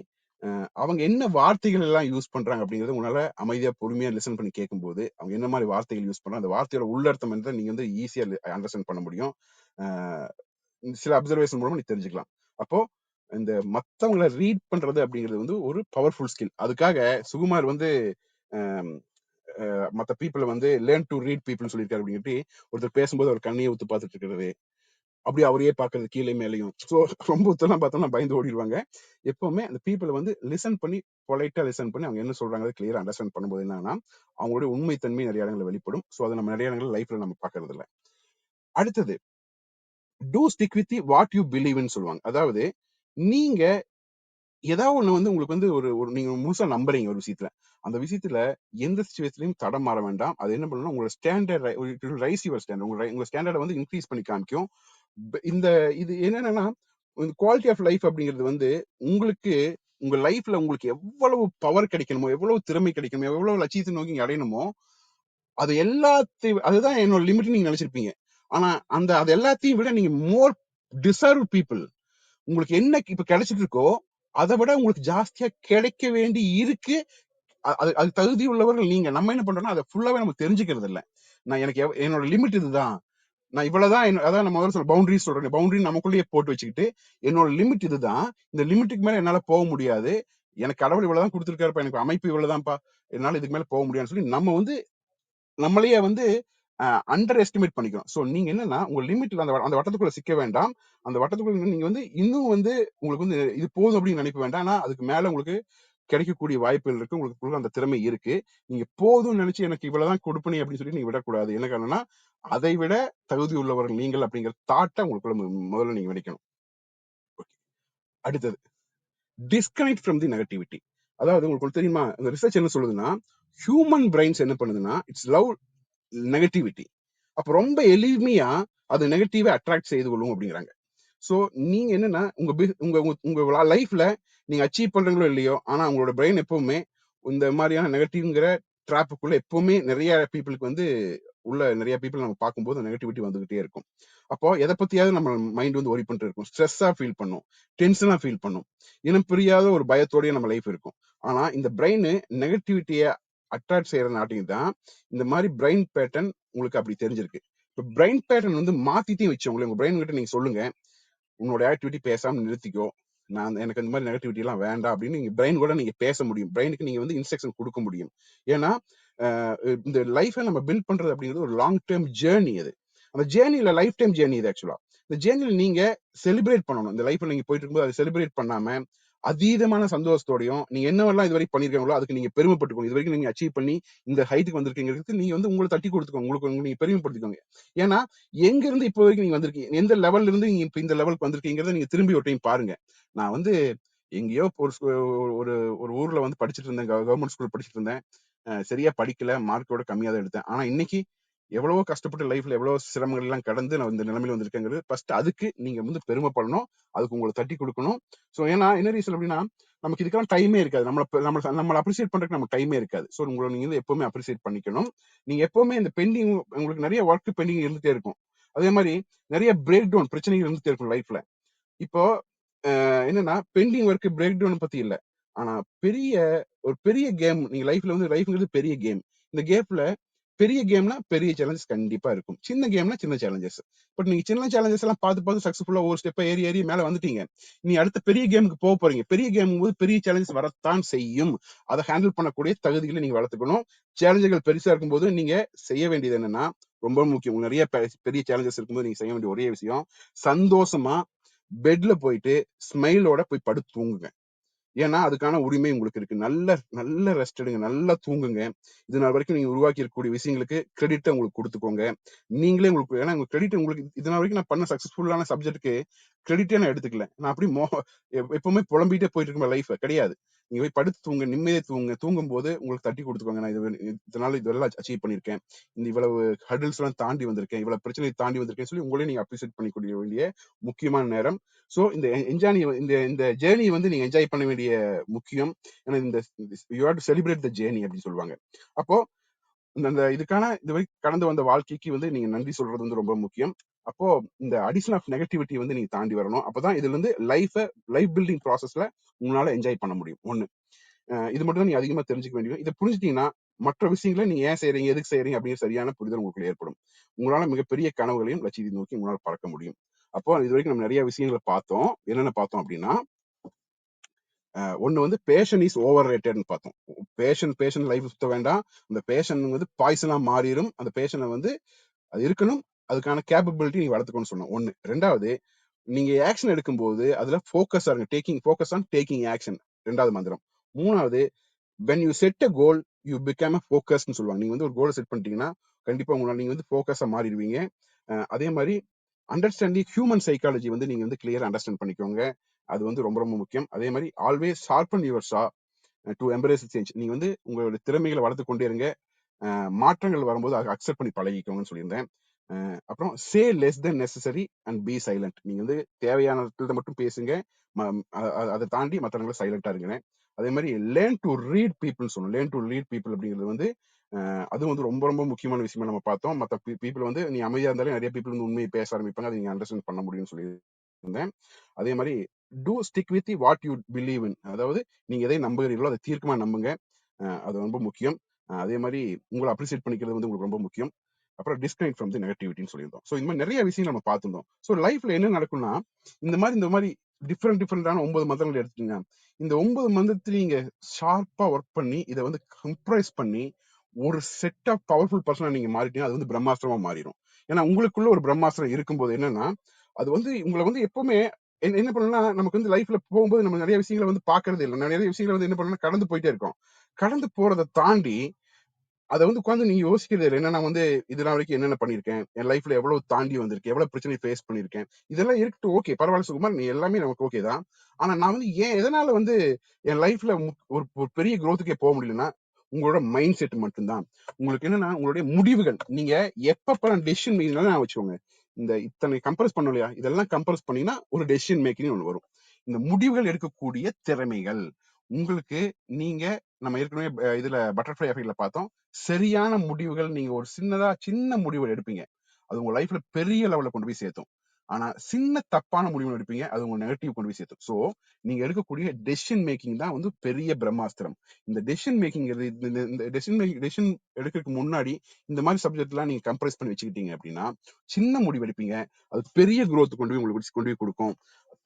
அவங்க என்ன வார்த்தைகள் எல்லாம் யூஸ் பண்றாங்க அப்படிங்கறது உங்களால அமைதியா பொறுமையா லிசன் பண்ணி கேட்கும்போது அவங்க என்ன மாதிரி வார்த்தைகள் யூஸ் பண்றாங்க, அந்த வார்த்தையோட உள்ளர்த்தம் என்றதை நீங்க வந்து ஈஸியா அண்டர்ஸ்டாண்ட் பண்ண முடியும். சில அப்சர்வேஷன் மூலமா நீ தெரிஞ்சுக்கலாம். அப்போ இந்த மத்தவங்களை ரீட் பண்றது அப்படிங்கிறது வந்து ஒரு பவர்ஃபுல் ஸ்கில். அதுக்காக சுகுமார் வந்து மத்த பீப்புளை வந்து லேர்ன் டு ரீட் பீப்புள் சொல்லியிருக்காரு அப்படின்ட்டு ஒருத்தர் பேசும்போது அவர் கண்ணையை ஊத்து பார்த்துட்டு இருக்கிறது, அப்படி அவரையே பாக்குறது கீழே மேலையும். ஸோ ரொம்ப உத்தெல்லாம் பார்த்தோம்னா பயந்து ஓடிடுவாங்க. எப்பவுமே அந்த பீப்புளை வந்து லிசன் பண்ணி, பொலைட்டா லிசன் பண்ணி அவங்க என்ன சொல்றாங்க கிளியரா அண்டர்ஸ்டாண்ட் பண்ணும்போது என்னன்னா அவங்களுடைய உண்மைத்தன்மை நிறைய இடங்களில் வெளிப்படும். ஸோ அதை நம்ம நிறைய இடங்களில் லைஃப்ல நம்ம பாக்குறது இல்லை. அடுத்தது, do stick with what you பிலீவ்னு சொல்லுவாங்க. அதாவது நீங்க ஏதாவது ஒண்ணு வந்து உங்களுக்கு வந்து ஒரு நீங்க முழுசா நம்புறீங்க ஒரு விஷயத்துல, அந்த விஷயத்துல எந்த சுச்சுவேஷன்லயும் தடம் மாற வேண்டாம். அது என்ன பண்ணணும், உங்களோட ஸ்டாண்டர்ட் ரைஸ் யுவர் ஸ்டாண்டர்ட், உங்க ஸ்டாண்டர்டை வந்து இன்க்ரீஸ் பண்ணி காமிக்கும். இந்த இது என்னன்னா, குவாலிட்டி ஆஃப் லைஃப் அப்படிங்கிறது வந்து உங்களுக்கு உங்க லைஃப்ல உங்களுக்கு எவ்வளவு பவர் கிடைக்கணுமோ, எவ்வளவு திறமை கிடைக்கணுமோ, எவ்வளவு லட்சியத்தை நோக்கி நீங்க அடையணுமோ, அது எல்லாத்தையும், அதுதான் என்னோட லிமிட் நீங்க நினைச்சிருப்பீங்க. ஆனா அது எல்லாத்தையும் விட நீங்க மோர் டிசர்வ் பீப்புள். உங்களுக்கு என்ன இப்ப கிடைச்சிட்டு இருக்கோ அதை விட உங்களுக்கு ஜாஸ்தியா கிடைக்க வேண்டி இருக்கு. அது தகுதி உள்ளவர்கள் நீங்க. நம்ம என்ன பண்றோம்னா அதை ஃபுல்லாவே நம்ம தெரிஞ்சுக்கிறது இல்லை. நான் எனக்கு என்னோட லிமிட் இதுதான், நான் இவ்வளவுதான், அதான் நம்ம முதல்ல பவுண்டரிஸ் சொல்றேன். பவுண்டரி நமக்குள்ளேயே போட்டு வச்சுக்கிட்டு என்னோட லிமிட் இதுதான், இந்த லிமிட்டுக்கு மேல என்னால போக முடியாது, எனக்கு கடவுள் இவ்வளவுதான் கொடுத்துருக்காருப்பா, எனக்கு அமைப்பு இவ்வளவுதான்ப்பா, என்னால இதுக்கு மேல போக முடியாதுன்னு சொல்லி நம்ம வந்து நம்மளையே வந்து அண்டர் எஸ்டிமேட் பண்ணிக்கிறோம். ஸோ நீங்க என்னன்னா உங்க லிமிட்ல அந்த வட்டத்துக்குள்ள சிக்க வேண்டாம். அந்த வட்டத்துக்குள்ள நீங்க வந்து இன்னும் வந்து உங்களுக்கு வந்து இது போதும் அப்படின்னு நினைக்க வேண்டாம். ஆனா அதுக்கு மேல உங்களுக்கு கிடைக்கக்கூடிய வாய்ப்புகள் இருக்கு, உங்களுக்கு அந்த திறமை இருக்கு. நீங்க போதும்னு நினைச்சு எனக்கு இவ்வளவுதான் கொடுப்பனி அப்படின்னு சொல்லி நீங்க விடக்கூடாது. என்ன காரணம்னா அதை விட தகுதி உள்ளவர்கள் நீங்கள் அப்படிங்கிற தாட்டை உங்களுக்குள்ள முதல்ல நீங்க விதைக்கணும். அடுத்தது, டிஸ்கனெக்ட் ஃப்ரம் தி நெகட்டிவிட்டி. அதாவது உங்களுக்கு தெரியுமா, இந்த ரிசர்ச் என்ன சொல்லுதுன்னா, ஹியூமன் பிரைன்ஸ் என்ன பண்ணுதுன்னா இட்ஸ் லவ் நெகட்டிவிட்டி. அப்ப ரொம்ப எளிமையா அது நெகட்டிவா அட்ராக்ட் செய்து கொள்ளும் அப்படிங்கிறாங்க. சோ நீங்க என்னன்னா உங்க லைஃப்ல நீங்க அச்சீவ் பண்றீங்களோ இல்லையோ, ஆனா உங்களோட பிரெயின் எப்பவுமே இந்த மாதிரியான நெகட்டிவ்ங்கிற ட்ராப்புக்குள்ள எப்பவுமே நிறைய பீப்புளுக்கு வந்து உள்ள நிறைய பீப்புள் நம்ம பார்க்கும்போது நெகட்டிவிட்டி வந்துகிட்டே இருக்கும். அப்போ எதை பத்தியாவது நம்ம மைண்ட் வந்து ஒரி பண்ணிட்டு இருக்கும், ஸ்ட்ரெஸ்ஸா ஃபீல் பண்ணும், டென்ஷனா ஃபீல் பண்ணும், இனம் புரியாத ஒரு பயத்தோடய நம்ம லைஃப் இருக்கும். ஆனா இந்த பிரெயின் நெகட்டிவிட்டியை அட்ராக்ட் செய்யற நாட்டிங்க தான் இந்த மாதிரி பிரெயின் பேட்டர்ன் உங்களுக்கு அப்படி தெரிஞ்சிருக்கு. இப்போ பிரெயின் பேட்டர்ன் வந்து மாத்திட்டையும் வச்சவங்களே உங்க பிரெயின் கிட்ட நீங்க சொல்லுங்க, உன்னோட ஆக்டிவிட்டி பேசாம நிறுத்திக்கோ, எனக்கு இந்த மாதிரி நெகட்டிவிட்டி எல்லாம் வேண்டாம் அப்படின்னு நீங்க பிரெயின் கூட நீங்க பேச முடியும். பிரெயினுக்கு நீங்க வந்து இன்ஸ்ட்ரக்ஷன் கொடுக்க முடியும். ஏன்னா இந்த லைஃபை நம்ம பில்ட் பண்றது அப்படிங்கிறது ஒரு லாங் டேர்ம் ஜேர்னி. அது அந்த ஜேர்னில லைஃப் டைம் ஜேர்னி இது ஆக்சுவலா. இந்த ஜேர்னில நீங்க செலிப்ரேட் பண்ணணும். இந்த லைஃப்ல நீங்க போயிட்டு இருக்கும்போது அதை செலிப்ரேட் பண்ணாம அதீதமான சந்தோஷத்தோடையும் நீங்க என்னவெல்லாம் இது வரைக்கும் பண்ணிருக்கீங்களோ அதுக்கு நீங்க பெருமைப்பட்டுக்கோங்க. இது வரைக்கும் நீங்க அச்சீவ் பண்ணி இந்த ஹைட்டுக்கு வந்திருக்கீங்கிறது நீங்க வந்து உங்களை தட்டி கொடுத்துக்கோங்க, உங்களுக்கு நீங்க பெருமைப்படுத்திக்கோங்க. ஏன்னா எங்க இருந்து இப்போ வரைக்கும் நீங்க வந்திருக்கீங்க, எந்த லெவல்ல இருந்து நீங்க இப்ப இந்த லெவலுக்கு வந்திருக்கீங்கிறத நீங்க திரும்பி ஒரு டைம் பாருங்க. நான் வந்து எங்கேயோ ஒரு ஒரு ஊர்ல வந்து படிச்சுட்டு இருந்தேன், கவர்மெண்ட் ஸ்கூல் படிச்சுட்டு இருந்தேன், சரியா படிக்கல, மார்க்கோட கம்மியா தான் எடுத்தேன். ஆனா இன்னைக்கு எவ்வளவோ கஷ்டப்பட்டு லைஃப்ல எவ்வளவு சிரமங்கள் எல்லாம் கடந்து நான் இந்த நிலைமையில வந்திருக்கேங்கிறது ஃபர்ஸ்ட் அதுக்கு நீங்க வந்து பெருமைப்படணும், அதுக்கு உங்களை தட்டி கொடுக்கணும். ஸோ ஏன்னா என்ன ரீசன் அப்படின்னா நமக்கு இதுக்கெல்லாம் டைமே இருக்காது, நம்மளை அப்ரிசியேட் பண்றதுக்கு நமக்கு டைமே இருக்காது. ஸோ உங்களை நீங்க வந்து எப்பவுமே அப்ரிசியேட் பண்ணிக்கணும். நீங்க எப்பவுமே இந்த பெண்டிங், உங்களுக்கு நிறைய ஒர்க் பெண்டிங் இருந்துட்டே இருக்கும். அதே மாதிரி நிறைய பிரேக் டவுன் பிரச்சனைகள் இருந்துட்டே இருக்கும் லைஃப்ல. இப்போ என்னன்னா பெண்டிங் ஒர்க் பிரேக் டவுன் பத்தி இல்ல, ஆனா ஒரு பெரிய கேம் நீங்க லைஃப்ல வந்து லைஃப்ங்கிறது பெரிய கேம். இந்த கேம்ல பெரிய கேம்னா பெரிய சேலஞ்சஸ் கண்டிப்பா இருக்கும், சின்ன கேம்னா சின்ன சேலஞ்சஸ். பட் நீங்க சின்ன சேலஞ்சஸ் எல்லாம் பார்த்து சக்சஸ்ஃபுல்லா ஒரு ஸ்டெப்பா ஏறி ஏறி மேல வந்துட்டீங்க. நீ அடுத்த பெரிய கேமுக்கு போக போறீங்க. பெரிய கேம் போது பெரிய சேலஞ்சஸ் வரத்தான் செய்யும். அதை ஹேண்டில் பண்ணக்கூடிய தகுதிகளை நீங்க வளர்த்துக்கணும். சேலஞ்சுகள் பெருசா இருக்கும்போது நீங்க செய்ய வேண்டியது என்னன்னா ரொம்ப முக்கியம். நிறைய பெரிய சேலஞ்சஸ் இருக்கும்போது நீங்க செய்ய வேண்டிய ஒரே விஷயம், சந்தோஷமா பெட்ல போயிட்டு ஸ்மைலோட போய் படுத்து தூங்குங்க. ஏன்னா அதுக்கான உரிமை உங்களுக்கு இருக்கு. நல்ல நல்ல ரெஸ்ட் எடுங்க, நல்லா தூங்குங்க. இது நாள் வரைக்கும் நீங்க உருவாக்கி இருக்கக்கூடிய விஷயங்களுக்கு கிரெடிட்டை உங்களுக்கு கொடுத்துக்கோங்க. நீங்களே உங்களுக்கு, ஏன்னா உங்க கிரெடிட் உங்களுக்கு இது நாள் வரைக்கும் நான் பண்ண சக்சஸ்ஃபுல்லான சப்ஜெக்ட்டுக்கு கிரெடிட்டே நான் எடுத்துக்கல. நான் அப்படி எப்பவுமே புலம்பிட்டே போயிட்டு இருக்கேன் லைஃப் கிடையாது. நீங்க போய் படுத்து தூங்க, நிம்மதியை தூங்க. தூங்கும் போது உங்களுக்கு தட்டி கொடுத்துக்கோங்க, நான் இதனால இதெல்லாம் அச்சீவ் பண்ணியிருக்கேன், இந்த இவ்வளவு ஹர்டில்ஸ் எல்லாம் தாண்டி வந்திருக்கேன், இவ்வளவு பிரச்சனையை தாண்டி வந்திருக்கேன் சொல்லி உங்களே நீங்க அப்ரிசியேட் பண்ணிக்கூடிய வேண்டிய முக்கியமான நேரம். ஸோ இந்த இந்த ஜேர்னி வந்து நீங்க என்ஜாய் பண்ண வேண்டிய முக்கியம். ஏன்னா you have to celebrate the journey அப்படின்னு சொல்லுவாங்க. அப்போ இந்த இதுக்கான இது வரைக்கும் கடந்து வந்த வாழ்க்கைக்கு வந்து நீங்க நன்றி சொல்றது வந்து ரொம்ப முக்கியம். அப்போ இந்த அடிஷன் ஆஃப் நெகட்டிவிட்டி வந்து நீங்க தாண்டி வரணும். அப்பதான் இதுல இருந்து லைஃப் பில்டிங் ப்ராசஸ்ல உங்களால என்ஜாய் பண்ண முடியும். ஒண்ணு, இது மட்டும் தான் நீங்க அதிகமா தெரிஞ்சுக்க வேண்டியது. இதை புரிஞ்சுட்டீங்கன்னா மற்ற விஷயங்களை நீங்க ஏன் செய்றீங்க, எதுக்கு செய்றீங்க அப்படின்னு சரியான புரிதல் உங்களுக்கு ஏற்படும். உங்களால மிகப்பெரிய கனவுகளையும் லட்சியத்தை நோக்கி உங்களால பறக்க முடியும். அப்போ இது வரைக்கும் நம்ம நிறைய விஷயங்களை பார்த்தோம். என்னென்ன பார்த்தோம் அப்படின்னா, ஒண்ணு வந்து பேஷன் இஸ் ஓவர் ரேட்டட்னு பார்த்தோம். பேஷன் லைஃப் சுத்த வேண்டாம், அந்த பேஷன் வந்து பாய்சனா மாறிடும். அந்த பேஷனை வந்து அது இருக்கணும், அதுக்கான கேப்பபிலிட்டி நீங்க வளர்த்துக்கணும்னு சொன்னோம். ஒண்ணு. ரெண்டாவது, நீங்க ஆக்ஷன் எடுக்கும்போது அதுல ஃபோக்கஸா இருங்க. ஃபோக்கஸ் ஆன் டேக்கிங் ஆக்ஷன், ரெண்டாவது மந்திரம். மூணாவது, when you set a goal you become a focused னு சொல்லுவாங்க. நீங்க வந்து ஒரு கோலை செட் பண்ணிட்டீங்கன்னா கண்டிப்பா உங்களால நீங்க வந்து ஃபோக்கஸா மாறிடுவீங்க. அதே மாதிரி அண்டர்ஸ்டாண்டிங் ஹியூமன் சைக்காலஜி வந்து நீங்க வந்து கிளியரா அண்டர்ஸ்டாண்ட் பண்ணிக்கோங்க. அது வந்து ரொம்ப ரொம்ப முக்கியம். அதே மாதிரி always sharpen your Shah to embrace change. நீங்க வந்து உங்களுடைய திறமைகளை வளர்த்து கொண்டே இருங்க. மாற்றங்கள் வரும்போது அதை அக்செப்ட் பண்ணி பழகிக்கோங்கன்னு சொல்லியிருந்தேன். அப்புறம் say less than necessary and be silent. நீங்க வந்து தேவையான இடத்துல மட்டும் பேசுங்க, அதை தாண்டி மற்றவங்களை சைலண்டா இருங்க. அதே மாதிரி லேர்ன் டு ரீட் பீப்புள் சொன்னோம். லேர்ன் டு ரீட் பீப்புள் அப்படிங்கிறது வந்து அது வந்து ரொம்ப ரொம்ப முக்கியமான விஷயமா நம்ம பார்த்தோம். மற்ற பீப்புள் வந்து நீ அமைதியா இருந்தாலே நிறைய பீப்புள் வந்து உண்மையை பேச ஆரம்பிப்பாங்க, அதை நீங்க அண்டர்ஸ்டாண்ட் பண்ண முடியும்னு சொல்லி இருந்தேன். அதே மாதிரி to stick with what you believe in. அதாவது நீங்க எதை நம்புகிறீர்களோ அதை தீர்க்கமா நம்புங்க. அது ரொம்ப முக்கியம். அதே மாதிரி உங்களை அப்ரிசியேட் பண்ணிக்கிறது வந்து உங்களுக்கு ரொம்ப முக்கியம். அப்புறம் டிஸ்கனெக்ட் ஃப்ரம் தி நெகட்டிவிட்டின்னு சொல்லியிருந்தோம். ஸோ இந்த மாதிரி நிறைய விஷயம் நம்ம பார்த்துருந்தோம். ஸோ லைஃப்ல என்ன நடக்கும்னா இந்த மாதிரி டிஃப்ரெண்டான 9 மந்திரங்கள் எடுத்துட்டீங்க. இந்த 9 மந்திரத்திலையும் நீங்க ஷார்ப்பா ஒர்க் பண்ணி இதை வந்து கம்ப்ரைஸ் பண்ணி ஒரு செட் ஆஃப் பவர்ஃபுல் பர்சனா நீங்க மாறிட்டீங்க. அது வந்து பிரம்மாஸ்திரமா மாறிடும். ஏன்னா உங்களுக்குள்ள ஒரு பிரம்மாஸ்திரம் இருக்கும்போது என்னன்னா அது வந்து உங்களை வந்து எப்பவுமே என்ன பண்ணணும்னா, நமக்கு வந்து லைஃப்ல போகும்போது நம்ம நிறைய விஷயங்களை வந்து பாக்குறது இல்லை. நிறைய விஷயங்களை வந்து என்ன பண்ணணும்னா கடந்து போயிட்டே இருக்கோம். கடந்து போறதை தாண்டி அதை வந்து உட்காந்து நீங்க யோசிக்கிறது இல்லை. என்ன நான் வந்து இதெல்லாம் வரைக்கும் என்னென்ன பண்ணிருக்கேன், என் லைஃப்ல எவ்வளவு தாண்டி வந்திருக்கேன், எவ்வளவு பிரச்சனை ஃபேஸ் பண்ணிருக்கேன், இதெல்லாம் இருக்கட்டும், ஓகே பரவாயில்ல சுகுமார், நீ எல்லாமே நமக்கு ஓகே தான். ஆனா நான் வந்து எதனால வந்து என் லைஃப்ல ஒரு பெரிய growthக்கே போக முடியலன்னா உங்களோட மைண்ட் செட் மட்டும்தான். உங்களுக்கு என்னன்னா உங்களுடைய முடிவுகள், நீங்க எப்பப்பெல்லாம் டெசிஷன் மேக்கிங் வச்சுக்கோங்க. இந்த இத்தனை கம்பேர்ஸ் பண்ணோம் இல்லையா, இதெல்லாம் கம்பேர்ஸ் பண்ணீங்கன்னா ஒரு டெசிஷன் மேக்கிங் ஒன்று வரும். இந்த முடிவுகள் எடுக்கக்கூடிய திறமைகள் உங்களுக்கு, நீங்க நம்ம ஏற்கனவே இதுல பட்டர்ஃப்ளை எஃபெக்ட்ல பார்த்தோம், சரியான முடிவுகள் நீங்க ஒரு சின்ன முடிவுகள் எடுப்பீங்க, அது உங்க லைஃப்ல பெரிய லெவல்ல கொண்டு போய் சேர்த்தும். ஆனா சின்ன தப்பான முடிவுகள் எடுப்பீங்க, அது உங்க நெகட்டிவ் கொண்டு போய் சேர்த்தும். சோ நீங்க எடுக்கக்கூடிய டெசிஷன் மேக்கிங் தான் வந்து பெரிய பிரம்மாஸ்திரம். இந்த டெசிஷன் மேக்கிங் இந்த டெசிஷன் எடுக்கிறதுக்கு முன்னாடி இந்த மாதிரி சப்ஜெக்ட் எல்லாம் நீங்க கம்ப்ரைஸ் பண்ணி வச்சுக்கிட்டீங்க அப்படின்னா சின்ன முடிவு எடுப்பீங்க, அது பெரிய growth கொண்டு போய் உங்களுக்கு கொண்டு போய் கொடுக்கும்.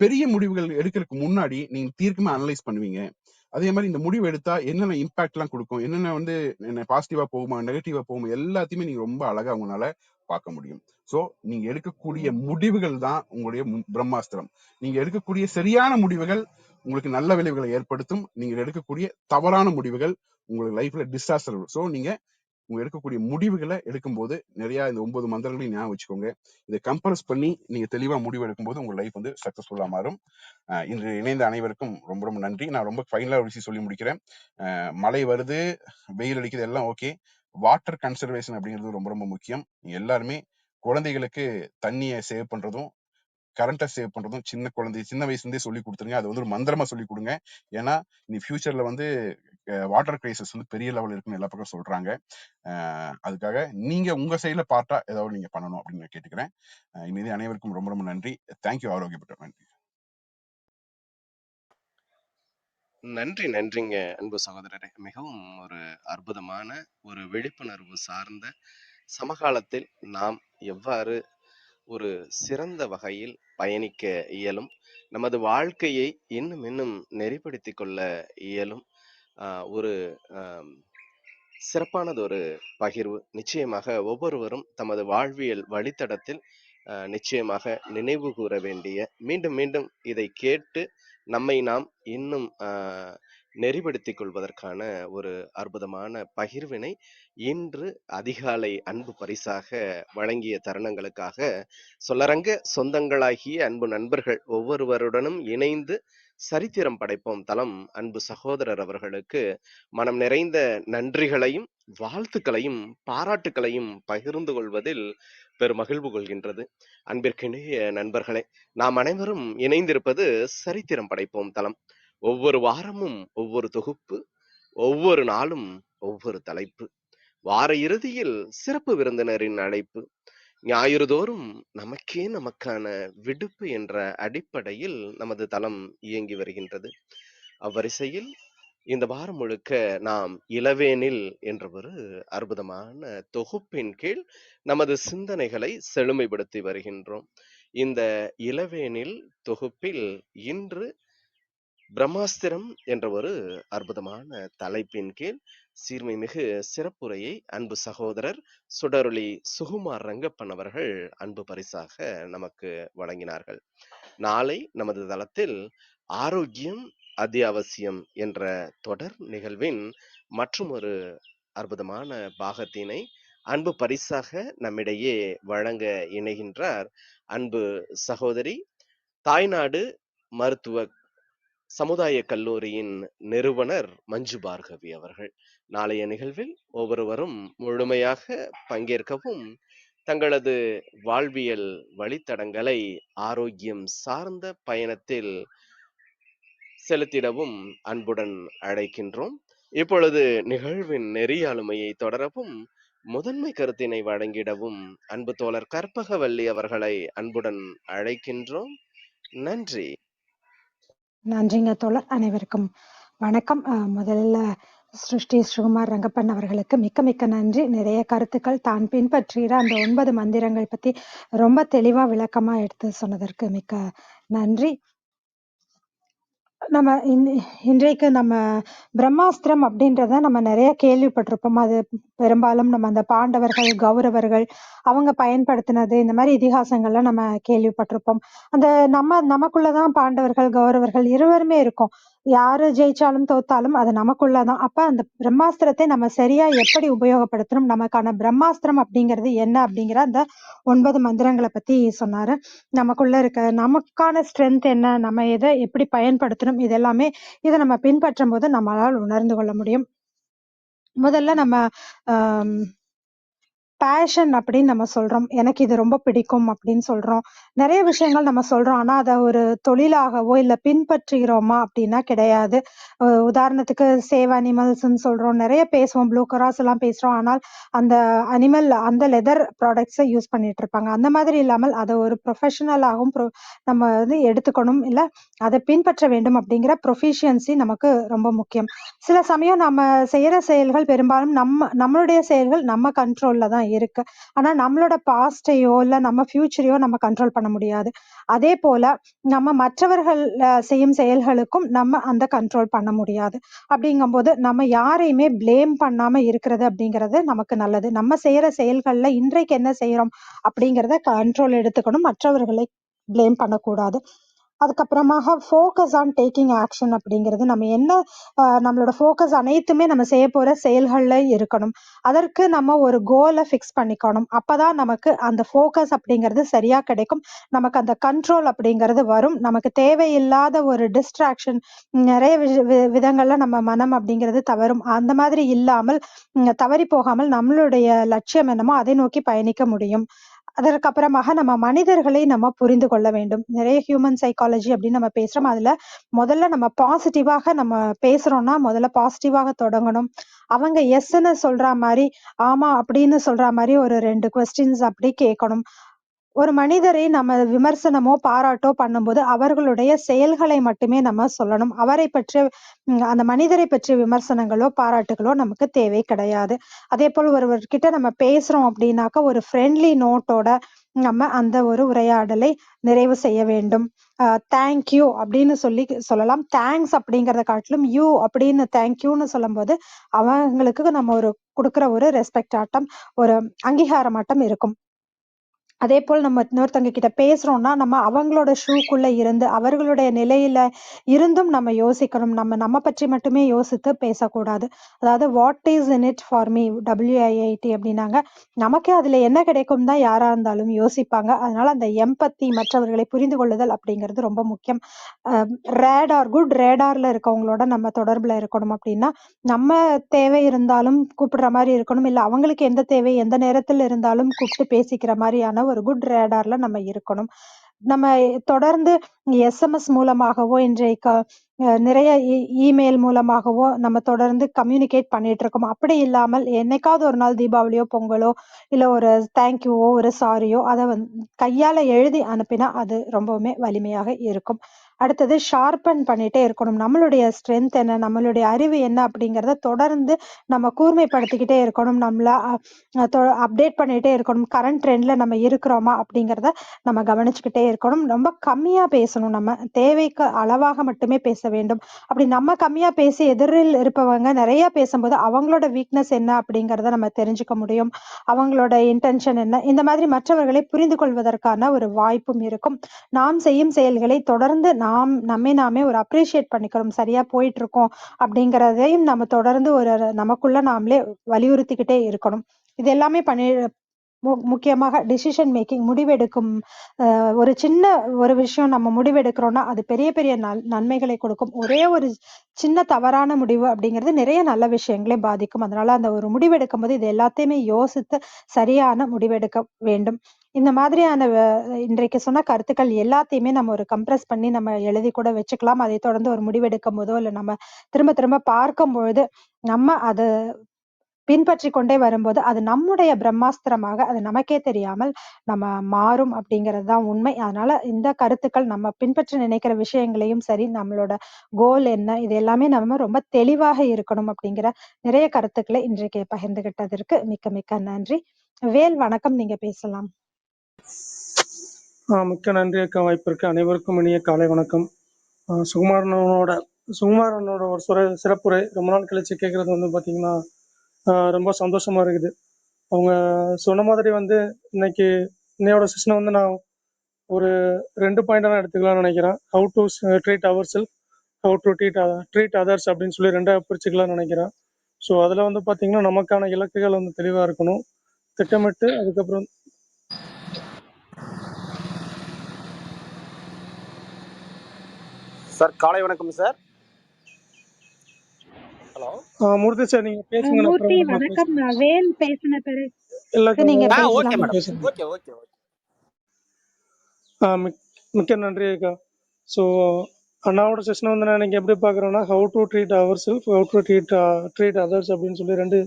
பெரிய முடிவுகள் எடுக்கிறதுக்கு முன்னாடி நீங்க தீர்க்கமா அனலைஸ் பண்ணுவீங்க. அதே மாதிரி இந்த முடிவு எடுத்தா என்னென்ன இம்பாக்ட் எல்லாம் கொடுக்கும், என்னென்ன வந்து என்ன பாசிட்டிவா போகுமா நெகட்டிவா போகுமா, எல்லாத்தையுமே நீங்க ரொம்ப அழகா உங்களால பார்க்க முடியும். சோ நீங்க எடுக்கக்கூடிய முடிவுகள் தான் உங்களுடைய பிரம்மாஸ்திரம். நீங்க எடுக்கக்கூடிய சரியான முடிவுகள் உங்களுக்கு நல்ல விளைவுகளை ஏற்படுத்தும். நீங்க எடுக்கக்கூடிய தவறான முடிவுகள் உங்களுக்கு லைஃப்ல டிசாஸ்டர். சோ நீங்க உங்க எடுக்கக்கூடிய முடிவுகளை எடுக்கும்போது நிறைய இந்த 9 மந்திரங்களையும் ஞாபகம் வச்சுக்கோங்க. இதை கம்பேர்ஸ் பண்ணி நீங்க தெளிவா முடிவு எடுக்கும்போது உங்க லைஃப் வந்து சக்சஸ்ஃபுல்லா மாறும். இன்று இணைந்த அனைவருக்கும் ரொம்ப ரொம்ப நன்றி. நான் ரொம்ப ஃபைனலா ஒரு விஷயம் சொல்லி முடிக்கிறேன். மழை வருது, வெயில் அடிக்குது, எல்லாம் ஓகே. வாட்டர் கன்சர்வேஷன் அப்படிங்கிறது ரொம்ப ரொம்ப முக்கியம். நீங்க எல்லாருமே குழந்தைகளுக்கு தண்ணியை சேவ் பண்றதும் கரண்ட்டை சேவ் பண்றதும் சின்ன வயசுல இருந்தே சொல்லி கொடுத்துருங்க. அது வந்து ஒரு மந்திரமா சொல்லி கொடுங்க. ஏன்னா நீ ஃபியூச்சர்ல வந்து வாட்டர் கிரைசிஸ் வந்து பெரிய லெவல் இருக்குன்னு எல்லா பக்கம் சொல்றாங்க. அதுக்காக நீங்க உங்க சைட்ல பார்ட்டா ஏதாவது நீங்க பண்ணணும் அப்படின்னு நான் கேட்டுக்கிறேன். இனிமே அனைவருக்கும் ரொம்ப ரொம்ப நன்றி. தேங்க்யூ ஆரோக்கியப்பட்ட நன்றி. நன்றிங்க அன்பு சகோதரரே. மிகவும் ஒரு அற்புதமான ஒரு விழிப்புணர்வு சார்ந்த சமகாலத்தில் நாம் எவ்வாறு ஒரு சிறந்த வகையில் பயணிக்க இயலும், நமது வாழ்க்கையை இன்னும் இன்னும் நெறிப்படுத்திக் கொள்ள இயலும் ஒரு சிறப்பானதொரு பகிர்வு. நிச்சயமாக ஒவ்வொருவரும் தமது வாழ்வியல் வழித்தடத்தில் நிச்சயமாக நினைவு கூற வேண்டிய, மீண்டும் மீண்டும் இதை கேட்டு நம்மை நாம் இன்னும் நெறிப்படுத்திக் கொள்வதற்கான ஒரு அற்புதமான பகிர்வினை இன்று அதிகாலை அன்பு பரிசாக வழங்கிய தருணங்களுக்காக சொல்லரங்க சொந்தங்களாகிய அன்பு நண்பர்கள் ஒவ்வொருவருடனும் இணைந்து சரித்திரம் படைப்போம் தளம் அன்பு சகோதரர் அவர்களுக்கு மனம் நிறைந்த நன்றிகளையும் வாழ்த்துக்களையும் பாராட்டுக்களையும் பகிர்ந்து கொள்வதில் பெருமகிழ்வு கொள்கின்றது. அன்பிற்கினிய நண்பர்களே, நாம் அனைவரும் இணைந்திருப்பது சரித்திரம் படைப்போம் தளம். ஒவ்வொரு வாரமும் ஒவ்வொரு தொகுப்பு, ஒவ்வொரு நாளும் ஒவ்வொரு தலைப்பு, வார இறுதியில் சிறப்பு விருந்தினரின் அழைப்பு, ஞாயிறுதோறும் நமக்கான விடுப்பு என்ற அடிப்படையில் நமது தளம் இயங்கி வருகின்றது. அவ்வரிசையில் இந்த வாரம் முழுக்க நாம் இளவேனில் என்ற ஒரு அற்புதமான தொகுப்பின் கீழ் நமது சிந்தனைகளை செழுமைப்படுத்தி வருகின்றோம். இந்த இளவேனில் தொகுப்பில் இன்று பிரம்மாஸ்திரம் என்ற ஒரு அற்புதமான தலைப்பின் கீழ் சீர்மை மிகு சிறப்புரையை அன்பு சகோதரர் சுடரொளி சுகுமார் ரங்கப்பன் அவர்கள் அன்பு பரிசாக நமக்கு வழங்கினார்கள். நாளை நமது தளத்தில் ஆரோக்கியம் அத்தியாவசியம் என்ற தொடர் நிகழ்வின் மற்றும் ஒரு அற்புதமான பாகத்தினை அன்பு பரிசாக நம்மிடையே வழங்க இணைகின்றார் அன்பு சகோதரி, தாய்நாடு மருத்துவ சமுதாய கல்லூரியின் நிறுவனர் மஞ்சு பார்கவி அவர்கள். நாளைய நிகழ்வில் ஒவ்வொருவரும் முழுமையாக பங்கேற்கவும், தங்களது வாழ்வியல் வழித்தடங்களை ஆரோக்கியம் சார்ந்த பயணத்தில் செலுத்திடவும் அன்புடன் அழைக்கின்றோம். இப்பொழுது நிகழ்வின் நெறியாளுமையை தொடரவும் முதன்மை கருத்தினை வழங்கிடவும் அன்பு தோழர் கற்பகவல்லி அவர்களை அன்புடன் அழைக்கின்றோம். நன்றி. நன்றிங்க தோழர். அனைவருக்கும் வணக்கம். முதல்ல ஸ்ரீ சுகுமார் ரங்கப்பன் அவர்களுக்கு மிக்க மிக்க நன்றி. நிறைய கருத்துக்கள் தான் பின்பற்றுகிற அந்த 9 மந்திரங்கள் பத்தி ரொம்ப தெளிவா விளக்கமா எடுத்து சொன்னதற்கு மிக்க நன்றி. நம்ம இன்றைக்கு நம்ம பிரம்மாஸ்திரம் அப்படின்றத நம்ம நிறைய கேள்விப்பட்டிருப்போம். அது பெரும்பாலும் நம்ம அந்த பாண்டவர்கள், கௌரவர்கள் அவங்க பயன்படுத்தினது, இந்த மாதிரி இதிகாசங்கள்லாம் நம்ம கேள்விப்பட்டிருப்போம். அந்த நமக்குள்ளதான் பாண்டவர்கள், கௌரவர்கள் இருவருமே இருக்கும். யாரு ஜெயிச்சாலும் தோத்தாலும் அது நமக்குள்ளதான். அப்ப அந்த பிரம்மாஸ்திரத்தை நம்ம சரியா எப்படி உபயோகப்படுத்தணும், நமக்கான பிரம்மாஸ்திரம் அப்படிங்கிறது என்ன அப்படிங்கிற அந்த 9 மந்திரங்களை பத்தி சொன்னாரு. நமக்குள்ள இருக்க நமக்கான ஸ்ட்ரென்த் என்ன, நம்ம எதை எப்படி பயன்படுத்தணும், இதெல்லாமே இதை நம்ம பின்பற்றும் போது நம்மளால் உணர்ந்து கொள்ள முடியும். முதல்ல நம்ம பேஷன் அப்படின்னு நம்ம சொல்றோம். எனக்கு இது ரொம்ப பிடிக்கும் அப்படின்னு சொல்றோம். நிறைய விஷயங்கள் நம்ம சொல்றோம். ஆனா அதை ஒரு தொழிலாகவோ இல்ல பின்பற்றுகிறோமா அப்படின்னா கிடையாது. உதாரணத்துக்கு சேவ் அனிமல்ஸ்ன்னு சொல்றோம், நிறைய பேசுவோம், ப்ளூ கிராஸ் எல்லாம் பேசுறோம். ஆனால் அந்த அனிமல் அந்த லெதர் ப்ராடக்ட்ஸை யூஸ் பண்ணிட்டு இருப்பாங்க. அந்த மாதிரி இல்லாமல் அதை ஒரு ப்ரொஃபஷனலாகவும் நம்ம வந்து எடுத்துக்கணும், இல்ல அதை பின்பற்ற வேண்டும் அப்படிங்கிற ப்ரொஃபிஷியன்சி நமக்கு ரொம்ப முக்கியம். சில சமயம் நம்ம செய்யற செயல்கள் பெரும்பாலும் நம்மளுடைய செயல்கள் நம்ம கண்ட்ரோல்ல தான் இருக்கு. ஆனா நம்மளோட பாஸ்டையோ இல்ல நம்ம ஃபியூச்சரையோ நம்ம கண்ட்ரோல் பண்ண முடியாது. அதே போல நம்ம மற்றவர்கள் செய்யும் செயல்களுக்கும் நம்ம அந்த கண்ட்ரோல் பண்ண முடியாது. அப்படிங்கும்போது நம்ம யாரையுமே பிளேம் பண்ணாம இருக்கிறது அப்படிங்கிறது நமக்கு நல்லது. நம்ம செய்யற செயல்கள்ல இன்றைக்கு என்ன செய்யறோம் அப்படிங்கிறத கண்ட்ரோல் எடுத்துக்கணும். மற்றவர்களை பிளேம் பண்ணக்கூடாது. அதுக்கப்புறமாக ஃபோக்கஸ் ஆன் டேக்கிங் ஆக்ஷன் அப்படிங்கிறது நம்ம என்ன நம்மளோட ஃபோக்கஸ் அனைத்துமே நம்ம செய்ய போற செயல்கள்ல இருக்கணும். அதற்கு நம்ம ஒரு கோலை ஃபிக்ஸ் பண்ணிக்கணும். அப்பதான் நமக்கு அந்த ஃபோக்கஸ் அப்படிங்கிறது சரியா கிடைக்கும். நமக்கு அந்த கண்ட்ரோல் அப்படிங்கிறது வரும். நமக்கு தேவையில்லாத ஒரு டிஸ்ட்ராக்ஷன் நிறைய விதங்கள்ல நம்ம மனம் அப்படிங்கிறது தவறும். அந்த மாதிரி இல்லாமல் தவறி போகாமல் நம்மளுடைய லட்சியம் என்னமோ அதை நோக்கி பயணிக்க முடியும். அதற்கப்புறமாக நம்ம மனிதர்களை நம்ம புரிந்து கொள்ள வேண்டும். நிறைய ஹியூமன் சைக்காலஜி அப்படின்னு நம்ம பேசுறோம். அதுல முதல்ல நம்ம பாசிட்டிவாக நம்ம பேசுறோம்னா முதல்ல பாசிட்டிவாக தொடங்கணும். அவங்க எஸ்ன்னு சொல்ற மாதிரி ஆமா அப்படின்னு சொல்ற மாதிரி ஒரு 2 கொஸ்டின்ஸ் அப்படி கேட்கணும். ஒரு மனிதரை நம்ம விமர்சனமோ பாராட்டோ பண்ணும்போது அவர்களுடைய செயல்களை மட்டுமே நம்ம சொல்லணும். அவரை பற்றிய அந்த மனிதரை பற்றிய விமர்சனங்களோ பாராட்டுகளோ நமக்கு தேவை கிடையாது. அதே போல் ஒருவர்கிட்ட நம்ம பேசுறோம் அப்படின்னாக்கா ஒரு ஃப்ரெண்ட்லி நோட்டோட நம்ம அந்த ஒரு உரையாடலை நிறைவு செய்ய வேண்டும். தேங்க்யூ அப்படின்னு சொல்லலாம். தேங்க்ஸ் அப்படிங்கறத காட்டிலும் யூ அப்படின்னு தேங்க்யூன்னு சொல்லும்போது அவங்களுக்கு நம்ம ஒரு கொடுக்குற ஒரு ரெஸ்பெக்ட் ஆட்டம், ஒரு அங்கீகாரமாட்டம் இருக்கும். அதே போல் நம்ம இன்னொருத்தவங்க கிட்ட பேசுறோம்னா நம்ம அவங்களோட ஷூக்குள்ள இருந்து அவர்களுடைய நிலையில இருந்தும் நம்ம யோசிக்கணும். நம்ம பற்றி மட்டுமே யோசித்து பேசக்கூடாது. அதாவது what is in it for me, WIIT அப்படின்னாங்க. நமக்கு அதுல என்ன கிடைக்கும் தான் யாரா இருந்தாலும் யோசிப்பாங்க. அதனால அந்த எம்பத்தி, மற்றவர்களை புரிந்து கொள்ளுதல் அப்படிங்கிறது ரொம்ப முக்கியம். குட் ரேடார்ல இருக்கவங்களோட நம்ம தொடர்புல இருக்கணும். அப்படின்னா நம்ம தேவை இருந்தாலும் கூப்பிடுற மாதிரி இருக்கணும். இல்ல அவங்களுக்கு எந்த தேவை எந்த நேரத்துல இருந்தாலும் கூப்பிட்டு பேசிக்கிற மாதிரியான ஒரு குட் ரேடார்ல நம்ம இருக்கணும். நம்ம தொடர்ந்து SMS மூலமாகவோ இன்றைக்கு நிறைய இமெயில் மூலமாகவோ நம்ம தொடர்ந்து கம்யூனிகேட் பண்ணிட்டு இருக்கோம். அப்படி இல்லாமல் என்னைக்காவது ஒரு நாள் தீபாவளியோ பொங்கலோ இல்ல ஒரு தேங்க்யூவோ ஒரு சாரியோ அதை கையால எழுதி அனுப்பினா அது ரொம்பவுமே வலிமையாக இருக்கும். அடுத்தது ஷார்பன் பண்ணிட்டே இருக்கணும். நம்மளுடைய ஸ்ட்ரென்த் என்ன, நம்மளுடைய அறிவு என்ன அப்படிங்கிறத தொடர்ந்து நம்ம கூர்மைப்படுத்திக்கிட்டே இருக்கணும். நம்மள அப்டேட் பண்ணிட்டே இருக்கணும். கரண்ட் ட்ரெண்ட்ல நம்ம இருக்கிறோமா அப்படிங்கிறத நம்ம கவனிச்சுக்கிட்டே இருக்கணும். ரொம்ப கம்மியா பேசணும். நம்ம தேவைக்கு அளவாக மட்டுமே பேச வேண்டும். அப்படி நம்ம கம்மியா பேசி எதிரில் இருப்பவங்க நிறைய பேசும்போது அவங்களோட வீக்னஸ் என்ன அப்படிங்கிறத நம்ம தெரிஞ்சுக்க முடியும். அவங்களோட இன்டென்ஷன் என்ன, இந்த மாதிரி மற்றவர்களை புரிந்து கொள்வதற்கான ஒரு வாய்ப்பும் இருக்கும். நாம் செய்யும் செயல்களை தொடர்ந்து நம்மை நாமே ஒரு அப்ரிஷியேட் பண்ணிக்கிறோம். சரியா போயிட்டு இருக்கோம் அப்படிங்கிறதையும் நம்ம தொடர்ந்து ஒரு நமக்குள்ள நாமளே வலியுறுத்திக்கிட்டே இருக்கணும். இது எல்லாமே முக்கியமாக டிசிஷன் மேக்கிங், முடிவெடுக்கும். ஒரு சின்ன ஒரு விஷயம் நம்ம முடிவெடுக்கிறோம்னா அது பெரிய பெரிய நன்மைகளை கொடுக்கும். ஒரே ஒரு சின்ன தவறான முடிவு அப்படிங்கிறது நிறைய நல்ல விஷயங்களை பாதிக்கும். அதனால அந்த ஒரு முடிவெடுக்கும் போது இது எல்லாத்தையுமே யோசித்து சரியான முடிவெடுக்க வேண்டும். இந்த மாதிரியான இன்றைக்கு சொன்ன கருத்துக்கள் எல்லாத்தையுமே நம்ம ஒரு கம்ப்ரஸ் பண்ணி நம்ம எழுதி கூட வச்சுக்கலாம். அதை தொடர்ந்து ஒரு முடிவெடுக்கும் போதோ இல்ல நம்ம திரும்ப திரும்ப பார்க்கும் பொழுது நம்ம அதை பின்பற்றி கொண்டே வரும்போது அது நம்முடைய பிரம்மாஸ்திரமாக அது நமக்கே தெரியாமல் நம்ம மாறும் அப்படிங்கிறது தான் உண்மை. அதனால இந்த கருத்துக்கள் நம்ம பின்பற்றி நினைக்கிற விஷயங்களையும் சரி, நம்மளோட கோல் என்ன, இது எல்லாமே நம்ம ரொம்ப தெளிவாக இருக்கணும் அப்படிங்கிற நிறைய கருத்துக்களை இன்றைக்கு பகிர்ந்துகிட்டதற்கு மிக்க மிக்க நன்றி. வேல், வணக்கம், நீங்க பேசலாம். மிக்க நன்றி அக்கா, வாய்ப்பிற்கு அனைவருக்கும் இனிய காலை வணக்கம். சுகுமாரனோட ஒரு சிறப்புரை ரொம்ப நாள் கழிச்சு கேட்கறது பார்த்தீங்கன்னா ரொம்ப சந்தோஷமா இருக்குது. அவங்க சொன்ன மாதிரி இன்னைக்கு இன்னையோட செஷனை நான் ஒரு 2 பாயிண்டாக எடுத்துக்கலாம்னு நினைக்கிறேன். How to treat our self, how to treat others அப்படின்னு சொல்லி 2ஆக பிரிச்சுக்கலாம்னு நினைக்கிறேன். ஸோ அதில் பார்த்தீங்கன்னா நமக்கான இலக்குகள் தெளிவாக இருக்கணும், திட்டமிட்டு அதுக்கப்புறம் சார் காலை வணக்கம் சார். ஹலோ மூர்த்தி சார், நீங்க பேசுங்க. மூர்த்தி வணக்கம், வேல் பேசின பிறகு நீங்க ஓகே பேசலாம். Madam, okay okay okay. மிக்க நன்றி அக்கா. ஸோ அண்ணாவோட செஷனை நான் இன்னைக்கு எப்படி பார்க்குறேன்னா, how to treat our self, how to treat others அப்படின்னு சொல்லி 2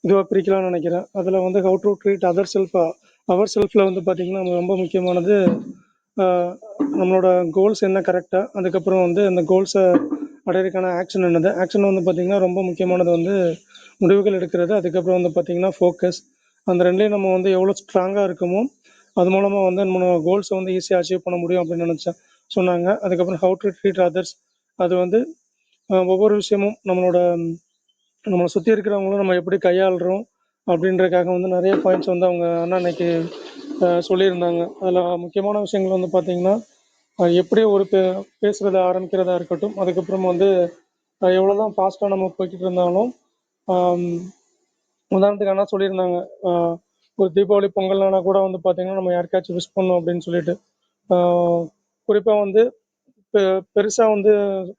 இதுவாக பிரிக்கலாம்னு நினைக்கிறேன். அதில் how to treat other self, our செல்ஃபில் பார்த்தீங்கன்னா நம்ம ரொம்ப முக்கியமானது நம்மளோட கோல்ஸ் என்ன கரெக்டாக, அதுக்கப்புறம் அந்த கோல்ஸை அடையிறதுக்கான ஆக்ஷன் என்னது. ஆக்ஷன் பார்த்தீங்கன்னா ரொம்ப முக்கியமானது முடிவுகள் எடுக்கிறது. அதுக்கப்புறம் பார்த்தீங்கன்னா ஃபோக்கஸ். அந்த 2லையும் நம்ம எவ்வளோ ஸ்ட்ராங்காக இருக்குமோ அது மூலமாக நம்ம கோல்ஸை ஈஸியாக அச்சீவ் பண்ண முடியும் அப்படின்னு சொன்னாங்க. அதுக்கப்புறம் ஹவு டு ட்ரீட் அதர்ஸ், அது ஒவ்வொரு விஷயமும் நம்மளை சுற்றி இருக்கிறவங்களும் நம்ம எப்படி கையாளுறோம் அப்படின்றதுக்காக நிறைய பாயிண்ட்ஸ் அவங்க அண்ணா இன்னைக்கு சொல்லியிருந்தாங்க. அதில் முக்கியமான விஷயங்கள் பார்த்தீங்கன்னா எப்படி ஒரு பேசுறத ஆரம்பிக்கிறதா இருக்கட்டும், அதுக்கப்புறம் வந்து எவ்வளோதான் ஃபாஸ்ட்டாக நம்ம போய்கிட்டு இருந்தாலும், உதாரணத்துக்கு அண்ணா சொல்லியிருந்தாங்க, ஒரு தீபாவளி பொங்கல்னா கூட வந்து பார்த்தீங்கன்னா நம்ம யாருக்காச்சும் விஷ் பண்ணணும் அப்படின்னு சொல்லிட்டு. குறிப்பாக வந்து பெருசாக வந்து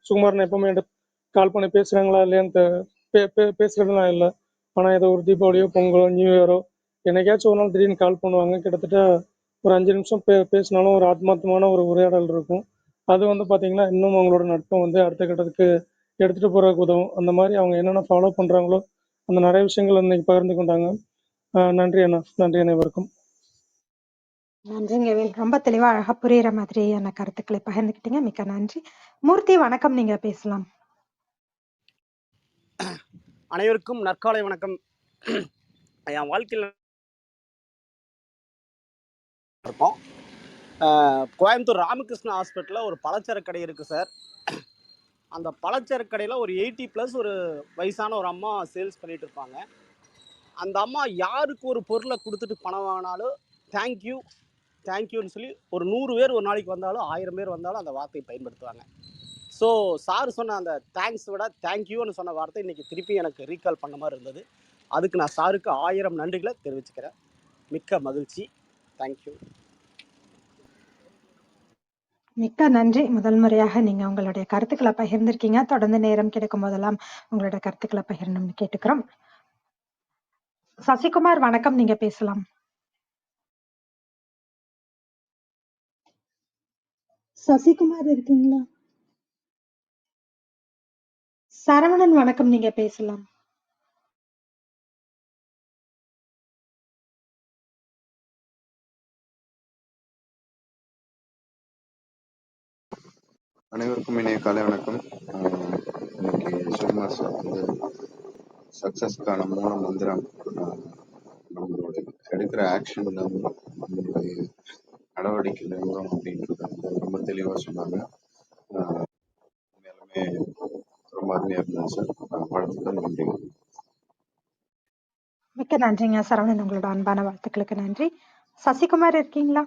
சுகுமாரன் எப்பவுமே என்கிட்ட கால் பண்ணி பேசுகிறாங்களா இல்லையான்னு பேசுறதுலாம் இல்லை. ஆனால் ஏதோ ஒரு தீபாவளியோ பொங்கலோ நியூ இயரோ என்னைக்காச்சும் ஒரு நாள் திடீர்னு கால் பண்ணுவாங்க. கிட்டத்தட்ட ஒரு 5 நிமிஷம் பேசினாலும் ஒரு ஆத்மார்த்தமான ஒரு உரையாடல் இருக்கும். அது வந்து பார்த்தீங்கன்னா இன்னும் அவங்களோட நட்பை வந்து அடுத்த கட்டத்துக்கு எடுத்துகிட்டு போகிறதுக்கு உதவும். அந்த மாதிரி அவங்க என்னென்ன ஃபாலோ பண்ணுறாங்களோ அந்த நிறைய விஷயங்கள் இன்னைக்கு பகிர்ந்து கொண்டாங்க. நன்றி அண்ணா. நன்றி அனைவருக்கும். நன்றிங்க வேல். ரொம்ப தெளிவா அழகா புரியுற மாதிரியான கருத்துக்களை பகிர்ந்துக்கிட்டீங்க. மிக்க நன்றி. மூர்த்தி வணக்கம், நீங்க பேசலாம். அனைவருக்கும் நற்காலை வணக்கம். என் வாழ்க்கையில் இருக்கோம். கோயம்புத்தூர் ராமகிருஷ்ணா ஹாஸ்பிட்டலில் ஒரு பலச்சரக்கு கடை இருக்குது சார். அந்த பலச்சரக்கு கடையில் ஒரு 80+ ஒரு வயசான ஒரு அம்மா சேல்ஸ் பண்ணிகிட்டு இருப்பாங்க. அந்த அம்மா யாருக்கு ஒரு பொருளை கொடுத்துட்டு பணம் வாங்கினாலும் தேங்க்யூ தேங்க்யூன்னு சொல்லி ஒரு 100 பேர் ஒரு நாளைக்கு வந்தாலும் 1000 பேர் வந்தாலும் அந்த வார்த்தையை பயன்படுத்துவாங்க. ஸோ சார் சொன்ன அந்த தேங்க்ஸ் விட தேங்க்யூன்னு சொன்ன வார்த்தை இன்றைக்கி திருப்பி எனக்கு ரீகால் பண்ண மாதிரி இருந்தது. அதுக்கு நான் சாருக்கு 1000 நன்றிகளை தெரிவிச்சுக்கிறேன். மிக்க மகிழ்ச்சி. தேங்க்யூ. மிக்க நன்றி. முதல் முறையாக நீங்க உங்களுடைய கருத்துக்களை பகிர்ந்திருக்கீங்க. தொடர்ந்து நேரம் கிடைக்கும் போதெல்லாம் உங்களோட கருத்துக்களை பகிரணும்னு கேட்டுக்கிறோம். சசிகுமார் வணக்கம், நீங்க பேசலாம். சசிகுமார் இருக்கீங்களா? சரவணன் வணக்கம், நீங்க பேசலாம். அனைவருக்கும் இணைய காலை வணக்கம். இன்னைக்கு சுகுமார் சார் வந்து சக்சஸ்க்கான மூல மந்திரம் நம்மளோட எடுக்கிற ஆக்ஷன்ல நம்மளுடைய நடவடிக்கையில வரும் அப்படின்றத வந்து ரொம்ப தெளிவா சொன்னாங்க. எல்லாமே ரொம்ப அருமையா இருந்தது சார். வாழ்த்துக்கள், நன்றி. மிக்க நன்றிங்க சரவணன், உங்களோட அன்பான வாழ்த்துக்களுக்கு நன்றி. சசிகுமார் இருக்கீங்களா?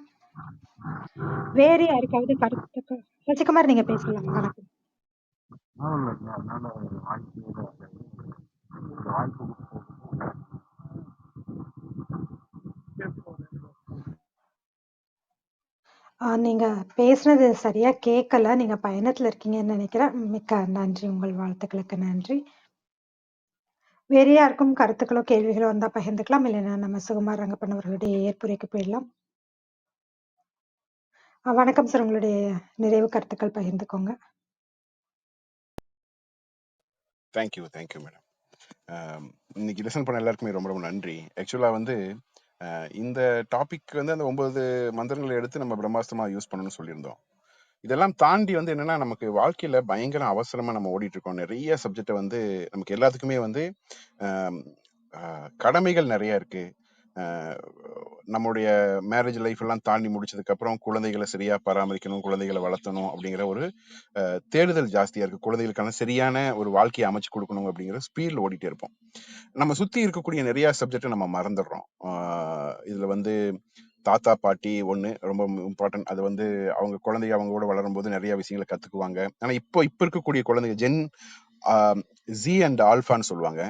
வேறு யாருக்காவது கருத்துக்கள்? சசிகுமார் நீங்க பேசலாம். வணக்கம். நீங்க பேசுனது சரியா கேட்கல. நீங்க பயணத்துல இருக்கீங்கன்னு நினைக்கிறேன். மிக்க நன்றி, உங்கள் வாழ்த்துக்களுக்கு நன்றி. வேறு யாருக்கும் கருத்துக்களோ கேள்விகளோ வந்தா பகிர்ந்துக்கலாம். இல்லைன்னா நம்ம சுகுமார் ரங்கப்பன் அவர்களுடைய ஏற்புரைக்கு போயிடலாம். வணக்கம் சார், உங்களுடைய நிறைவு கருத்துக்கள் பகிர்ந்துக்கோங்க. Thank you madam. இன்னைக்கு லிசன் பண்ண எல்லாருக்குமே ரொம்ப ரொம்ப நன்றி. ஆக்சுவலா வந்து இந்த டாபிக் வந்து அந்த 9 மந்திரங்களை எடுத்து நம்ம பிரம்மாஸ்திரமா யூஸ் பண்ணணும்னு சொல்லியிருந்தோம். இதெல்லாம் தாண்டி வந்து என்னன்னா, நமக்கு வாழ்க்கையில பயங்கர அவசரமா நம்ம ஓடிட்டு இருக்கோம். நிறைய சப்ஜெக்டை வந்து நமக்கு எல்லாத்துக்குமே வந்து கடமைகள் நிறைய இருக்கு. நம்முடைய மேரேஜ் லைஃப் எல்லாம் தாண்டி முடிச்சதுக்கு அப்புறம் குழந்தைகளை சரியா பராமரிக்கணும், குழந்தைகளை வளர்த்தணும் அப்படிங்கிற ஒரு தேடுதல் ஜாஸ்தியா இருக்கு. குழந்தைகளுக்கான சரியான ஒரு வாழ்க்கையை அமைச்சு கொடுக்கணும் அப்படிங்கிற ஸ்பீட்ல ஓடிட்டே இருப்போம். நம்ம சுத்தி இருக்கக்கூடிய நிறைய சப்ஜெக்டை நம்ம மறந்துடுறோம். இதுல வந்து தாத்தா பாட்டி ஒண்ணு ரொம்ப இம்பார்ட்டன்ட். அது வந்து அவங்க குழந்தைங்க அவங்க கூட வளரும் போது நிறைய விஷயங்களை கத்துக்குவாங்க. ஆனா இப்ப இருக்கக்கூடிய குழந்தைங்க ஜென் ஜி அண்ட் ஆல்பான்னு சொல்லுவாங்க,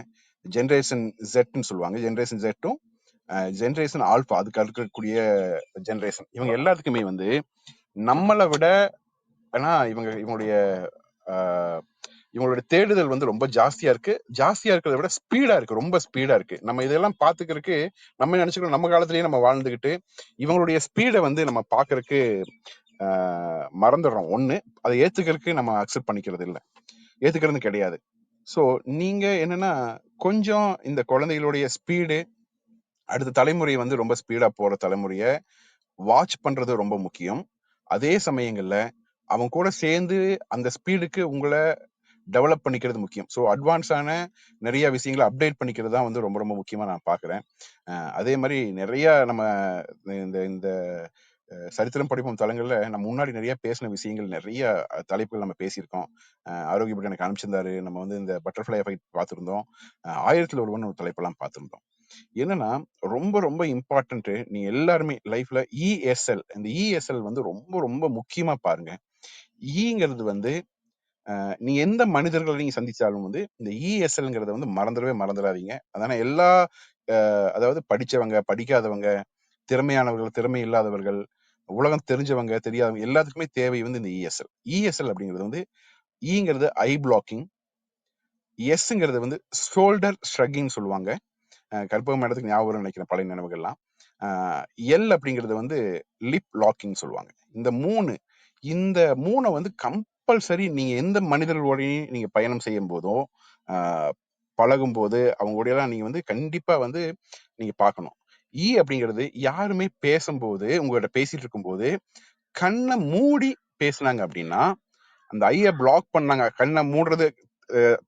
ஜென்ரேஷன் ஜெட்னு சொல்லுவாங்க. ஜென்ரேஷன் ஜெட்டும் ஜென்ரேஷன் ஆல்பா, அதுக்கு இருக்கக்கூடிய ஜென்ரேஷன், இவங்க எல்லாத்துக்குமே வந்து நம்மளை விட ஏன்னா இவங்களுடைய இவங்களுடைய தேடுதல் வந்து ரொம்ப ஜாஸ்தியா இருக்கு. ஜாஸ்தியா இருக்கிறத விட ஸ்பீடா இருக்கு, ரொம்ப ஸ்பீடா இருக்கு. நம்ம இதெல்லாம் பாத்துக்கிறதுக்கு நம்ம நினைச்சுக்கணும் நம்ம காலத்திலேயே நம்ம வாழ்ந்துகிட்டு இவங்களுடைய ஸ்பீடை வந்து நம்ம பாக்குறதுக்கு மறந்துடுறோம். ஒண்ணு, அதை ஏத்துக்கிறதுக்கு நம்ம அக்செப்ட் பண்ணிக்கிறது இல்லை, ஏத்துக்கிறது கிடையாது. ஸோ நீங்க என்னன்னா கொஞ்சம் இந்த குழந்தைகளுடைய ஸ்பீடு, அடுத்த தலைமுறை வந்து ரொம்ப ஸ்பீடா போற தலைமுறைய வாட்ச் பண்றது ரொம்ப முக்கியம். அதே சமயங்கள்ல அவங்க கூட சேர்ந்து அந்த ஸ்பீடுக்கு உங்களை டெவலப் பண்ணிக்கிறது முக்கியம். ஸோ அட்வான்ஸான நிறைய விஷயங்களை அப்டேட் பண்ணிக்கிறது தான் வந்து ரொம்ப ரொம்ப முக்கியமா நான் பாக்குறேன். அதே மாதிரி நிறைய நம்ம இந்த இந்த சரித்திரம் படிப்பும் தளங்கள்ல நம்ம முன்னாடி நிறைய பேசின விஷயங்கள், நிறைய தலைப்புகள் நம்ம பேசியிருக்கோம். ஆரோக்கியப்பட்டு எனக்கு அனுப்பிச்சிருந்தாரு. நம்ம வந்து இந்த பட்டர்ஃபிளை எஃபெக்ட் பார்த்திருந்தோம், 1000ல் ஒருவன் ஒரு தலைப்பெல்லாம் பார்த்திருந்தோம். என்னன்னா ரொம்ப ரொம்ப இம்பார்ட்டன்ட். நீங்க எல்லாருமே லைஃப்ல இஎஸ்எல், இந்த இஎஸ்எல் வந்து ரொம்ப ரொம்ப முக்கியமா பாருங்க. ஈங்கிறது வந்து நீங்க எந்த மனிதர்களை நீங்க சந்திச்சாலும் வந்து இந்த இஎஸ்எல்ங்கிறத வந்து மறந்துடாதீங்க. அதனால எல்லா அதாவது படிச்சவங்க, படிக்காதவங்க, திறமையானவர்கள், திறமை இல்லாதவர்கள், உலகம் தெரிஞ்சவங்க, தெரியாதவங்க எல்லாத்துக்குமே தேவை வந்து இந்த இஎஸ்எல். இஎஸ்எல் அப்படிங்கிறது வந்து ஈங்கிறது ஐ பிளாக்கிங், எஸ்ங்கிறது வந்து ஷோல்டர் ஷ்ரக்கிங் சொல்லுவாங்க. கற்பக மேடத்துக்கு ஞாபகம் நினைக்கிறேன் பழைய நினைவுகள்லாம். எல் அப்படிங்கிறது வந்து லிப் லாக்கிங் சொல்லுவாங்க. இந்த மூணை வந்து கம்பல்சரி நீங்க எந்த மனிதர்களோடையும் நீங்க பயணம் செய்யும் போதோ பழகும் போது அவங்களோடையெல்லாம் நீங்க வந்து கண்டிப்பா வந்து நீங்க பார்க்கணும். அப்படிங்கிறது யாருமே பேசும்போது உங்ககிட்ட பேசிட்டு இருக்கும்போது கண்ணை மூடி பேசுனாங்க அப்படின்னா, அந்த ஐய பிளாக் பண்ணாங்க, கண்ணை மூடுறது,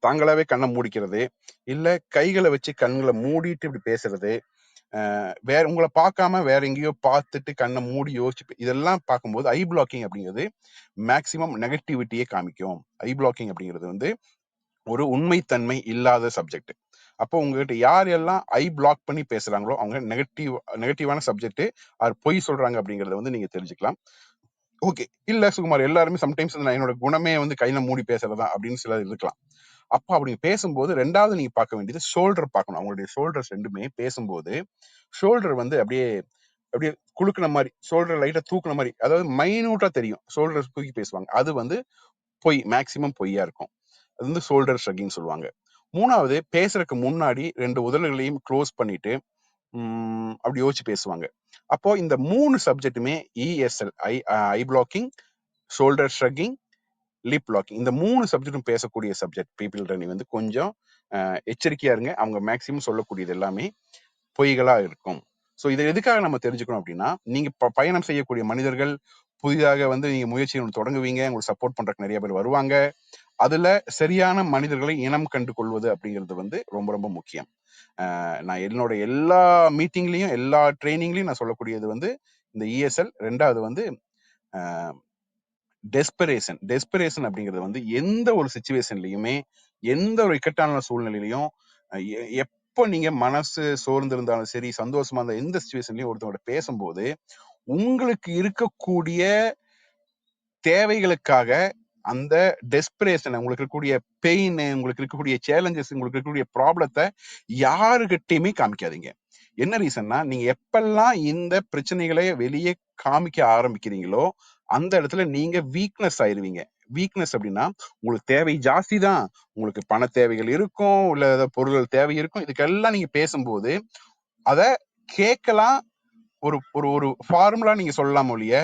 தாங்களாவே கண்ணை மூடிக்கிறது, இல்ல கைகளை வச்சு கண்களை மூடிட்டு இப்படி பேசுறது, வேற உங்களை பார்க்காம வேற எங்கேயோ பார்த்துட்டு கண்ணை மூடி யோசிச்சு இதெல்லாம் பார்க்கும்போது ஐ பிளாக்கிங் அப்படிங்கிறது மேக்சிமம் நெகட்டிவிட்டியே காமிக்கும். ஐ பிளாக்கிங் அப்படிங்கிறது வந்து ஒரு உண்மைத்தன்மை இல்லாத சப்ஜெக்ட். அப்போ உங்ககிட்ட யார் எல்லாம் ஐ பிளாக் பண்ணி பேசுறாங்களோ அவங்க நெகட்டிவான சப்ஜெக்ட், அது பொய் சொல்றாங்க அப்படிங்கறத வந்து நீங்க தெரிஞ்சுக்கலாம். ஓகே, இல்ல சுகுமார் எல்லாருமே சம்டைம்ஸ் என்னோட குணமே வந்து கையில மூடி பேசுறதா அப்படின்னு சிலர் இருக்கலாம். அப்போ அப்படி பேசும்போது ரெண்டாவது நீங்க பார்க்க வேண்டியது ஷோல்டர் பார்க்கணும். அவங்களுடைய ஷோல்டர்ஸ் ரெண்டுமே பேசும்போது ஷோல்டர் வந்து அப்படியே அப்படியே குலுக்குன மாதிரி, ஷோல்டர் லைட்டா தூக்குன மாதிரி, அதாவது மைனூட்டா தெரியும் ஷோல்டர் தூக்கி பேசுவாங்க. அது வந்து பொய், மேக்சிமம் பொய்யா இருக்கும். அது வந்து ஷோல்டர் ஷ்ரக்கிங் சொல்லுவாங்க. மூணாவது, பேசுறதுக்கு முன்னாடி 2 உதடுகளையும் க்ளோஸ் பண்ணிட்டு அப்படி யோசிச்சு பேசுவாங்க. அப்போ இந்த 3 சப்ஜெக்ட்டுமே இஎஸ்எல், ஐ blocking, shoulder shrugging, lip locking, இந்த 3 சப்ஜெக்டும் பேசக்கூடிய சப்ஜெக்ட் பீப்புள்கிட்ட நீ வந்து கொஞ்சம் எச்சரிக்கையா இருங்க. அவங்க மேக்சிமம் சொல்லக்கூடியது எல்லாமே பொய்களா இருக்கும். ஸோ இதை எதுக்காக நம்ம தெரிஞ்சுக்கணும் அப்படின்னா, நீங்க பயணம் செய்யக்கூடிய மனிதர்கள் புதிதாக வந்து நீங்க முயற்சி தொடங்குவீங்க, உங்களுக்கு சப்போர்ட் பண்றதுக்கு நிறைய பேர் வருவாங்க. அதுல சரியான மனிதர்களை இனம் கண்டு கொள்வது அப்படிங்கிறது வந்து ரொம்ப ரொம்ப முக்கியம். நான் என்னோட எல்லா மீட்டிங்லயும் எல்லா ட்ரைனிங்லயும் நான் சொல்லக்கூடியது வந்து இந்த இஎஸ்எல். ரெண்டாவது வந்து டெஸ்பரேஷன் அப்படிங்கிறது வந்து எந்த ஒரு சிச்சுவேஷன்லயுமே, எந்த ஒரு இக்கட்டான சூழ்நிலையிலையும், எப்போ நீங்க மனசு சோர்ந்து இருந்தாலும் சரி, சந்தோஷமா இருந்தா எந்த சிச்சுவேஷன்லயும் ஒருத்தவங்க பேசும்போது உங்களுக்கு இருக்கக்கூடிய தேவைகளுக்காக அந்த டெஸ்பரேஷன், உங்களுக்கு இருக்கக்கூடிய பெயின், உங்களுக்கு இருக்கக்கூடிய சேலஞ்சஸ், உங்களுக்கு இருக்கக்கூடிய ப்ராப்ளத்தை யாருகிட்டையுமே காமிக்காதீங்க. என்ன ரீசன்னா, நீங்க எப்பெல்லாம் இந்த பிரச்சனைகளை வெளியே காமிக்க ஆரம்பிக்கிறீங்களோ அந்த இடத்துல நீங்க வீக்னஸ் ஆயிருவீங்க. வீக்னஸ் அப்படின்னா உங்களுக்கு தேவை ஜாஸ்தி தான், உங்களுக்கு பண தேவைகள் இருக்கும், இல்ல பொருள்கள் தேவை இருக்கும். இதுக்கெல்லாம் நீங்க பேசும்போது அத கேட்கலாம், ஒரு ஒரு ஒரு ஃபார்முலா நீங்க சொல்லலாம் ஒழிய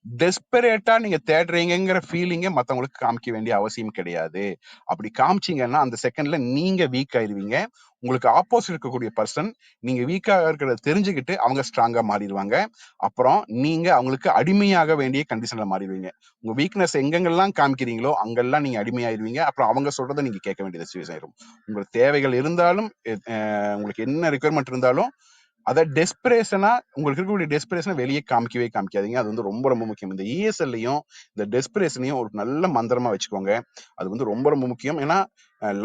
டெஸ்பரேட்டா நீங்க தேடுறீங்கிற ஃபீலிங்க மத்தவங்களுக்கு காமிக்க வேண்டிய அவசியம் கிடையாது. அப்படி காமிச்சீங்கன்னா அந்த செகண்ட்ல நீங்க வீக் ஆயிருவீங்க. உங்களுக்கு ஆப்போசிட் இருக்கக்கூடிய பர்சன் நீங்க வீக்கா இருக்கிறத தெரிஞ்சுக்கிட்டு அவங்க ஸ்ட்ராங்கா மாறிடுவாங்க. அப்புறம் நீங்க அவங்களுக்கு அடிமையாக வேண்டிய கண்டிஷன்ல மாறிடுவீங்க. உங்க வீக்னஸ் எங்கெங்கெல்லாம் காமிக்கிறீங்களோ அங்கெல்லாம் நீங்க அடிமையாயிருவீங்க. அப்புறம் அவங்க சொல்றதை நீங்க கேட்க வேண்டிய சிச்சுவேஷன் ஆயிரும். உங்களுக்கு தேவைகள் இருந்தாலும் உங்களுக்கு என்ன ரெக்குயர்மெண்ட் இருந்தாலும் அதை டெஸ்பிரேஷனா, உங்களுக்கு இருக்கக்கூடிய டெஸ்பிரேஷனை வெளியே காமிக்காதீங்க. அது வந்து ரொம்ப ரொம்ப முக்கியம். இந்த இஎஸ்எல்லையும் இந்த டெஸ்பிரேஷனையும் ஒரு நல்ல மந்திரமா வச்சுக்கோங்க. அது வந்து ரொம்ப ரொம்ப முக்கியம். ஏன்னா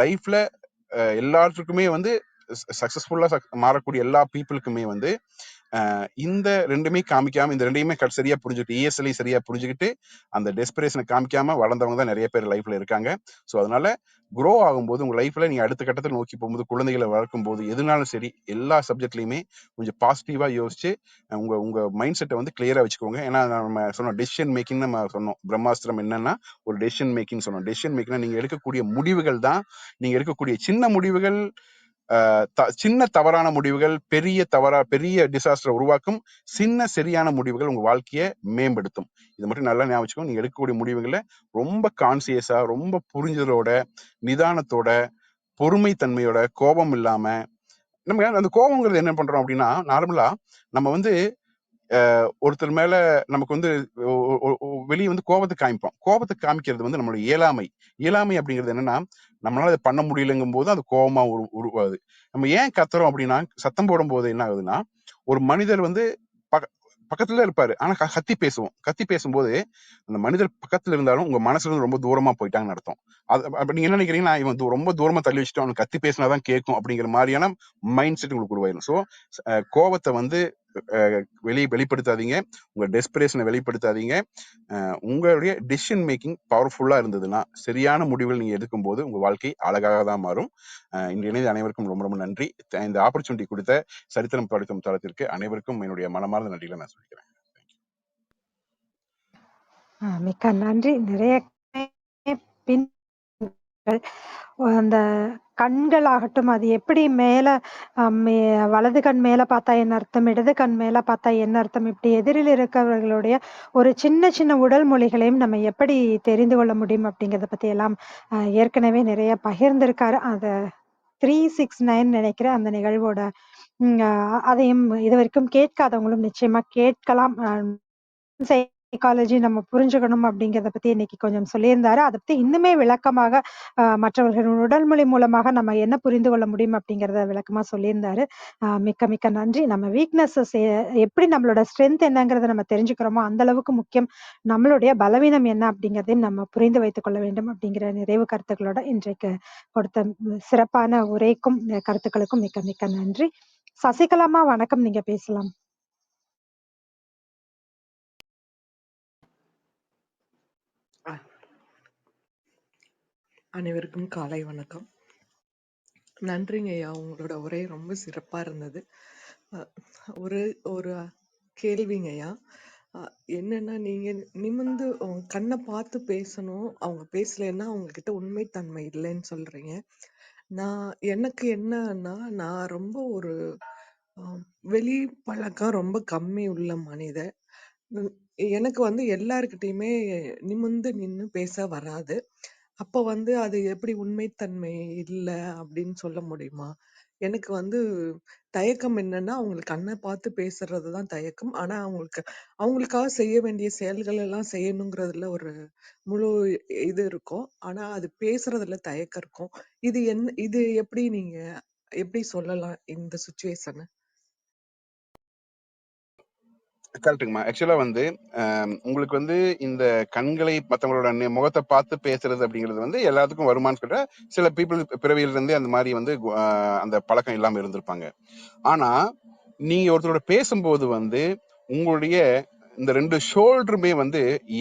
லைஃப்ல எல்லாத்துக்குமே வந்து சக்சஸ்ஃபுல்லா மாறக்கூடிய எல்லா பீப்புளுக்குமே வந்து இந்த ரெண்டுமே காமிக்காம, இந்த ரெண்டையுமே சரியா புரிஞ்சுக்கிட்டு, இஎஸ்எல்ஐ சரியா புரிஞ்சுக்கிட்டு அந்த டெஸ்பிரேஷனை காமிக்காம வளர்ந்தவங்க தான் நிறைய பேர் லைஃப்ல இருக்காங்க. ஸோ அதனால குரோ ஆகும்போது உங்க லைஃப்ல நீங்க அடுத்த கட்டத்தை நோக்கி போகும்போது, குழந்தைகளை வளர்க்கும் போது, எதுனாலும் சரி எல்லா சப்ஜெக்ட்லயுமே கொஞ்சம் பாசிட்டிவா யோசிச்சு உங்க உங்க மைண்ட் செட்டை வந்து கிளியரா வச்சுக்கோங்க. ஏன்னா நம்ம சொன்னோம் டெசிஷன் மேக்கிங், நம்ம சொன்னோம் பிரம்மாஸ்திரம் என்னன்னா ஒரு டெசிஷன் மேக்கிங் சொன்னோம். டெசிஷன் மேக்கிங்னா நீங்க எடுக்கக்கூடிய முடிவுகள் தான், நீங்க எடுக்கக்கூடிய சின்ன முடிவுகள், சின்ன தவறான முடிவுகள் பெரிய டிசாஸ்டரை உருவாக்கும். சின்ன சரியான முடிவுகள் உங்க வாழ்க்கையை மேம்படுத்தும். இது மட்டும் நல்லா ஞாபகம் வச்சுக்கோங்க. நீங்க எடுக்கக்கூடிய முடிவுகளை ரொம்ப கான்சியஸா, ரொம்ப புரிஞ்சதோட, நிதானத்தோட, பொறுமைத்தன்மையோட, கோபம் இல்லாம, நம்ம அந்த கோபங்கிறது என்ன பண்றோம் அப்படின்னா, நார்மலா நம்ம வந்து ஒருத்தர் மேல நமக்கு வந்து வெளியே வந்து கோபத்தை காமிப்போம். கோபத்தை காமிக்கிறது வந்து நம்மளோட இயலாமை அப்படிங்கிறது என்னன்னா, நம்மளால அதை பண்ண முடியலங்கும் போது அது கோபமா உருவாகுது. நம்ம ஏன் கத்துறோம் அப்படின்னா, சத்தம் போடும் போது என்ன ஆகுதுன்னா, ஒரு மனிதர் வந்து பக்கத்துல இருப்பாரு, ஆனா கத்தி பேசுவோம். கத்தி பேசும்போது அந்த மனிதர் பக்கத்துல இருந்தாலும் உங்க மனசுல இருந்து ரொம்ப தூரமா போயிட்டாங்கன்னு அர்த்தம். அது அப்ப நீங்க என்ன நினைக்கிறீங்கன்னா, இவன் ரொம்ப தூரமா தள்ளி வச்சுட்டு அவனுக்கு கத்தி பேசினாதான் கேட்கும் அப்படிங்கிற மாதிரியான மைண்ட் செட் உங்களுக்கு உருவாயிடும். ஸோ கோவத்தை வந்து வெளிப்படுத்தாதீங்க, உங்க டெஸ்பிரேஷனை வெளிப்படுத்தாதீங்க. உங்களுடைய டிசிஷன் மேக்கிங் பவர்ஃபுல்லா இருந்ததுன்னா, சரியான முடிவுகள் நீங்க எடுக்கும் போது உங்க வாழ்க்கை அழகாக தான் மாறும். இன்று இணைந்த அனைவருக்கும் ரொம்ப ரொம்ப நன்றி. இந்த ஆப்பர்ச்சுனிட்டி கொடுத்த சரித்திரம் படைக்கும் தளத்திற்கு அனைவருக்கும் என்னுடைய மனமார்ந்த நன்றிகளை நான் சொல்லிக்கிறேன். மிக்க நன்றி. நிறைய பின் அந்த கண்களாகட்டும், அது எப்படி மேல வலது கண் மேல பார்த்தா என்ன அர்த்தம், இடது கண் மேல பார்த்தா என்ன அர்த்தம், இப்படி எதிரில் இருக்கிறவர்களுடைய ஒரு சின்ன சின்ன உடல் மொழிகளையும் நம்ம எப்படி தெரிந்து கொள்ள முடியும் அப்படிங்கிறத பத்தி எல்லாம் ஏற்கனவே நிறைய பகிர்ந்திருக்காரு. அத 369 நினைக்கிறேன் அந்த நிகழ்வோட. அதையும் இதுவரைக்கும் கேட்காதவங்களும் நிச்சயமா கேட்கலாம். சைக்காலஜி நம்ம புரிஞ்சுக்கணும் அப்படிங்கிறத பத்தி இன்னைக்கு கொஞ்சம் சொல்லியிருந்தாரு. அதை பத்தி இன்னுமே விளக்கமாக மற்றவர்களின் உடல் மொழி மூலமாக நம்ம என்ன புரிந்து கொள்ள முடியும் அப்படிங்கிறத விளக்கமா சொல்லியிருந்தாரு. மிக்க மிக்க நன்றி. நம்ம வீக்னஸஸ் எப்படி நம்மளோட ஸ்ட்ரென்த் என்னங்கிறத நம்ம தெரிஞ்சுக்கிறோமோ அந்த அளவுக்கு முக்கியம் நம்மளுடைய பலவீனம் என்ன அப்படிங்கிறதையும் நம்ம புரிந்து வைத்துக் கொள்ள வேண்டும் அப்படிங்கிற நிறைவு கருத்துக்களோட இன்றைக்கு கொடுத்த சிறப்பான உரைக்கும் கருத்துக்களுக்கும் மிக்க மிக்க நன்றி. சசிகலாமா வணக்கம், நீங்க பேசலாம். அனைவருக்கும் காலை வணக்கம். நன்றிங்க ஐயா, உங்களோட உரை ரொம்ப சிறப்பா இருந்தது. ஒரு ஒரு கேள்விங்க ஐயா, என்னன்னா நீங்க நிமிர்ந்து கண்ணை பார்த்து பேசணும், அவங்க பேசலைன்னா அவங்க கிட்ட உண்மைத்தன்மை இல்லைன்னு சொல்றீங்க. எனக்கு என்னன்னா, நான் ரொம்ப ஒரு வெளி பழக்கம் ரொம்ப கம்மி உள்ள மனிதன். எனக்கு எல்லார்கிட்டயுமே நிமிர்ந்து நின்னு பேச வராது. அப்ப அது எப்படி உண்மைத்தன்மை இல்ல அப்படின்னு சொல்ல முடியுமா? எனக்கு தயக்கம் என்னன்னா, அவங்களுக்கு கண்ணை பார்த்து பேசுறதுதான் தயக்கம். ஆனா அவங்களுக்காக செய்ய வேண்டிய செயல்கள் எல்லாம் செய்யணுங்கிறதுல ஒரு முழு இது இருக்கும். ஆனா அது பேசுறதுல தயக்கம் இருக்கும். இது எப்படி நீங்க எப்படி சொல்லலாம் இந்த சுச்சுவேஷனை? கரெக்டுங்கம்மா. ஆக்சுவலா உங்களுக்கு இந்த கண்களை மற்றவங்களோட முகத்தை பார்த்து பேசுறது அப்படிங்கிறது எல்லாத்துக்கும் வருமானு சொல்ற சில பீப்புள் பிறவியில இருந்தே அந்த மாதிரி அந்த பழக்கம் இல்லாம இருந்திருப்பாங்க. ஆனா நீங்க ஒருத்தரோட பேசும்போது உங்களுடைய இந்த 2 ஷோல்டருமே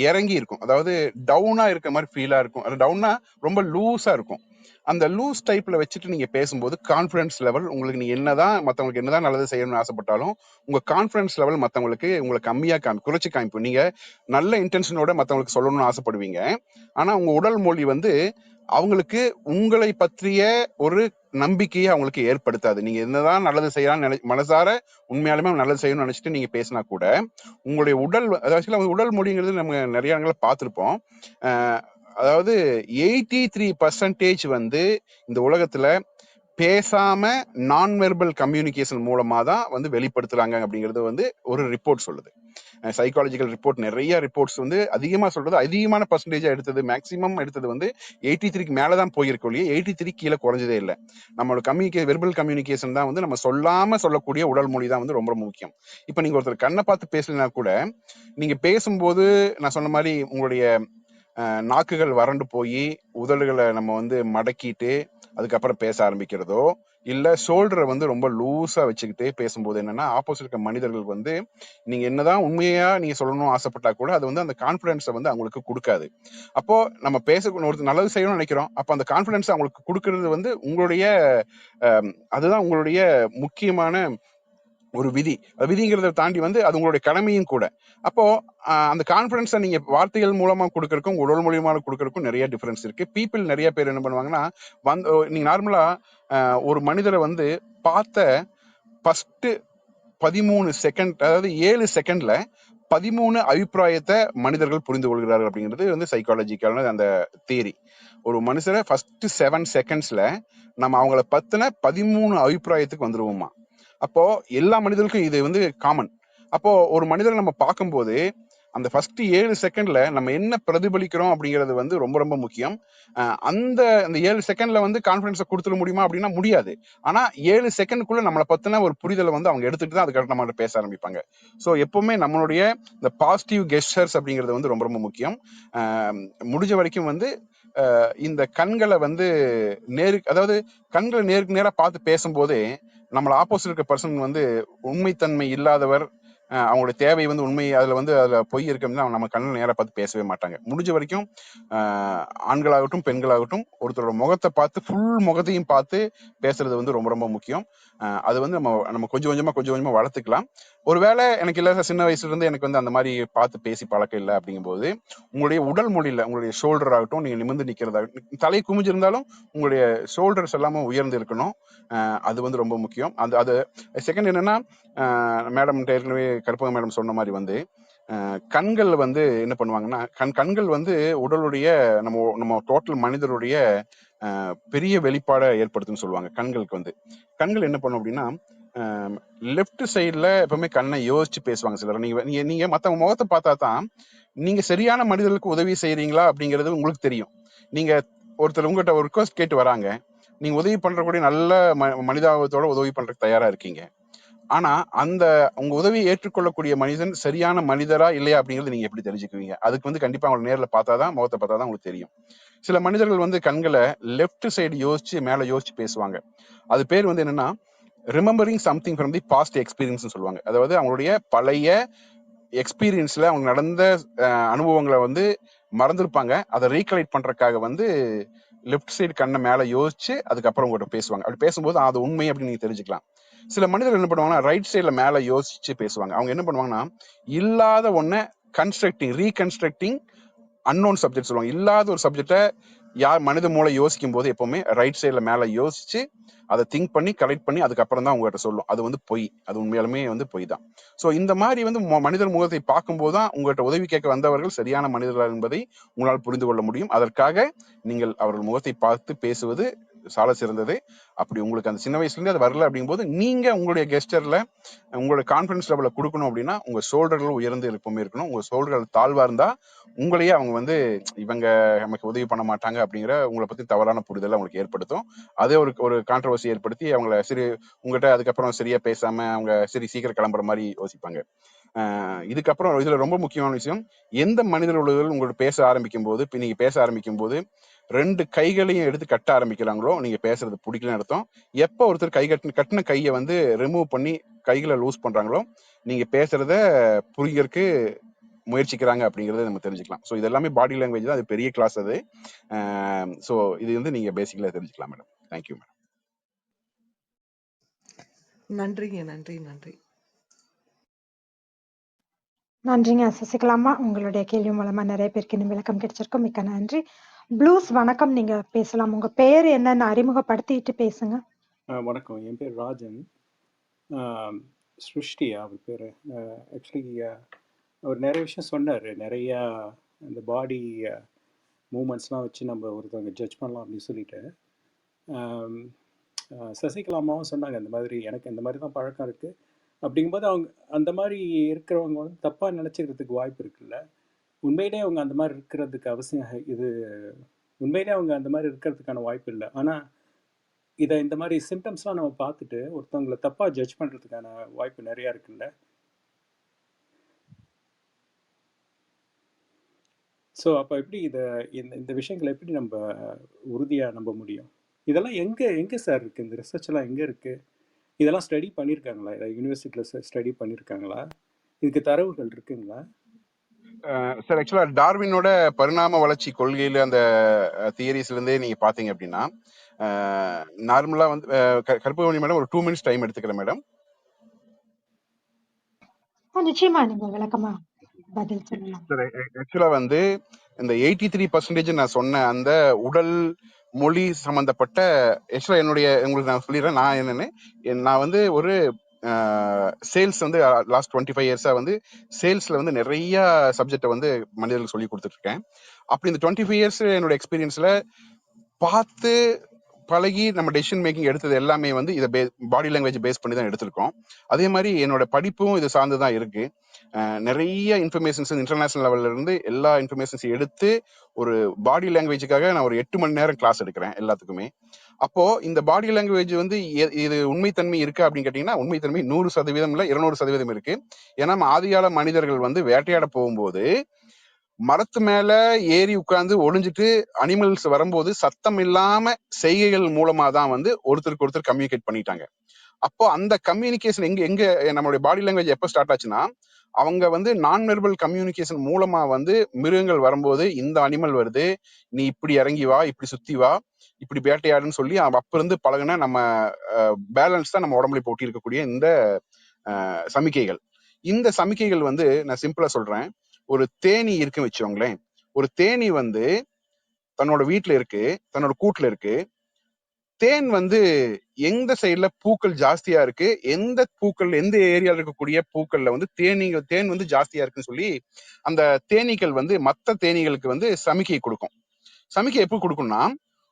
இறங்கி இருக்கும். அதாவது டவுனா இருக்க மாதிரி ஃபீலா இருக்கும். அது டவுனா ரொம்ப லூஸா இருக்கும். அந்த லூஸ் டைப்ல வச்சுட்டு நீங்க பேசும்போது கான்ஃபிடன்ஸ் லெவல் உங்களுக்கு, நீங்க மத்தவங்களுக்கு என்னதான் நல்லது செய்யணும்னு ஆசைப்பட்டாலும் உங்க கான்ஃபிடன்ஸ் லெவல் மத்தவங்களுக்கு கம்மியா குறைச்சு காமிப்போம். நீங்க நல்ல இன்டென்ஷனோட மத்தவங்களுக்கு சொல்லணும்னு ஆசைப்படுவீங்க. ஆனா உங்க உடல் மொழி அவங்களுக்கு உங்களை பற்றிய ஒரு நம்பிக்கையை அவங்களுக்கு ஏற்படுத்தாது. நீங்க என்னதான் நல்லது செய்யலாம் மனசார உண்மையாலுமே நல்லது செய்யணும்னு நினைச்சிட்டு நீங்க பேசினா கூட உங்களுடைய அதாவது உடல் மொழிங்கிறது நம்ம நிறைய இடங்களை பார்த்திருப்போம். அதாவது 83% இந்த உலகத்துல பேசாம நான் வெர்பல் கம்யூனிகேஷன் மூலமா தான் வெளிப்படுத்துறாங்க அப்படிங்கிறது ஒரு ரிப்போர்ட் சொல்லுது. சைக்காலஜிக்கல் ரிப்போர்ட், நிறைய ரிப்போர்ட்ஸ் அதிகமா சொல்றது, அதிகமான பர்சன்டேஜா எடுத்தது, மேக்சிமம் எடுத்தது 83க்கு மேலதான் போயிருக்கோம். 83 கீழே குறைஞ்சதே இல்லை. நம்மளோட வெர்பல் கம்யூனிகேஷன் தான் நம்ம சொல்லாம சொல்லக்கூடிய உடல் மொழி தான் ரொம்ப ரொம்ப முக்கியம். இப்ப நீங்க ஒருத்தர் கண்ணை பார்த்து பேசலனா கூட நீங்க பேசும்போது நான் சொன்ன மாதிரி உங்களுடைய நாக்குகள் வறண்டு போய் உதடுகளை நம்ம மடக்கிட்டு அதுக்கப்புறம் பேச ஆரம்பிக்கிறதோ, இல்ல ஷோல்டரை ரொம்ப லூஸா வச்சுக்கிட்டு பேசும்போது என்னன்னா, ஆப்போசிட் இருக்க மனிதர்கள் நீங்க என்னதான் உண்மையா நீங்க சொல்லணும்னு ஆசைப்பட்டா கூட அது அந்த கான்பிடன்ஸை அவங்களுக்கு கொடுக்காது. அப்போ நம்ம ஒரு நல்லது செய்யணும்னு நினைக்கிறோம். அப்போ அந்த கான்பிடன்ஸ் அவங்களுக்கு கொடுக்கறது உங்களுடைய அதுதான் உங்களுடைய முக்கியமான ஒரு விதிங்கிறத தாண்டி அது உங்களுடைய கடமையும் கூட. அப்போ அந்த கான்பிடன்ஸை நீங்க வார்த்தைகள் மூலமா கொடுக்கறதுக்கும் உடல் மூலியமா கொடுக்கறதுக்கும் நிறைய டிஃபரன்ஸ் இருக்கு. பீப்புள் நிறைய பேர் என்ன பண்ணுவாங்கன்னா, நீங்க நார்மலா ஒரு மனிதரை பார்த்த ஃபர்ஸ்ட் 13 செகண்ட், அதாவது 7 செகண்ட்ல 13 அபிப்பிராயத்தை மனிதர்கள் புரிந்து கொள்கிறார்கள் அப்படிங்கிறது சைக்காலஜிக்கான அந்த தியரி. ஒரு மனுஷரை ஃபர்ஸ்ட் 7 செகண்ட்ஸ்ல நம்ம அவங்கள பத்தின 13 அபிப்பிராயத்துக்கு வந்துருவோமா. அப்போ எல்லா மனிதர்களுக்கும் இது காமன். அப்போ ஒரு மனிதரை நம்ம பார்க்கும்போது அந்த ஃபர்ஸ்ட் 7 செகண்ட்ல நம்ம என்ன பிரதிபலிக்கிறோம் அப்படிங்கிறது வந்து ரொம்ப ரொம்ப முக்கியம். அந்த அந்த 7 செகண்ட்ல வந்து கான்ஃபிடன்ஸை கொடுத்துட முடியுமா அப்படின்னா முடியாது. ஆனா 7 செகண்ட்குள்ள நம்மளை பத்தின ஒரு புரிதலை வந்து அவங்க எடுத்துட்டு தான் அதுக்கடுத்து நம்ம பேச ஆரம்பிப்பாங்க. ஸோ எப்பவுமே நம்மளுடைய இந்த பாசிட்டிவ் கெஸ்டர்ஸ் அப்படிங்கிறது வந்து ரொம்ப ரொம்ப முக்கியம். முடிஞ்ச வரைக்கும் வந்து இந்த கண்களை வந்து அதாவது கண்களை நேருக்கு நேரா பார்த்து பேசும்போதே நம்மள ஆப்போசிட் இருக்க பர்சன் வந்து உண்மைத்தன்மை இல்லாதவர், அவங்களோட தேவை வந்து உண்மை, அதுல பொய் இருக்குன்னா நம்ம கண்ணில் நேரா பார்த்து பேசவே மாட்டாங்க. முடிஞ்ச வரைக்கும் ஆண்களாகட்டும் பெண்களாகட்டும் ஒருத்தரோட முகத்தை பார்த்து ஃபுல் முகத்தையும் பார்த்து பேசுறது வந்து ரொம்ப ரொம்ப முக்கியம். அது வந்து நம்ம கொஞ்சம் கொஞ்சமா வளர்த்துக்கலாம். ஒருவேளை எனக்கு இல்ல சின்ன வயசுல இருந்து எனக்கு வந்து அந்த மாதிரி பார்த்து பேசி பழக்கம் இல்லை அப்படிங்கும்போது உங்களுடைய உடல் மொழியில உங்களுடைய ஷோல்டர் ஆகட்டும், நீங்க நிமிர்ந்து நிக்கிறதாகட்டும், தலை குமிஞ்சிருந்தாலும் உங்களுடைய ஷோல்டர்ஸ் எல்லாமே உயர்ந்து இருக்கணும். அது வந்து ரொம்ப முக்கியம். அது செகண்ட் என்னன்னா, மேடம் ஏற்கனவே கருப்பக மேடம் சொன்ன மாதிரி வந்து கண்கள் வந்து என்ன பண்ணுவாங்கன்னா, கண்கள் வந்து உடலுடைய நம்ம டோட்டல் மனிதருடைய பெரிய வெளிப்பாடை ஏற்படுத்துன்னு சொல்லுவாங்க. கண்கள் என்ன பண்ணும் அப்படின்னா, லெஃப்ட் சைட்ல எப்பவுமே கண்ணை யோசிச்சு பேசுவாங்க சிலர். நீங்க மத்தவங்க முகத்தை பார்த்தா தான் நீங்க சரியான மனிதர்களுக்கு உதவி செய்யறீங்களா அப்படிங்கிறது உங்களுக்கு தெரியும். நீங்க ஒருத்தர் உங்ககிட்ட ஒரு ரிக்வஸ்ட் கேட்டு வராங்க, நீங்க உதவி பண்றக்கூடிய நல்ல மனிதாபத்தோட உதவி பண்றதுக்கு தயாரா இருக்கீங்க. ஆனா அந்த உங்க உதவியை ஏற்றுக்கொள்ளக்கூடிய மனிதன் சரியான மனிதரா இல்லையா அப்படிங்கறது நீங்க எப்படி தெரிஞ்சுக்குவீங்க? அதுக்கு வந்து கண்டிப்பா அவங்க நேர்ல பார்த்தாதான், முகத்தை பார்த்தாதான் உங்களுக்கு தெரியும். சில மனிதர்கள் வந்து கண்களை லெஃப்ட் சைடு யோசிச்சு மேல யோசிச்சு பேசுவாங்க. அது பேர் வந்து என்னன்னா remembering something from the past experience சொல்லுவாங்க. அதாவது அவங்களுடைய பழைய எக்ஸ்பீரியன்ஸ்ல அவங்க நடந்த அனுபவங்களை வந்து மறந்துருப்பாங்க. அதை ரீகலெக்ட் பண்றதுக்காக வந்து லெஃப்ட் சைடு கண்ணை மேல யோசிச்சு அதுக்கப்புறம் உங்கள்கிட்ட பேசுவாங்க. அப்படி பேசும்போது அது உண்மை அப்படின்னு நீங்க தெரிஞ்சுக்கலாம். சில மனிதர்கள் என்ன பண்ணுவாங்கன்னா ரைட் சைட்ல மேல யோசிச்சு பேசுவாங்க. அவங்க என்ன பண்ணுவாங்கன்னா இல்லாத ஒன்ன ரீகன்ஸ்ட்ரக்டிங் அன்னோன் சப்ஜெக்ட் சொல்லுவாங்க. இல்லாத ஒரு சப்ஜெக்டை மனித மூளை யோசிக்கும் போது எப்பவுமே ரைட் சைட்ல மேல யோசிச்சு அதை திங்க் பண்ணி கலெக்ட் பண்ணி அதுக்கப்புறம் தான் உங்ககிட்ட சொல்லும். அது வந்து பொய். அது உண்மையாலுமே வந்து பொய் தான். ஸோ இந்த மாதிரி வந்து மனிதர் முகத்தை பார்க்கும்போது தான் உங்கள்கிட்ட உதவி கேட்க வந்தவர்கள் சரியான மனிதர்கள் என்பதை உங்களால் புரிந்து கொள்ள முடியும். அதற்காக நீங்கள் அவர்கள் முகத்தை பார்த்து பேசுவது சால சிறந்தது. அப்படி உங்களுக்கு அந்த சின்ன வயசுல இருந்து அது வரல அப்படிங்கும்போது நீங்க உங்களுடைய கெஸ்டர்ல உங்களோட கான்பிடன்ஸ் லெவலை கொடுக்கணும் அப்படின்னா உங்க ஷோல்டர்கள் உயர்ந்து எப்பவுமே இருக்கணும். உங்க ஷோல்டர்கள் தாழ்வா இருந்தா உங்களையே அவங்க வந்து இவங்க நமக்கு உதவி பண்ண மாட்டாங்க அப்படிங்கிற உங்களை பத்தி தவறான புரிதலை அவங்களுக்கு ஏற்படுத்தும். அதே ஒரு கான்ட்ரவர்சி ஏற்படுத்தி அவங்கள உங்ககிட்ட அதுக்கப்புறம் சரியா பேசாம அவங்க சீக்கிரம் கிளம்புற மாதிரி யோசிப்பாங்க. இதுக்கப்புறம் இதுல ரொம்ப முக்கியமான விஷயம், எந்த மனிதர்கள் உங்களோட பேச ஆரம்பிக்கும் போது 2 கைகளையும் எடுத்து கட்ட ஆரம்பிக்கிறாங்களோ நீங்க பேசுறது பிடிக்கலன்னு அர்த்தம். எப்ப ஒருத்தர் கட்டின கையை வந்து ரிமூவ் பண்ணி கைகளை லூஸ் பண்றாங்களோ நீங்க பேசுறத புரிஞ்சருக்கு முயற்சிக்கிறாங்க அப்படிங்கறத நம்ம தெரிஞ்சுக்கலாம். ஸோ இது எல்லாமே பாடி லாங்குவேஜ் தான். அது பெரிய கிளாஸ் அது. ஸோ இது வந்து நீங்க பேசிக்கலா தெரிஞ்சுக்கலாம் மேடம். Thank you madam. நன்றிங்க. நன்றி நன்றி நன்றிங்க சசிகலாமா. உங்களுடைய கேள்வி மூலமா நிறைய பேருக்கு இன்னும் விளக்கம் கிடைச்சிருக்கும். மிக்க நன்றி. ப்ளூஸ் வணக்கம், நீங்க பேசலாம். உங்க பேர் என்னன்னு அறிமுகப்படுத்திட்டு பேசுங்க. வணக்கம், என் பேர் ராஜன். ஸ்ருஷ்டியா அவர் பேர். ஆக்சுவலி அவர் நிறைய விஷயம் சொன்னார். நிறையா இந்த பாடி மூமெண்ட்ஸ்லாம் வச்சு நம்ம ஒருத்தவங்க ஜட்ஜ் பண்ணலாம் அப்படின்னு சொல்லிட்டு. சசிகலாமாவும் சொன்னாங்க இந்த மாதிரி எனக்கு இந்த மாதிரி தான் பழக்கம் இருக்குது அப்படிங்கும்போது அவங்க அந்த மாதிரி இருக்கிறவங்க வந்து தப்பாக நினச்சிக்கிறதுக்கு வாய்ப்பு இருக்குல்ல. உண்மையிலே அவங்க அந்த மாதிரி இருக்கிறதுக்கு அவசியம் இது உண்மையிலே அவங்க அந்த மாதிரி இருக்கிறதுக்கான வாய்ப்பு இல்லை. ஆனால் இதை இந்த மாதிரி சிம்டம்ஸ்லாம் நம்ம பார்த்துட்டு ஒருத்தவங்களை தப்பாக ஜட்ஜ் பண்ணுறதுக்கான வாய்ப்பு நிறையா இருக்குல்ல. ஸோ அப்போ எப்படி இந்த விஷயங்களை எப்படி நம்ம உறுதியாக நம்ப முடியும்? இதெல்லாம் எங்கே சார் இருக்குது? இந்த ரிசர்ச்லாம் எங்கே இருக்குது? இதெல்லாம் ஸ்டடி பண்ணியிருக்காங்களா? யூனிவர்சிட்டியில் ஸ்டடி பண்ணியிருக்காங்களா? இதுக்கு தரவுகள் இருக்குங்களா? சார் ஆக்சுவலா டார்வினோட பரிணாம வளர்ச்சி கொள்கையில அந்த தியரிஸ்ல இருந்தே நீங்க பாத்தீங்க அப்படின்னா நார்மலா வந்து கற்பகமணி மேடம் ஒரு 2 minutes டைம் எடுத்துக்கிறேன் மேடம். நிச்சயமா நீங்க விளக்கமா பதில் சொல்லலாம். சார் ஆக்சுவலா வந்து இந்த 83% நான் சொன்ன அந்த உடல் மொழி சம்பந்தப்பட்ட ஆக்சுவலா உங்களுக்கு நான் சொல்லிடுறேன் நான் என்னன்னு. நான் வந்து ஒரு சேல்ஸ் வந்து லாஸ்ட் 25 இயர்ஸா வந்து சேல்ஸ்ல வந்து நிறைய சப்ஜெக்டை வந்து மனிதர்களுக்கு சொல்லி கொடுத்துட்டு இருக்கேன். அப்படி இந்த 25 இயர்ஸ் என்னோட எக்ஸ்பீரியன்ஸ்ல பார்த்து பழகி நம்ம டெசிஷன் மேக்கிங் எடுத்தது எல்லாமே வந்து இதை பாடி லாங்குவேஜ் பேஸ் பண்ணி தான் எடுத்திருக்கோம். அதே மாதிரி என்னோட படிப்பும் இது சார்ந்து தான் இருக்கு. நிறைய இன்ஃபர்மேஷன்ஸ் இன்டர்நேஷனல் லெவல்ல இருந்து எல்லா இன்ஃபர்மேஷன்ஸ் எடுத்து ஒரு பாடி லாங்குவேஜுக்காக நான் ஒரு 8 மணி நேரம் கிளாஸ் எடுக்கிறேன் எல்லாத்துக்குமே. அப்போ இந்த பாடி லாங்குவேஜ் வந்து இது உண்மைத்தன்மை இருக்கா அப்படின்னு கேட்டீங்கன்னா, உண்மைத்தன்மை 100% இல்ல 200% இருக்கு. ஏன்னா நம்ம ஆதிகால மனிதர்கள் வந்து வேட்டையாட போகும்போது மரத்து மேல ஏறி உட்கார்ந்து ஒளிஞ்சிட்டு அனிமல்ஸ் வரும்போது சத்தம் இல்லாம செய்கைகள் மூலமா தான் வந்து ஒருத்தருக்கு ஒருத்தர் கம்யூனிகேட் பண்ணிட்டாங்க. அப்போ அந்த கம்யூனிகேஷன் எங்க எங்க நம்மளுடைய பாடி லாங்குவேஜ் எப்ப ஸ்டார்ட் ஆச்சுன்னா, அவங்க வந்து நான் வெர்பல் கம்யூனிகேஷன் மூலமா வந்து மிருகங்கள் வரும்போது இந்த அனிமல் வருது, நீ இப்படி இறங்கி வா, இப்படி சுத்தி வா, இப்படி வேட்டையாடுன்னு சொல்லி அப்ப இருந்து பழகுன நம்ம பேலன்ஸ் தான் நம்ம உடம்புல போட்டி இருக்கக்கூடிய இந்த சமிக்கைகள். இந்த சமிக்கைகள் வந்து நான் சிம்பிளா சொல்றேன். ஒரு தேனி இருக்குன்னு வச்சுக்கோங்களேன். ஒரு தேனி வந்து தன்னோட வீட்டுல இருக்கு, தன்னோட கூட்டுல இருக்கு. தேன் வந்து எந்த சைடுல பூக்கள் ஜாஸ்தியா இருக்கு, எந்த பூக்கள் எந்த ஏரியால இருக்கக்கூடிய பூக்கள்ல வந்து தேன் வந்து ஜாஸ்தியா இருக்குன்னு சொல்லி அந்த தேனீக்கள் வந்து மத்த தேனீகளுக்கு வந்து சமிக்கை கொடுக்கும். சமிக்கை எப்ப கொடுக்கும்னா,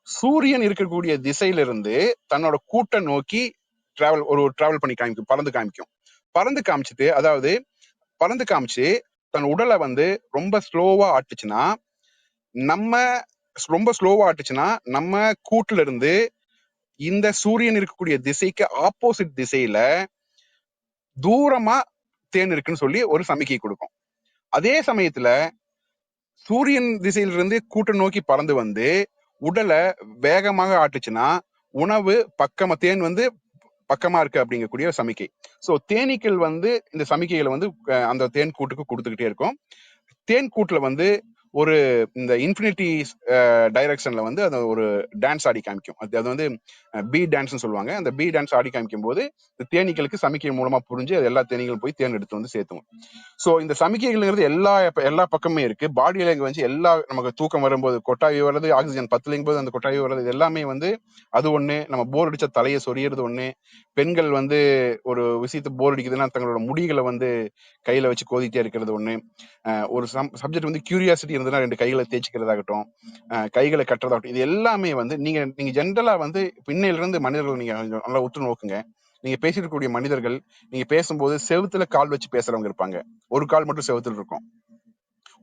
சூரியன் இருக்கக்கூடிய திசையில இருந்து தன்னோட கூட்டை நோக்கி டிராவல் பண்ணி காமிக்கும், பறந்து காமிக்கும். பறந்து காமிச்சிட்டு, அதாவது பறந்து காமிச்சு தன் உடலை வந்து ரொம்ப ஸ்லோவா ஆட்டுச்சுன்னா, நம்ம கூட்டுல இருந்து இந்த சூரியன் இருக்கக்கூடிய திசைக்கு ஆப்போசிட் திசையில தூரமா தேன் இருக்குன்னு சொல்லி ஒரு சமிக்கை கொடுக்கும். அதே சமயத்துல சூரியன் திசையிலிருந்து கூட்டை நோக்கி பறந்து வந்து உடலை வேகமாக ஆட்டுச்சுன்னா உணவு தேன் வந்து பக்கமா இருக்கு அப்படிங்கக்கூடிய சமிக்கை. சோ தேனீக்கள் வந்து இந்த சமிக்கைகளை வந்து அந்த தேன் கூட்டுக்கு கொடுத்துக்கிட்டே இருக்கும். தேன் கூட்டுல வந்து ஒரு இந்த இன்ஃபினிட்டி டைரக்ஷன்ல வந்து அது ஒரு டான்ஸ் ஆடி காமிக்கும். அது வந்து பி டான்ஸ்னு சொல்லுவாங்க. அந்த பி டான்ஸ் ஆடி காமிக்கும் போது இந்த தேனீக்களுக்கு சமிக்கை மூலமா புரிஞ்சு அது எல்லா தேனீகளும் போய் தேன் எடுத்து வந்து சேர்த்துவோம். சோ இந்த சமிக்கைகள்ங்கிறது எல்லா பக்கமே இருக்கு. பாடி லாங்குவேஜ் எல்லா நமக்கு தூக்கம் வரும்போது கொட்டாவி வர்றது, ஆக்சிஜன் பத்தலைங்கும் போது அந்த கொட்டாவி வர்றது, இது எல்லாமே வந்து அது ஒண்ணு. நம்ம போர் அடிச்ச தலையை சொரியறது ஒண்ணு. பெண்கள் வந்து ஒரு விஷயத்த போர் அடிக்குதுன்னா தங்களோட முடிகளை வந்து கையில வச்சு கோதிட்டே இருக்கிறது ஒண்ணு. ஒரு சப்ஜெக்ட் வந்து கியூரியாசிட்டி இருந்ததுன்னா 2 கைகளை தேய்ச்சிக்கிறதாகட்டும், கைகளை கட்டுறதாகட்டும், இது எல்லாமே வந்து நீங்க ஜென்ரலா வந்து இன்னையில இருந்து மனிதர்கள் நீங்க நல்லா உற்று நோக்குங்க. நீங்க பேசிட்டு இருக்கக்கூடிய மனிதர்கள் நீங்க பேசும்போது செவுத்துல கால் வச்சு பேசுறவங்க இருப்பாங்க. ஒரு கால் மட்டும் செவுத்துல இருக்கும்,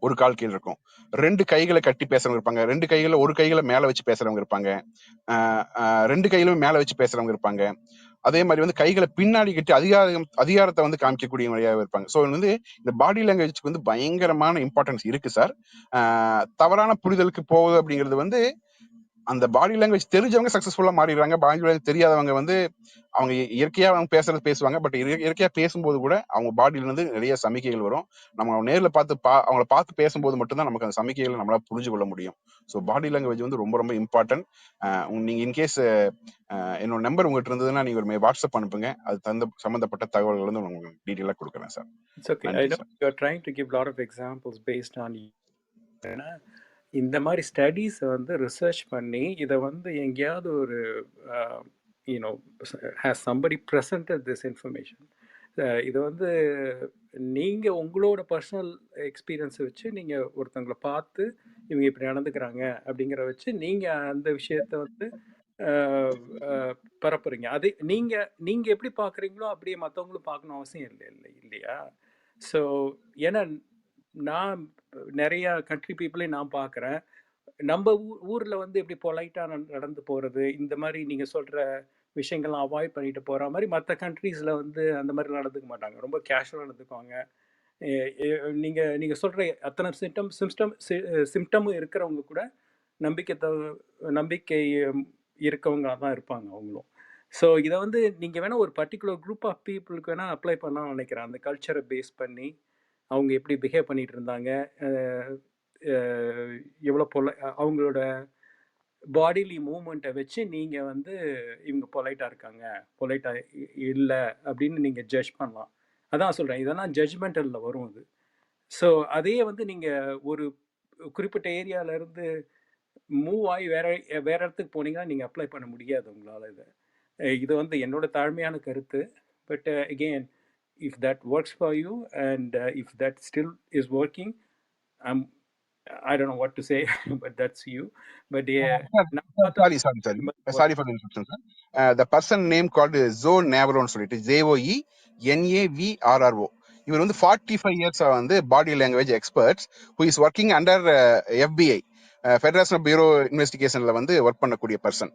ஒரு கால் கீழே இருக்கும். 2 கைகளை கட்டி பேசுறவங்க இருப்பாங்க. 2 கைகளை ஒரு கைகளை மேல வச்சு பேசுறவங்க இருப்பாங்க. 2 கையிலுமே மேல வச்சு பேசுறவங்க இருப்பாங்க. அதே மாதிரி வந்து கைகளை பின்னாடி கட்டி அதிகாரத்தை வந்து காமிக்கக்கூடிய வழியாக இருப்பாங்க. ஸோ வந்து இந்த பாடி லாங்குவேஜ்க்கு வந்து பயங்கரமான இம்பார்ட்டன்ஸ் இருக்கு சார். தவறான புரிதலுக்கு போகுது அப்படிங்கிறது வந்து அந்த பாடி லாங்குவேஜ் தெரிஞ்சவங்க சக்சஸ்ஃபுல்லா மாறிடுறாங்க. பாடி லாங்குவேஜ் தெரியாதவங்க வந்து அவங்க இயற்கையா அவங்க பேசுறது பேசுவாங்க. பட் இயற்கையா பேசும்போது கூட அவங்க பாடியில இருந்து நிறைய சமிக்கைகள் வரும். நம்ம நேர்ல அவங்கள பார்த்து பேசும்போது மட்டும்தான் நமக்கு அந்த சமிக்கைகளை நம்மளால புரிஞ்சு கொள்ள முடியும். ஸோ பாடி லாங்குவேஜ் வந்து ரொம்ப ரொம்ப இம்பார்ட்டன்ட். நீங்க இன்கேஸ் என்னோட நம்பர் உங்ககிட்ட இருந்ததுன்னா நீங்க ஒரு வாட்ஸ்அப் அனுப்புங்க. அது சம்பந்தப்பட்ட தகவல்கள் வந்து உங்களுக்கு டீட்டெயிலா கொடுக்குறேன் சார். It's okay. I நன்றி know sir. you're trying to give a lot of examples based on ஏன்னா இந்த மாதிரி ஸ்டடீஸை வந்து ரிசர்ச் பண்ணி இதை வந்து எங்கேயாவது ஒரு you know has somebody presented this information. இதை வந்து நீங்கள் உங்களோட பர்சனல் எக்ஸ்பீரியன்ஸை வச்சு நீங்கள் ஒருத்தவங்களை பார்த்து இவங்க இப்படி நடந்துக்கிறாங்க அப்படிங்கிற வச்சு நீங்கள் அந்த விஷயத்தை வந்து பரப்புறீங்க. அது நீங்கள் எப்படி பார்க்குறீங்களோ அப்படியே மற்றவங்களும் பார்க்கணும் அவசியம் இல்லையா? ஸோ ஏன்னா நான் நிறையா கண்ட்ரி பீப்புளையும் நான் பார்க்குறேன். நம்ம ஊரில் வந்து எப்படி பொலைட்டாக நடந்து போகிறது, இந்த மாதிரி நீங்கள் சொல்கிற விஷயங்கள்லாம் அவாய்ட் பண்ணிட்டு போகிற மாதிரி மற்ற கண்ட்ரீஸில் வந்து அந்த மாதிரி நடந்துக்க மாட்டாங்க. ரொம்ப கேஷுவலாக நடந்துக்குவாங்க. நீங்கள் சொல்கிற அத்தனை சிம்டமும் இருக்கிறவங்க கூட நம்பிக்கை இருக்கவங்க தான் இருப்பாங்க அவங்களும். ஸோ இதை வந்து நீங்கள் வேணால் ஒரு பர்டிகுலர் குரூப் ஆஃப் பீப்புளுக்கு வேணால் அப்ளை பண்ணால் நினைக்கிறேன். அந்த கல்ச்சரை பேஸ் பண்ணி அவங்க எப்படி பிஹேவ் பண்ணிகிட்டு இருந்தாங்க, எவ்வளோ அவங்களோட பாடிலி மூமெண்ட்டை வச்சு நீங்கள் வந்து இவங்க பொலைட்டாக இருக்காங்க, பொலைட்டாக இல்லை அப்படின்னு நீங்கள் ஜட்ஜ் பண்ணலாம். அதான் சொல்கிறேன், இதெல்லாம் ஜட்ஜ்மெண்டலில் வரும் அது. ஸோ அதையே வந்து நீங்கள் ஒரு குறிப்பிட்ட ஏரியாவிலேருந்து மூவ் ஆகி வேற இடத்துக்கு போனீங்கன்னா நீங்கள் அப்ளை பண்ண முடியாது உங்களால். இது வந்து என்னோட தாழ்மையான கருத்து. But again, if that works for you and if that still is working, I'm I don't know what to say, but that's you. But நான் Sir, பார்த்தது sorry. இந்த மாதிரி work. Sorry for the interruption, sir. The person name called Zoe Navarro சொல்லிட்டு ZOENAVRRO. இவர் வந்து 45 years வந்து body language experts who is working under FBI, federation of bureau இன்வெஸ்டிகேஷன்ல வந்து ஒர்க் பண்ணக்கூடிய பர்சன்.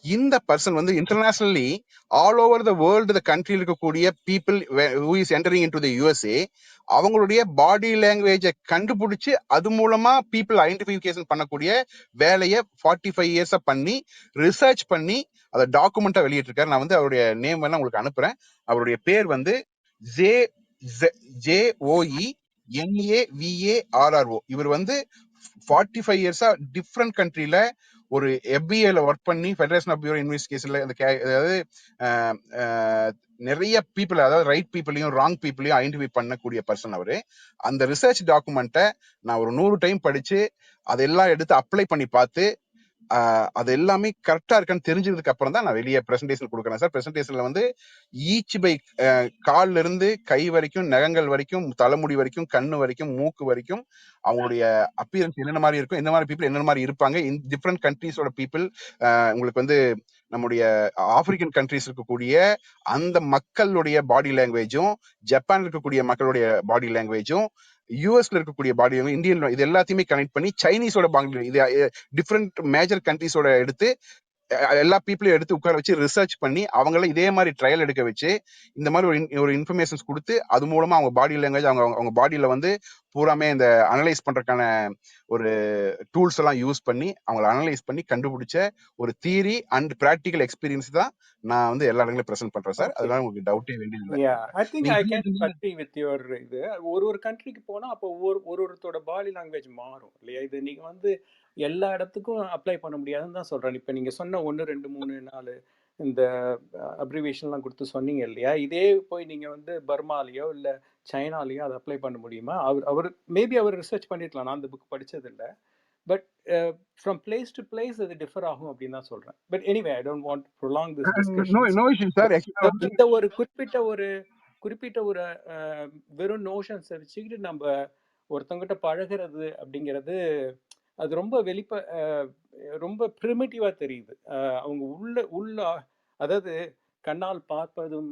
இந்த பர்சன் வந்து internationally all over the world the கண்ட்ரியில் இருக்கக்கூடிய people who is entering into the USA அவங்களுடைய பாடி லாங்குவேஜை கண்டுபிடிச்சு அது மூலமா பீப்புள் ஐடென்டிஃபிகேஷன் பண்ணக்கூடிய வேலையை 45 இயர்ஸா பண்ணி ரிசர்ச் பண்ணி அதை டாக்குமெண்டா வெளியிட்டிருக்காரு. நான் வந்து அவருடைய நேம் எல்லாம் உங்களுக்கு அனுப்புறேன். அவருடைய பேர் வந்து JOENAVARRO. இவர் வந்து 45 இயர்ஸா டிஃப்ரெண்ட் கண்ட்ரில ஒரு FBI-ல ஒர்க் பண்ணி ஃபெடரேஷன் ஆஃப் பியூரோ இன்வெஸ்டிகேஷன்ல அதாவது அஹ், அஹ், நிறைய பீப்புள், அதாவது ரைட் பீப்புளையும் ராங் பீப்புளையும் ஐடென்டிஃபை பண்ணக்கூடிய பர்சன் அவரு. அந்த ரிசர்ச் டாக்குமெண்ட்டை நான் ஒரு 100 டைம் படிச்சு அதெல்லாம் எடுத்து அப்ளை பண்ணி பார்த்து அது எல்லாமே கரெக்டா இருக்கான்னு தெரிஞ்சதுக்கு அப்புறம் தான் நான் வெளியே பிரசன்டேஷன் கொடுக்குறேன் சார். பிரசன்டேஷன்ல வந்து ஈச் பை கால்ல இருந்து கை வரைக்கும், நகங்கள் வரைக்கும், தலைமுடி வரைக்கும், கண்ணு வரைக்கும், மூக்கு வரைக்கும் அவங்களுடைய அப்பியரன்ஸ் என்னென்ன மாதிரி இருக்கும், என்ன மாதிரி பீப்புள் என்னென்ன மாதிரி இருப்பாங்க, டிஃப்ரெண்ட் கண்ட்ரீஸோட பீப்புள், உங்களுக்கு வந்து நம்முடைய ஆப்பிரிக்கன் கண்ட்ரீஸ் இருக்கக்கூடிய அந்த மக்களுடைய பாடி லாங்குவேஜும், ஜப்பான்ல இருக்கக்கூடிய மக்களுடைய பாடி லாங்குவேஜும், யூஎஸ்ல இருக்கக்கூடிய பாடி லாங்குவேஜ், இந்தியன், இது எல்லாத்தையுமே கனெக்ட் பண்ணி சைனீஸோட பாடி, இது டிஃப்ரெண்ட் மேஜர் கண்ட்ரீஸோட எடுத்து எல்லா பீப்புளையும் எடுத்து உட்கார வச்சு ரிசர்ச் பண்ணி அவங்கள இதே மாதிரி ட்ரையல் எடுக்க வச்சு இந்த மாதிரி ஒரு இன்ஃபர்மேஷன்ஸ் கொடுத்து அது மூலமா அவங்க பாடி லாங்குவேஜ், அவங்க பாடியில வந்து பூராமே இந்த அனலைஸ் பண்றதுக்கான ஒரு டூல்ஸ் எல்லாம் யூஸ் பண்ணி அவங்களை அனலைஸ் பண்ணி கண்டுபிடிச்ச ஒரு தியரி அண்ட் பிராக்டிக்கல் எக்ஸ்பீரியன்ஸ் தான் நான் வந்து எல்லா இடங்களையும் ப்ரெசென்ட் பண்றேன் சார். Okay. அதனால உங்களுக்கு டவுட்டே வேண்டியதில்லை. Yeah, I think I can நீங்க agree with your இது. ஒரு கண்ட்ரிக்கு போனால் அப்போ ஒருத்தோட பாடி லாங்குவேஜ் மாறும் இல்லையா? இது நீங்கள் வந்து எல்லா இடத்துக்கும் அப்ளை பண்ண முடியாதுன்னு தான் சொல்கிறேன். இப்போ நீங்கள் சொன்ன 1 2 3 4 இந்த அப்ரிவேஷன்லாம் கொடுத்து சொன்னீங்க இல்லையா? இதே போய் நீங்கள் வந்து பர்மாலேயோ இல்லை சைனாலேயோ அதை அப்ளை பண்ண முடியுமா? அவர் மேபி அவர் ரிசர்ச் பண்ணியிருக்கலாம். நான் அந்த புக் படித்ததில்லை. But from place to place அது டிஃபர் ஆகும் அப்படின்னு தான் சொல்கிறேன். But anyway I don't want prolong this discussion. No issue sir. ஆக்சுவலா வந்து இந்த ஒரு குறிப்பிட்ட ஒரு வெறும் நோஷன்ஸை வச்சுக்கிட்டு நம்ம ஒருத்தவங்கிட்ட பழகிறது அப்படிங்கிறது அது ரொம்ப ரொம்ப ப்ரிமிட்டிவாக தெரியுது. அவங்க உள்ள அதாவது கண்ணால் பார்ப்பதும்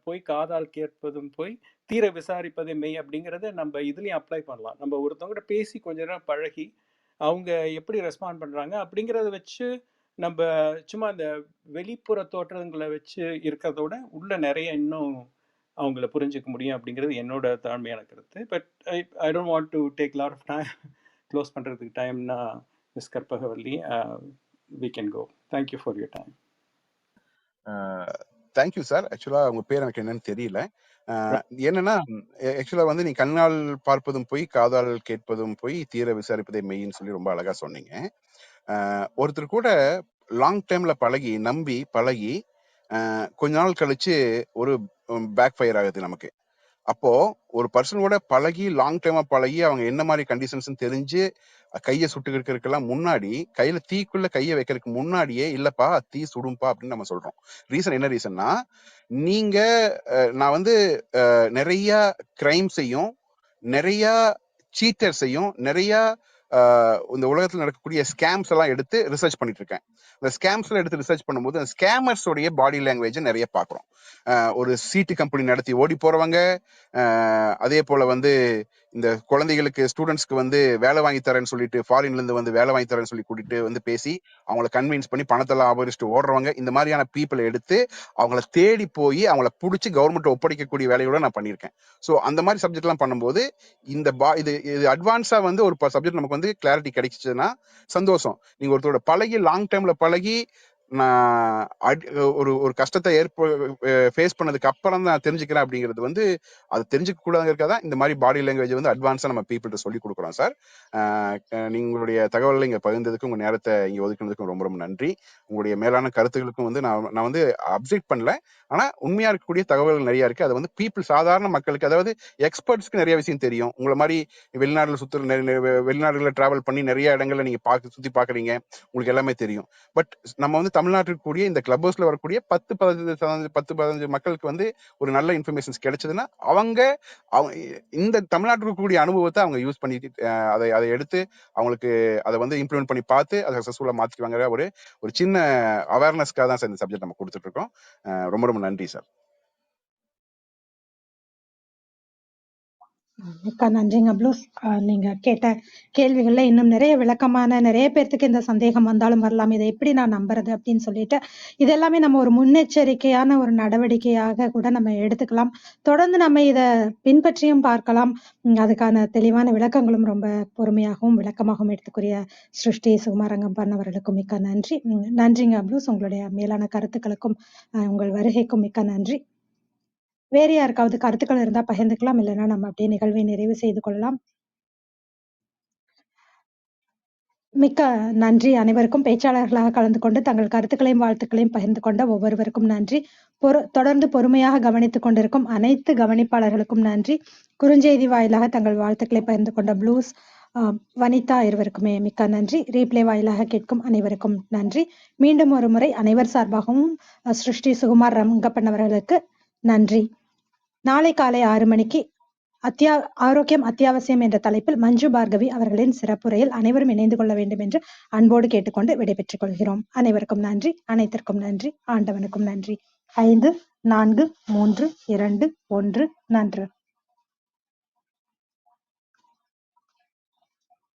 போய் காதால் கேட்பதும் போய் தீர விசாரிப்பதே மெய் அப்படிங்கிறத நம்ம இதுலேயும் அப்ளை பண்ணலாம். நம்ம ஒருத்தவங்கிட்ட பேசி கொஞ்ச நேரம் பழகி அவங்க எப்படி ரெஸ்பாண்ட் பண்ணுறாங்க அப்படிங்கிறத வச்சு நம்ம சும்மா அந்த வெளிப்புற தோற்றங்களை வச்சு இருக்கிறத விட உள்ள நிறைய இன்னும் அவங்கள புரிஞ்சுக்க முடியும் அப்படிங்கிறது என்னோட தாழ்மையான கருத்து. But I don't want to take lot of time. Close பண்ணுறதுக்கு டைம்னா miss Karpagavalli, we can go. Thank you for your time. Thank you sir. Actually உங்க பேர் எனக்கு என்னன்னு தெரியல. என்னன்னா ஆக்சுவலா வந்து நீ கண்ணால் பார்ப்பதும் போய் காதால் கேட்பதும் போய் தீர விசாரிப்பதே மெய்ன்னு சொல்லி ரொம்ப அழகா சொன்னீங்க. ஒருத்தர் கூட லாங் டைம்ல நம்பி பழகி கொஞ்ச நாள் கழிச்சு ஒரு பேக் ஃபயர் ஆகுது நமக்கு. அப்போ ஒரு பர்சனோட பழகி லாங் டைமா பழகி அவங்க என்ன மாதிரி கண்டிஷன்ஸ் தெரிஞ்சு கையை சுட்டுக்கிறதுக்கெல்லாம் முன்னாடி, கையில தீக்குள்ள கையை வைக்கிறதுக்கு முன்னாடியே இல்லப்பா தீ சுடும்பா அப்படின்னு நம்ம சொல்றோம். ரீசன் என்ன ரீசன்னா, நீங்க நான் வந்து நிறைய கிரைம்ஸையும் நிறைய சீட்டர்ஸையும் நிறைய இந்த உலகத்தில் நடக்கக்கூடிய ஸ்கேம்ஸ் எல்லாம் எடுத்து ரிசர்ச் பண்ணிட்டு இருக்கேன். இந்த ஸ்கேம்ஸ் எல்லாம் எடுத்து ரிசர்ச் பண்ணும்போது அந்த ஸ்கேமர்ஸோடைய பாடி லாங்குவேஜை நிறைய பார்க்குறோம். ஒரு சீட்டு கம்பெனி நடத்தி ஓடி போறவங்க, அதே போல வந்து இந்த குழந்தைகளுக்கு ஸ்டூடெண்ட்ஸ்க்கு வந்து வேலை வாங்கி தரேன்னு சொல்லிட்டு ஃபாரின்ல இருந்து வந்து வேலை வாங்கி தரேன்னு சொல்லி கூட்டிட்டு வந்து பேசி அவங்கள கன்வின்ஸ் பண்ணி பணத்தெல்லாம் அபகரிச்சுட்டு ஓடுறவங்க, இந்த மாதிரியான பீப்புளை எடுத்து அவங்கள தேடி போய் அவங்கள பிடிச்சி கவர்மெண்ட் ஒப்படைக்கக்கூடிய வேலையோட நான் பண்ணியிருக்கேன். ஸோ அந்த மாதிரி சப்ஜெக்ட் எல்லாம் பண்ணும்போது இந்த இது அட்வான்ஸா வந்து ஒரு சப்ஜெக்ட் நமக்கு வந்து கிளாரிட்டி கிடைச்சிச்சுன்னா சந்தோஷம். நீங்க ஒருத்தரோட பழகி லாங் டைம்ல பழகி நான் ஒரு கஷ்டத்தை ஃபேஸ் பண்ணதுக்கு அப்புறம் தான் தெரிஞ்சுக்கிறேன் அப்படிங்கிறது வந்து அது தெரிஞ்சுக்க கூடாதுங்கிறதா இந்த மாதிரி பாடி லாங்குவேஜ் வந்து அட்வான்ஸா நம்ம பீப்புள்கிட்ட சொல்லி கொடுக்குறோம் சார். நீங்களுடைய தகவல்களை இங்க பகிர்ந்ததுக்கும் உங்க நேரத்தை இங்க ஒதுக்குனதுக்கும் ரொம்ப ரொம்ப நன்றி. உங்களுடைய மேலான கருத்துக்களுக்கும் வந்து நான் வந்து அப்செக்ட் பண்ணல. ஆனா உண்மையா இருக்கக்கூடிய தகவல்கள் நிறைய இருக்கு. அது வந்து பீப்புள், சாதாரண மக்களுக்கு, அதாவது எக்ஸ்பர்ட்ஸ்க்கு நிறைய விஷயம் தெரியும். உங்களை மாதிரி வெளிநாடுகளில் டிராவல் பண்ணி நிறைய இடங்கள்ல நீங்க சுத்தி பாக்குறீங்க, உங்களுக்கு எல்லாமே தெரியும். பட் நம்ம வந்து தமிழ்நாட்டில் கூடிய இந்த கிளப் ஹவுஸ்ல வரக்கூடிய 10-15 மக்களுக்கு வந்து ஒரு நல்ல இன்ஃபர்மேஷன்ஸ் கிடைச்சதுன்னா அவங்க இந்த தமிழ்நாட்டில் கூடிய அனுபவத்தை அவங்க யூஸ் பண்ணிட்டு அதை எடுத்து அவங்களுக்கு அதை வந்து இம்ப்ளிமெண்ட் பண்ணி பார்த்து அதை சக்சஸ்ஃபுல்லா மாத்திக்குவாங்க. ஒரு சின்ன அவேர்னஸ்க்காக தான் சார் இந்த சப்ஜெக்ட் நம்ம கொடுத்துட்டு இருக்கோம். ரொம்ப ரொம்ப நன்றி சார். மிக்க நன்றிங்க ப்ளூஸ். நீங்க கேட்ட கேள்விகள்ல இன்னும் நிறைய விளக்கமான நிறைய பேர்த்துக்கு இந்த சந்தேகம் வந்தாலும் வரலாம், இதை எப்படி நான் நம்புறது அப்படின்னு சொல்லிட்டு இது எல்லாமே நம்ம ஒரு முன்னெச்சரிக்கையான ஒரு நடவடிக்கையாக கூட நம்ம எடுத்துக்கலாம். தொடர்ந்து நம்ம இதை பின்பற்றியும் பார்க்கலாம். அதுக்கான தெளிவான விளக்கங்களும் ரொம்ப பொறுமையாகவும் விளக்கமாகவும் எடுத்துக்கூடிய சிருஷ்டி சுகுமாரங்கம்பன் அவர்களுக்கும் மிக்க நன்றி. நன்றிங்க ப்ளூஸ். உங்களுடைய மேலான கருத்துக்களுக்கும் உங்கள் வருகைக்கும் மிக்க நன்றி. வேறு யாருக்காவது கருத்துக்கள் இருந்தா பகிர்ந்துக்கலாம், இல்லைன்னா நம்ம அப்படியே நிகழ்வை நிறைவு செய்து கொள்ளலாம். மிக்க நன்றி அனைவருக்கும். பேச்சாளர்களாக கலந்து கொண்டு தங்கள் கருத்துக்களையும் வாழ்த்துக்களையும் பகிர்ந்து கொண்ட ஒவ்வொருவருக்கும் நன்றி. தொடர்ந்து பொறுமையாக கவனித்துக் கொண்டிருக்கும் அனைத்து கவனிப்பாளர்களுக்கும் நன்றி. குறுஞ்செய்தி வாயிலாக தங்கள் வாழ்த்துக்களை பகிர்ந்து கொண்ட ப்ளூஸ், வனிதா இருவருக்குமே மிக்க நன்றி. ரீப்ளே வாயிலாக கேட்கும் அனைவருக்கும் நன்றி. மீண்டும் ஒரு முறை அனைவர் சார்பாகவும் சிருஷ்டி சுகுமார் ரங்கப்பன் அவர்களுக்கு நன்றி. நாளை காலை 6 மணிக்கு ஆரோக்கியம் அத்தியாவசியம் என்ற தலைப்பில் மஞ்சு பார்கவி அவர்களின் சிறப்புரையில் அனைவரும் இணைந்து கொள்ள வேண்டும் என்று அன்போடு கேட்டுக்கொண்டு விடைபெற்றுக் கொள்கிறோம். அனைவருக்கும் நன்றி, அனைத்திற்கும் நன்றி, ஆண்டவனுக்கும் நன்றி. 5, 4, 3, 2, 1 நன்று.